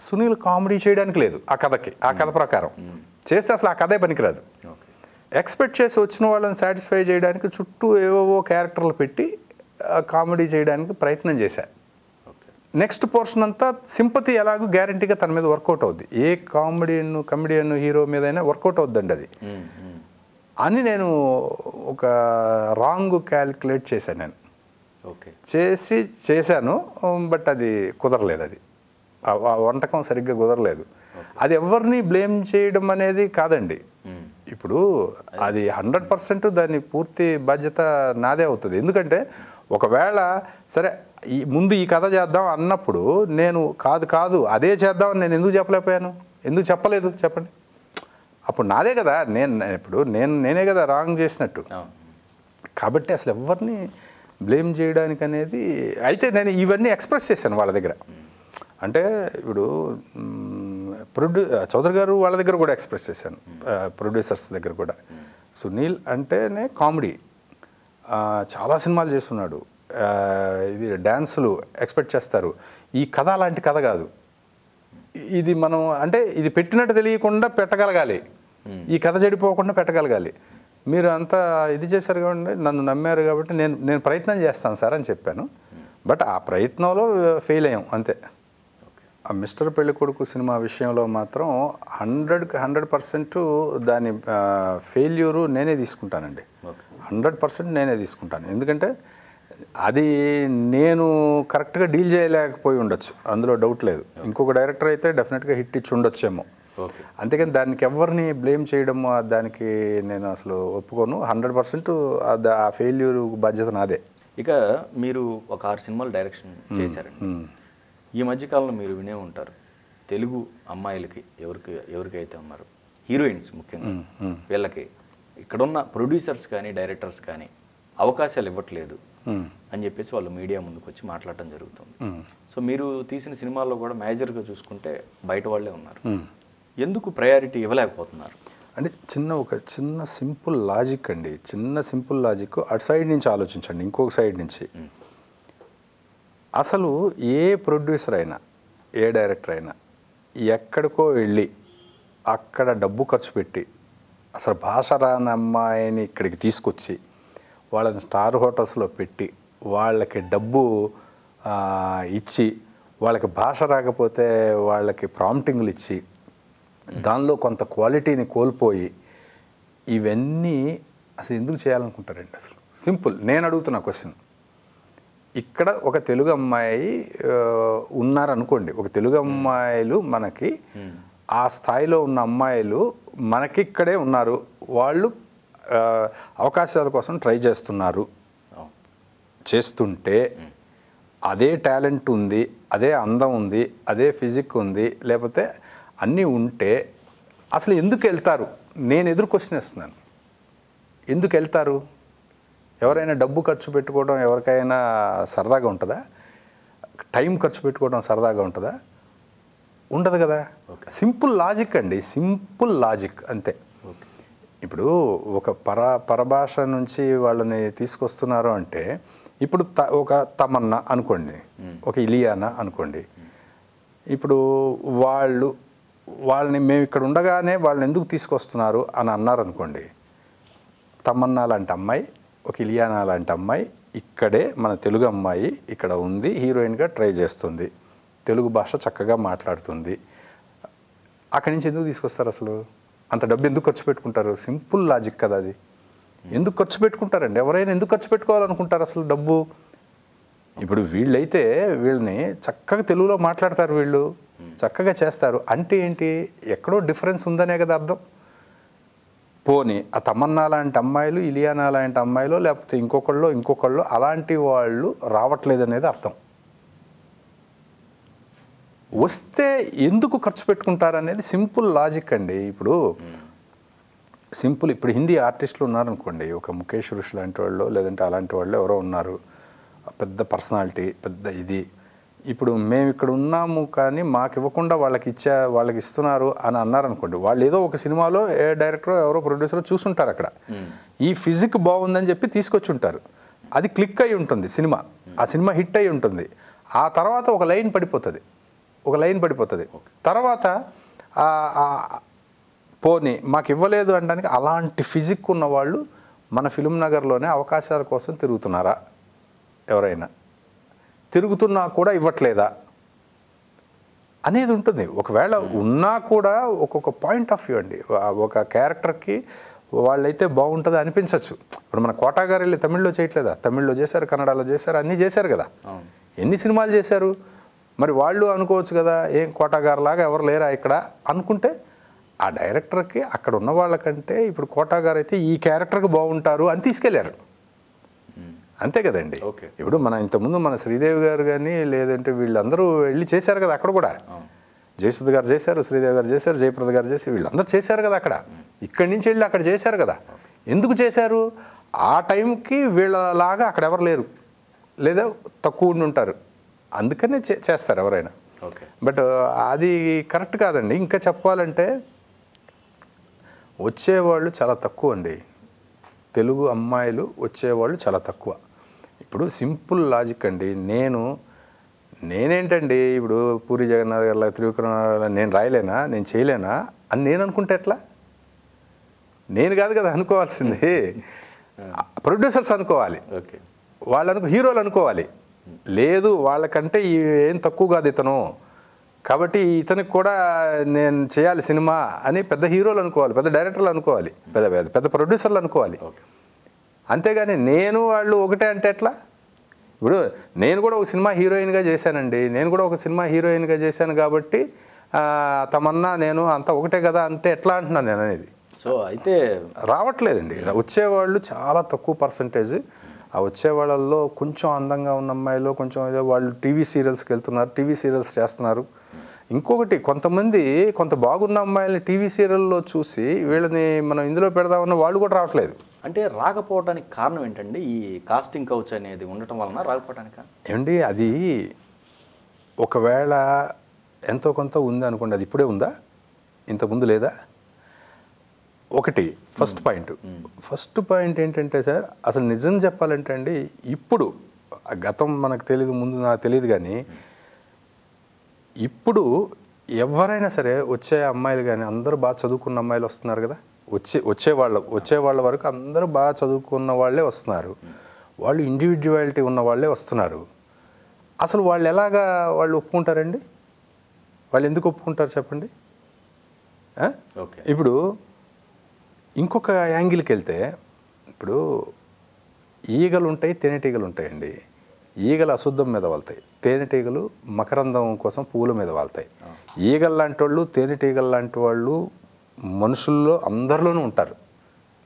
సునీల్ కామెడీ చేయడానికి లేదు ఆ కథ ప్రకారం చేస్తే అసలు ఆ కథే పనికిరాదు. ఎక్స్పెక్ట్ చేసి వచ్చిన వాళ్ళని సాటిస్ఫై చేయడానికి చుట్టూ ఏవేవో క్యారెక్టర్లు పెట్టి కామెడీ చేయడానికి ప్రయత్నం చేశా. నెక్స్ట్ పోర్షన్ అంతా సింపతి ఎలాగో గ్యారంటీగా తన మీద వర్కౌట్ అవుద్ది, ఏ కమెడియన్ హీరో మీద అయినా వర్కౌట్ అవుద్దండి అది అని నేను ఒక రాంగ్ క్యాలిక్యులేట్ చేశాను. నేను చేశాను బట్ అది కుదరలేదు, అది వంటకం సరిగ్గా కుదరలేదు. అది ఎవరిని బ్లేమ్ చేయడం అనేది కాదండి, ఇప్పుడు అది 100% దాని పూర్తి బాధ్యత నాదే అవుతుంది. ఎందుకంటే ఒకవేళ సరే ముందు ఈ కథ చేద్దాం అన్నప్పుడు నేను కాదు అదే చేద్దామని నేను ఎందుకు చెప్పలేకపోయాను, ఎందుకు చెప్పలేదు చెప్పండి. అప్పుడు నాదే కదా, నేనే కదా రాంగ్ చేసినట్టు. అవును. కాబట్టి అసలు ఎవరిని బ్లేమ్ చేయడానికి అనేది, అయితే నేను ఇవన్నీ ఎక్స్ప్రెస్ చేశాను వాళ్ళ దగ్గర. అంటే ఇప్పుడు చౌదరి గారు వాళ్ళ దగ్గర కూడా ఎక్స్ప్రెస్ చేశాను, ప్రొడ్యూసర్స్ దగ్గర కూడా. సునీల్ అంటేనే కామెడీ, చాలా సినిమాలు చేస్తున్నాడు, ఇది డ్యాన్సులు ఎక్స్పెక్ట్ చేస్తారు. ఈ కథ అలాంటి కథ కాదు, ఇది మనం అంటే ఇది పెట్టినట్టు తెలియకుండా పెట్టగలగాలి, ఈ కథ చెడిపోకుండా పెట్టగలగాలి. మీరు అంతా ఇది చేశారు కాబట్టి, నన్ను నమ్మారు కాబట్టి నేను ప్రయత్నం చేస్తాను సార్ అని చెప్పాను. బట్ ఆ ప్రయత్నంలో ఫెయిల్ అయ్యాం అంతే. ఆ మిస్టర్ పెళ్ళికొడుకు సినిమా విషయంలో మాత్రం 100% దాని ఫెయిల్యూరు నేనే తీసుకుంటానండి. 100% నేనే తీసుకుంటాను. ఎందుకంటే అది నేను కరెక్ట్గా డీల్ చేయలేకపోయి ఉండొచ్చు, అందులో డౌట్ లేదు. ఇంకొక డైరెక్టర్ అయితే డెఫినెట్గా హిట్ ఇచ్చి ఉండొచ్చేమో. అంతేకాని దానికి ఎవరిని బ్లేమ్ చేయడం దానికి నేను అసలు ఒప్పుకోను. 100% ఆ ఫెయిల్యూర్ బాధ్యత నాదే. ఇక మీరు ఒక 6 సినిమాలు డైరెక్షన్ చేశారండి. ఈ మధ్యకాలంలో మీరు వినే ఉంటారు, తెలుగు అమ్మాయిలకి ఎవరికైతే ఉన్నారు హీరోయిన్స్ ముఖ్యంగా, వీళ్ళకి ఇక్కడున్న ప్రొడ్యూసర్స్ కానీ డైరెక్టర్స్ కానీ అవకాశాలు ఇవ్వట్లేదు అని చెప్పేసి వాళ్ళు మీడియా ముందుకు వచ్చి మాట్లాడటం జరుగుతుంది. సో మీరు తీసిన సినిమాల్లో కూడా మేజర్గా చూసుకుంటే బయట వాళ్ళే ఉన్నారు. ఎందుకు ప్రయారిటీ ఇవ్వలేకపోతున్నారు? అంటే ఒక చిన్న సింపుల్ లాజిక్ అండి, సింపుల్ లాజిక్. అటు సైడ్ నుంచి ఆలోచించండి, ఇంకొక సైడ్ నుంచి. అసలు ఏ ప్రొడ్యూసర్ అయినా, ఏ డైరెక్టర్ అయినా ఎక్కడికో వెళ్ళి అక్కడ డబ్బు ఖర్చు పెట్టి అసలు భాష రాని అమ్మాయిని ఇక్కడికి తీసుకొచ్చి వాళ్ళని స్టార్ హోటల్స్లో పెట్టి వాళ్ళకి డబ్బు ఇచ్చి, వాళ్ళకి భాష రాకపోతే వాళ్ళకి ప్రాంప్టింగ్లు ఇచ్చి దానిలో కొంత క్వాలిటీని కోల్పోయి ఇవన్నీ అసలు ఎందుకు చేయాలనుకుంటారండి? అసలు సింపుల్, నేను అడుగుతున్న క్వశ్చన్. ఇక్కడ ఒక తెలుగు అమ్మాయి ఉన్నారనుకోండి, ఒక తెలుగు అమ్మాయిలు మనకి ఆ స్థాయిలో ఉన్న అమ్మాయిలు మనకి ఇక్కడే ఉన్నారు, వాళ్ళు అవకాశాల కోసం ట్రై చేస్తుంటే అదే టాలెంట్ ఉంది, అదే అందం ఉంది, అదే ఫిజిక్ ఉంది, లేకపోతే అన్నీ ఉంటే అసలు ఎందుకు వెళ్తారు? నేను ఎదురు క్వశ్చన్ వేస్తున్నాను. ఎందుకు వెళ్తారు? ఎవరైనా డబ్బు ఖర్చు పెట్టుకోవడం ఎవరికైనా సరదాగా ఉంటుందా? టైం ఖర్చు పెట్టుకోవడం సరదాగా ఉంటుందా? ఉండదు కదా. సింపుల్ లాజిక్ అండి, సింపుల్ లాజిక్ అంతే. ఇప్పుడు ఒక పరభాష నుంచి వాళ్ళని తీసుకొస్తున్నారు అంటే, ఇప్పుడు ఒక తమన్నా అనుకోండి, ఒక ఇలియానా అనుకోండి. ఇప్పుడు వాళ్ళని మేము ఇక్కడ ఉండగానే వాళ్ళని ఎందుకు తీసుకొస్తున్నారు అని అన్నారు అనుకోండి. తమన్నా లాంటి అమ్మాయి, ఒక ఇలియానా లాంటి అమ్మాయి ఇక్కడే, మన తెలుగు అమ్మాయి ఇక్కడ ఉంది, హీరోయిన్గా ట్రై చేస్తుంది, తెలుగు భాష చక్కగా మాట్లాడుతుంది. అక్కడి నుంచి ఎందుకు తీసుకొస్తారు? అసలు అంత డబ్బు ఎందుకు ఖర్చు పెట్టుకుంటారు? సింపుల్ లాజిక్ కదా అది. ఎందుకు ఖర్చు పెట్టుకుంటారండి? ఎవరైనా ఎందుకు ఖర్చు పెట్టుకోవాలనుకుంటారు అసలు డబ్బు? ఇప్పుడు వీళ్ళైతే వీళ్ళని చక్కగా తెలుగులో మాట్లాడతారు, వీళ్ళు చక్కగా చేస్తారు అంటే ఏంటి? ఎక్కడో డిఫరెన్స్ ఉందనే కదా అర్థం. పోనీ ఆ తమన్నా లాంటి అమ్మాయిలు, ఇలియానా లాంటి అమ్మాయిలు, లేకపోతే ఇంకొకళ్ళు అలాంటి వాళ్ళు రావట్లేదు అనేది అర్థం. వస్తే ఎందుకు ఖర్చు పెట్టుకుంటారు అనేది సింపుల్ లాజిక్ అండి. ఇప్పుడు హిందీ ఆర్టిస్టులు ఉన్నారనుకోండి, ఒక ముఖేష్ ఋషి లాంటి వాళ్ళు, లేదంటే అలాంటి వాళ్ళు ఎవరో ఉన్నారు, పెద్ద పర్సనాలిటీ, పెద్ద ఇది. ఇప్పుడు మేము ఇక్కడ ఉన్నాము కానీ మాకు ఇవ్వకుండా వాళ్ళకి ఇస్తున్నారు అని అన్నారనుకోండి, వాళ్ళు ఏదో ఒక సినిమాలో ఏ డైరెక్టరో ఎవరో ప్రొడ్యూసరో చూసుంటారు, అక్కడ ఈ ఫిజిక్ బాగుందని చెప్పి తీసుకొచ్చి ఉంటారు, అది క్లిక్ అయి ఉంటుంది సినిమా, ఆ సినిమా హిట్ అయి ఉంటుంది. ఆ తర్వాత ఒక లైన్ పడిపోతుంది, తర్వాత పోనీ మాకు ఇవ్వలేదు అనడానికి అలాంటి ఫిజిక్ ఉన్న వాళ్ళు మన ఫిల్మ్ నగర్లోనే అవకాశాల కోసం తిరుగుతున్నారా? ఎవరైనా తిరుగుతున్నా కూడా ఇవ్వట్లేదా అనేది ఉంటుంది. ఒకవేళ ఉన్నా కూడా ఒక్కొక్క పాయింట్ ఆఫ్ వ్యూ అండి. ఒక క్యారెక్టర్కి వాళ్ళైతే బాగుంటుంది అనిపించవచ్చు. ఇప్పుడు మన కోటా గారు వెళ్ళి తమిళ్లో చేయట్లేదా? తమిళ్లో చేశారు, కన్నడలో చేశారు, అన్నీ చేశారు కదా. ఎన్ని సినిమాలు చేశారు? మరి వాళ్ళు అనుకోవచ్చు కదా, ఏం కోటా గారు లాగా ఎవరు లేరా ఇక్కడ అనుకుంటే, ఆ డైరెక్టర్కి అక్కడ ఉన్న వాళ్ళకంటే ఇప్పుడు కోటా గారు అయితే ఈ క్యారెక్టర్కి బాగుంటారు అని తీసుకెళ్లారు, అంతే కదండి. ఇప్పుడు ఇంతకుముందు మన శ్రీదేవి గారు కానీ లేదంటే వీళ్ళందరూ వెళ్ళి చేశారు కదా అక్కడ కూడా. జయసుధ గారు చేశారు, శ్రీదేవి గారు చేశారు, జయప్రద గారు చేశారు, వీళ్ళందరూ చేశారు కదా అక్కడ. ఇక్కడి నుంచి వెళ్ళి అక్కడ చేశారు కదా. ఎందుకు చేశారు? ఆ టైంకి వీళ్ళలాగా అక్కడ ఎవరు లేరు, లేదా తక్కువ ఉండి ఉంటారు, అందుకనే చేస్తారు ఎవరైనా. బట్ అది కరెక్ట్ కాదండి. ఇంకా చెప్పాలంటే వచ్చేవాళ్ళు చాలా తక్కువ అండి. తెలుగు అమ్మాయిలు వచ్చేవాళ్ళు చాలా తక్కువ. ఇప్పుడు సింపుల్ లాజిక్ అండి. నేనేంటండి ఇప్పుడు పూరి జగన్నాథ్ గారు, త్రివిక్రమ్ నేను రాయలేనా, నేను చేయలేనా అని నేను అనుకుంటే ఎట్లా? నేను కాదు కదా అనుకోవాల్సింది, ప్రొడ్యూసర్స్ అనుకోవాలి, వాళ్ళు హీరోలు అనుకోవాలి. లేదు వాళ్ళకంటే ఏం తక్కువ కాదు ఇతను, కాబట్టి ఇతనికి కూడా నేను చేయాలి సినిమా అని పెద్ద హీరోలు అనుకోవాలి, పెద్ద డైరెక్టర్లు అనుకోవాలి, పెద్ద ప్రొడ్యూసర్లు అనుకోవాలి. అంతేగాని నేను వాళ్ళు ఒకటే అంటే ఎట్లా? ఇప్పుడు నేను కూడా ఒక సినిమా హీరోయిన్గా చేశానండి, నేను కూడా ఒక సినిమా హీరోయిన్గా చేశాను కాబట్టి తమన్నా నేను అంతా ఒకటే కదా అంటే ఎట్లా అంటున్నాను నేను అనేది. సో అయితే రావట్లేదండి. వచ్చేవాళ్ళు చాలా తక్కువ పర్సంటేజ్. ఆ వచ్చేవాళ్ళల్లో కొంచెం అందంగా ఉన్న అమ్మాయిలు కొంచెం ఏదో వాళ్ళు టీవీ సీరియల్స్కి వెళ్తున్నారు, టీవీ సీరియల్స్ చేస్తున్నారు. ఇంకొకటి కొంత బాగున్న అమ్మాయిలని టీవీ సీరియల్లో చూసి వీళ్ళని మనం ఇందులో పెడదామన్న వాళ్ళు కూడా రావట్లేదు. అంటే రాకపోవడానికి కారణం ఏంటండి? ఈ కాస్టింగ్ కౌచ్ అనేది ఉండటం వలన రాకపోవడానికి ఏమండి? అది ఒకవేళ ఎంతో కొంత ఉంది అనుకోండి, అది ఇప్పుడే ఉందా, ఇంతకుముందు లేదా? ఒకటి ఫస్ట్ పాయింట్ ఏంటంటే సార్, అసలు నిజం చెప్పాలంటే అండి, ఇప్పుడు గతం మనకు తెలియదు, ముందు నాకు తెలియదు, కానీ ఇప్పుడు ఎవరైనా సరే వచ్చే అమ్మాయిలు కానీ అందరూ బాగా చదువుకున్న అమ్మాయిలు వస్తున్నారు కదా. వచ్చే వాళ్ళ వరకు అందరూ బాగా చదువుకున్న వాళ్ళే వస్తున్నారు, వాళ్ళు ఇండివిజువాలిటీ ఉన్న వాళ్ళే వస్తున్నారు. అసలు వాళ్ళు ఒప్పుకుంటారండి? వాళ్ళు ఎందుకు ఒప్పుకుంటారు చెప్పండి? ఇప్పుడు ఇంకొక యాంగిల్కి వెళ్తే, ఇప్పుడు ఈగలు ఉంటాయి, తేనెటీగలు ఉంటాయండి. ఈగలు అశుద్ధం మీద వాళ్తాయి, తేనెటీగలు మకరందం కోసం పువ్వుల మీద వాళ్తాయి. ఈగలు లాంటి వాళ్ళు, తేనెటీగలు లాంటి వాళ్ళు మనుషుల్లో అందరిలోనూ ఉంటారు.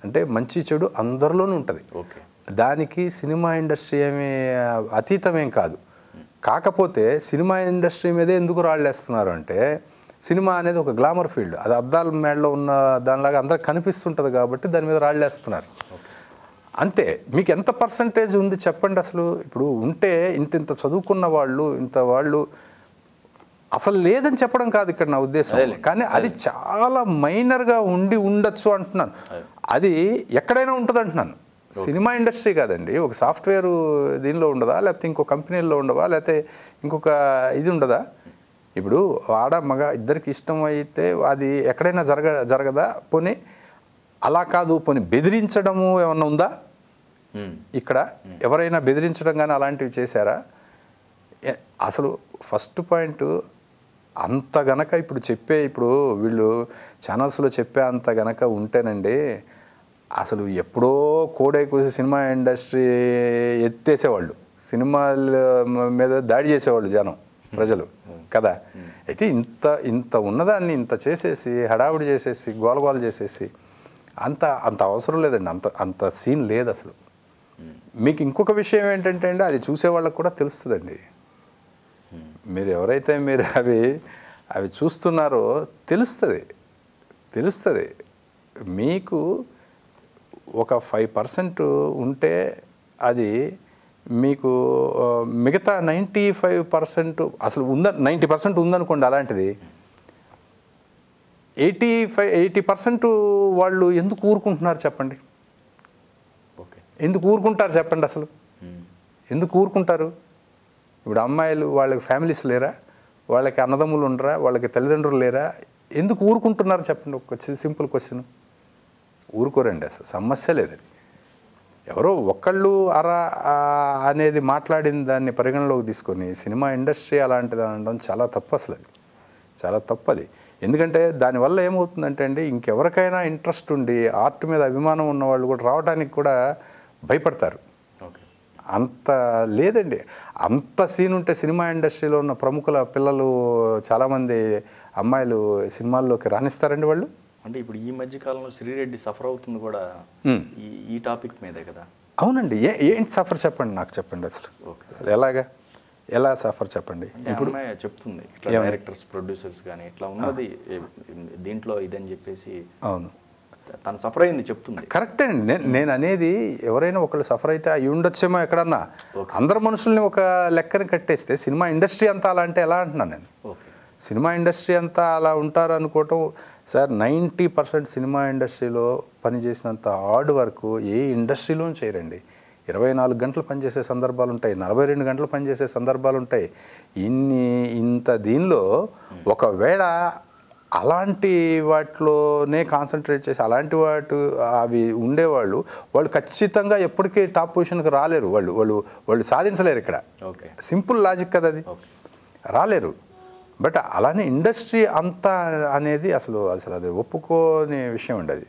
అంటే మంచి చెడు అందరిలోనూ ఉంటుంది. దానికి సినిమా ఇండస్ట్రీ ఏమీ అతీతమేం కాదు. కాకపోతే సినిమా ఇండస్ట్రీ మీదే ఎందుకు రాళ్ళేస్తున్నారు అంటే, సినిమా అనేది ఒక గ్లామర్ ఫీల్డ్, అది అద్దాల మేడలో ఉన్న దానిలాగా అందరికి కనిపిస్తుంటుంది కాబట్టి దాని మీద రాళ్ళేస్తున్నారు అంతే. మీకు ఎంత పర్సంటేజ్ ఉంది చెప్పండి అసలు? ఇప్పుడు ఉంటే ఇంత చదువుకున్న వాళ్ళు అసలు లేదని చెప్పడం కాదు ఇక్కడ నా ఉద్దేశం, కానీ అది చాలా మైనర్గా ఉండొచ్చు అంటున్నాను. అది ఎక్కడైనా ఉంటుంది అంటున్నాను. సినిమా ఇండస్ట్రీ కాదండి, ఒక సాఫ్ట్వేర్ దీనిలో ఉండదా, లేకపోతే ఇంకో కంపెనీల్లో ఉండవా, లేకపోతే ఇంకొక ఇది ఉండదా? ఇప్పుడు ఆడ మగ ఇద్దరికి ఇష్టం అయితే అది ఎక్కడైనా జరగదా? పోనీ అలా కాదు, పోనీ బెదిరించడము ఏమన్నా ఉందా ఇక్కడ? ఎవరైనా బెదిరించడం కానీ అలాంటివి చేశారా? అసలు ఫస్ట్ పాయింట్ అంత గనక ఇప్పుడు వీళ్ళు ఛానల్స్లో చెప్పే అంత గనక ఉంటేనండి, అసలు ఎప్పుడో కోడే కూసి సినిమా ఇండస్ట్రీ ఎత్తేసేవాళ్ళు, సినిమాల మీద దాడి చేసేవాళ్ళు జనం, ప్రజలు కదా. అయితే ఇంత ఉన్నదాన్ని ఇంత చేసేసి, హడావుడి చేసేసి, గోలగోల చేసేసి అంత అవసరం లేదండి, అంత సీన్ లేదు అసలు. మీకు ఇంకొక విషయం ఏంటంటే అండి, అది చూసే వాళ్ళకి కూడా తెలుస్తుందండి. మీరు ఎవరైతే అవి చూస్తున్నారో తెలుస్తుంది. మీకు ఒక 5% ఉంటే అది మీకు మిగతా 95% అసలు 90% ఉందనుకోండి, అలాంటిది 80% వాళ్ళు ఎందుకు ఊరుకుంటున్నారు చెప్పండి? ఎందుకు ఊరుకుంటారు చెప్పండి అసలు? ఎందుకు ఊరుకుంటారు? ఇప్పుడు అమ్మాయిలు వాళ్ళకి ఫ్యామిలీస్ లేరా, వాళ్ళకి అన్నదమ్ములు ఉండరా, వాళ్ళకి తల్లిదండ్రులు లేరా, ఎందుకు ఊరుకుంటున్నారు చెప్పండి? ఒక సింపుల్ క్వశ్చన్. ఊరుకోరండి, అసలు సమస్య లేదు. ఎవరో ఒకళ్ళు అనేది మాట్లాడిన దాన్ని పరిగణలోకి తీసుకొని సినిమా ఇండస్ట్రీ అలాంటిది అనడం చాలా తప్పు, అసలు అది చాలా తప్పది. ఎందుకంటే దానివల్ల ఏమవుతుందంటే అండి, ఇంకెవరికైనా ఇంట్రెస్ట్ ఉండి ఆర్ట్ మీద అభిమానం ఉన్న వాళ్ళు కూడా రావడానికి కూడా భయపడతారు. అంత లేదండి, అంత సీన్ ఉంటే సినిమా ఇండస్ట్రీలో ఉన్న ప్రముఖుల పిల్లలు చాలామంది అమ్మాయిలు సినిమాల్లోకి రాణిస్తారండి వాళ్ళు. అంటే ఇప్పుడు ఈ మధ్య కాలంలో శ్రీరెడ్డి సఫర్ అవుతుంది కూడా ఈ టాపిక్ మీదే కదా. అవునండి. ఏంటి సఫర్ చెప్పండి, నాకు చెప్పండి అసలు. ఎలాగా ఎలా సఫర్ చెప్పండి. ఇప్పుడు చెప్తుంది ఇట్లా డైరెక్టర్స్ ప్రొడ్యూసర్స్ కానీ ఇట్లా ఉన్నది దీంట్లో ఇదని చెప్పేసి అవును తను సఫర్ అయింది చెప్తుంది. కరెక్ట్ అండి. నేను అనేది ఎవరైనా ఒకళ్ళు సఫర్ అయితే అయి ఉండొచ్చేమో ఎక్కడన్నా. అందరు మనుషుల్ని ఒక లెక్కన కట్టేస్తే సినిమా ఇండస్ట్రీ అంతా అలా అంటే ఎలా అంటున్నాను నేను. సినిమా ఇండస్ట్రీ అంతా అలా ఉంటారు అనుకోవటం సార్. 90% సినిమా ఇండస్ట్రీలో పనిచేసినంత హార్డ్ వర్క్ ఏ ఇండస్ట్రీలోనూ చేయరండి. 24 గంటలు పనిచేసే సందర్భాలు ఉంటాయి, 42 గంటలు పనిచేసే సందర్భాలు ఉంటాయి. ఇంత దీనిలో ఒకవేళ అలాంటి వాటిలోనే కాన్సన్ట్రేట్ చేసి అలాంటి అవి ఉండేవాళ్ళు వాళ్ళు ఖచ్చితంగా ఎప్పటికీ టాప్ పొజిషన్కి రాలేరు. వాళ్ళు సాధించలేరు. ఇక్కడ సింపుల్ లాజిక్ కదా అది, రాలేరు. బట్ అలానే ఇండస్ట్రీ అంతా అనేది అసలు అది ఒప్పుకోని విషయం అండి. అది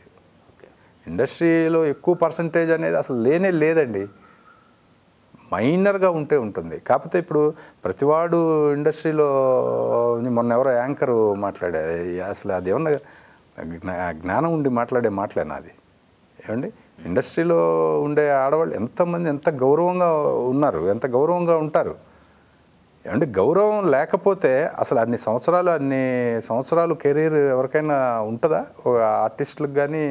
ఇండస్ట్రీలో ఎక్కువ పర్సంటేజ్ అనేది అసలు లేదండి. మైనర్గా ఉంటుంది. కాకపోతే ఇప్పుడు ప్రతివాడు ఇండస్ట్రీలో మొన్న ఎవరో యాంకరు మాట్లాడారు, అసలు అది ఏమన్నా జ్ఞానం ఉండి మాట్లాడే మాటలేనా అది? ఏమండి, ఇండస్ట్రీలో ఉండే ఆడవాళ్ళు ఎంతమంది ఎంత గౌరవంగా ఉన్నారు, ఎంత గౌరవంగా ఉంటారు. ఏమంటే గౌరవం లేకపోతే అసలు అన్ని సంవత్సరాలు కెరీర్ ఎవరికైనా ఉంటుందా? ఒక ఆర్టిస్టులకు కానీ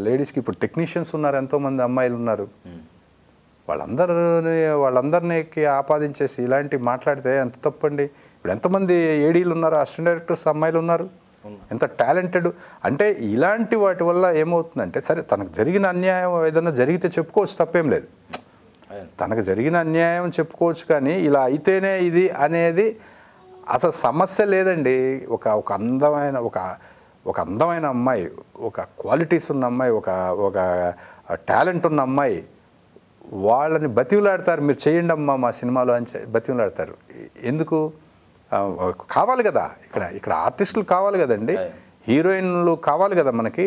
లేడీస్కి. ఇప్పుడు టెక్నీషియన్స్ ఉన్నారు, ఎంతోమంది అమ్మాయిలు ఉన్నారు. వాళ్ళందరినీ ఆపాదించేసి ఇలాంటి మాట్లాడితే ఎంత తప్పండి. ఇప్పుడు ఎంతమంది ఏడీలు ఉన్నారు, అసిస్టెంట్ డైరెక్టర్స్ అమ్మాయిలు ఉన్నారు, ఎంత టాలెంటెడ్. అంటే ఇలాంటి వాటి వల్ల ఏమవుతుందంటే, సరే తనకు జరిగిన అన్యాయం ఏదైనా జరిగితే చెప్పుకోవచ్చు, తప్పేం లేదు. తనకు జరిగిన అన్యాయం చెప్పుకోవచ్చు, కానీ ఇలా అయితేనే ఇది అనేది అసలు సమస్య లేదండి. ఒక అందమైన అమ్మాయి, ఒక క్వాలిటీస్ ఉన్న అమ్మాయి, ఒక టాలెంట్ ఉన్న అమ్మాయి, వాళ్ళని బతివులాడతారు. మీరు చేయండి అమ్మా మా సినిమాలో అని బతివులాడతారు. ఎందుకు? కావాలి కదా, ఇక్కడ ఆర్టిస్టులు కావాలి కదండి, హీరోయిన్లు కావాలి కదా. మనకి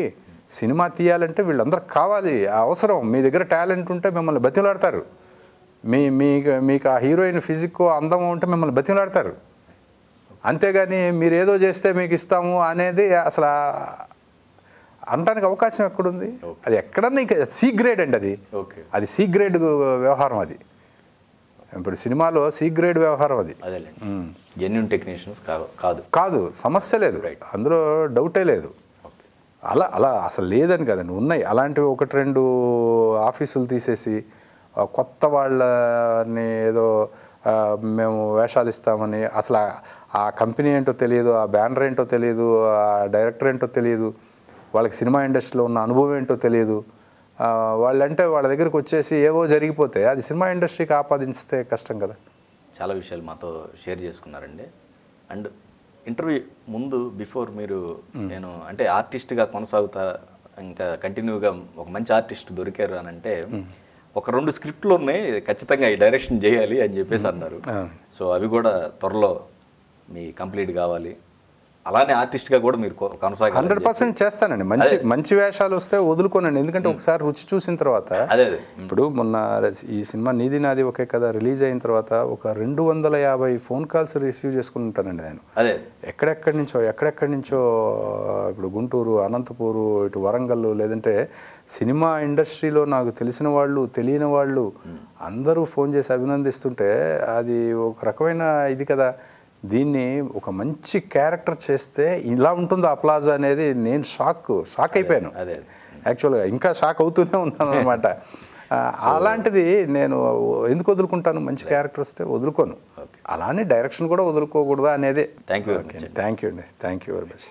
సినిమా తీయాలంటే వీళ్ళందరూ కావాలి, అవసరం. మీ దగ్గర టాలెంట్ ఉంటే మిమ్మల్ని బతివులాడతారు. మీకు ఆ హీరోయిన్ ఫిజిక్ అందం ఉంటే మిమ్మల్ని బతివులాడతారు. అంతేగాని మీరు ఏదో చేస్తే మీకు ఇస్తాము అనేది అసలు అనడానికి అవకాశం ఎక్కడుంది? అది ఎక్కడన్నా ఇంకా సి గ్రేడ్ అండి. అది సి గ్రేడ్ వ్యవహారం. అది ఇప్పుడు సినిమాలో సి గ్రేడ్ వ్యవహారం. అది జెన్యూన్ టెక్నీషియన్స్ కాదు, సమస్య లేదు, అందులో డౌటే లేదు. అలా అసలు లేదని కదండి, ఉన్నాయి అలాంటివి. 1-2 ఆఫీసులు తీసేసి కొత్త వాళ్ళని ఏదో మేము వేషాలు ఇస్తామని, అసలు ఆ కంపెనీ ఏంటో తెలియదు, ఆ బ్యానర్ ఏంటో తెలియదు, ఆ డైరెక్టర్ ఏంటో తెలియదు, వాళ్ళకి సినిమా ఇండస్ట్రీలో ఉన్న అనుభవం ఏంటో తెలియదు. వాళ్ళంటే వాళ్ళ దగ్గరికి వచ్చేసి ఏవో జరిగిపోతే అది సినిమా ఇండస్ట్రీకి ఆపాదిస్తే కష్టం కదా. చాలా విషయాలు మాతో షేర్ చేసుకున్నారండి. అండ్ ఇంటర్వ్యూ ముందు బిఫోర్ మీరు నేను అంటే ఆర్టిస్ట్గా కొనసాగుతా ఇంకా కంటిన్యూగా ఒక మంచి ఆర్టిస్ట్ దొరికారు అని అంటే ఒక 2 స్క్రిప్ట్లు ఉన్నాయి, ఖచ్చితంగా ఈ డైరెక్షన్ చేయాలి అని చెప్పేసి అన్నారు. సో అవి కూడా త్వరలో మీ కంప్లీట్ కావాలి. అలానే ఆర్టిస్ట్గా కూడా మీరు కొనసాగాలి. 100% చేస్తానండి. మంచి వేషాలు వస్తే వదులుకోనండి. ఎందుకంటే ఒకసారి రుచి చూసిన తర్వాత, ఇప్పుడు మొన్న ఈ సినిమా నీది నాది ఒకే కథ రిలీజ్ అయిన తర్వాత ఒక 250 ఫోన్ కాల్స్ రిసీవ్ చేసుకుని ఉంటానండి నేను. ఎక్కడెక్కడి నుంచో ఇప్పుడు గుంటూరు, అనంతపూరు, ఇటు వరంగల్, లేదంటే సినిమా ఇండస్ట్రీలో నాకు తెలిసిన వాళ్ళు, తెలియని వాళ్ళు అందరూ ఫోన్ చేసి అభినందిస్తుంటే అది ఒక రకమైన ఇది కదా. దీన్ని ఒక మంచి క్యారెక్టర్ చేస్తే ఇలా ఉంటుందో అప్లాజ్ అనేది నేను షాక్ అయిపోయాను. యాక్చువల్గా ఇంకా షాక్ అవుతూనే ఉన్నాను అనమాట. అలాంటిది నేను ఎందుకు వదులుకుంటాను? మంచి క్యారెక్టర్ వస్తే వదులుకోను. అలానే డైరెక్షన్ కూడా వదులుకోకూడదా అనేది. థ్యాంక్ యూ అండి. Thank you very much.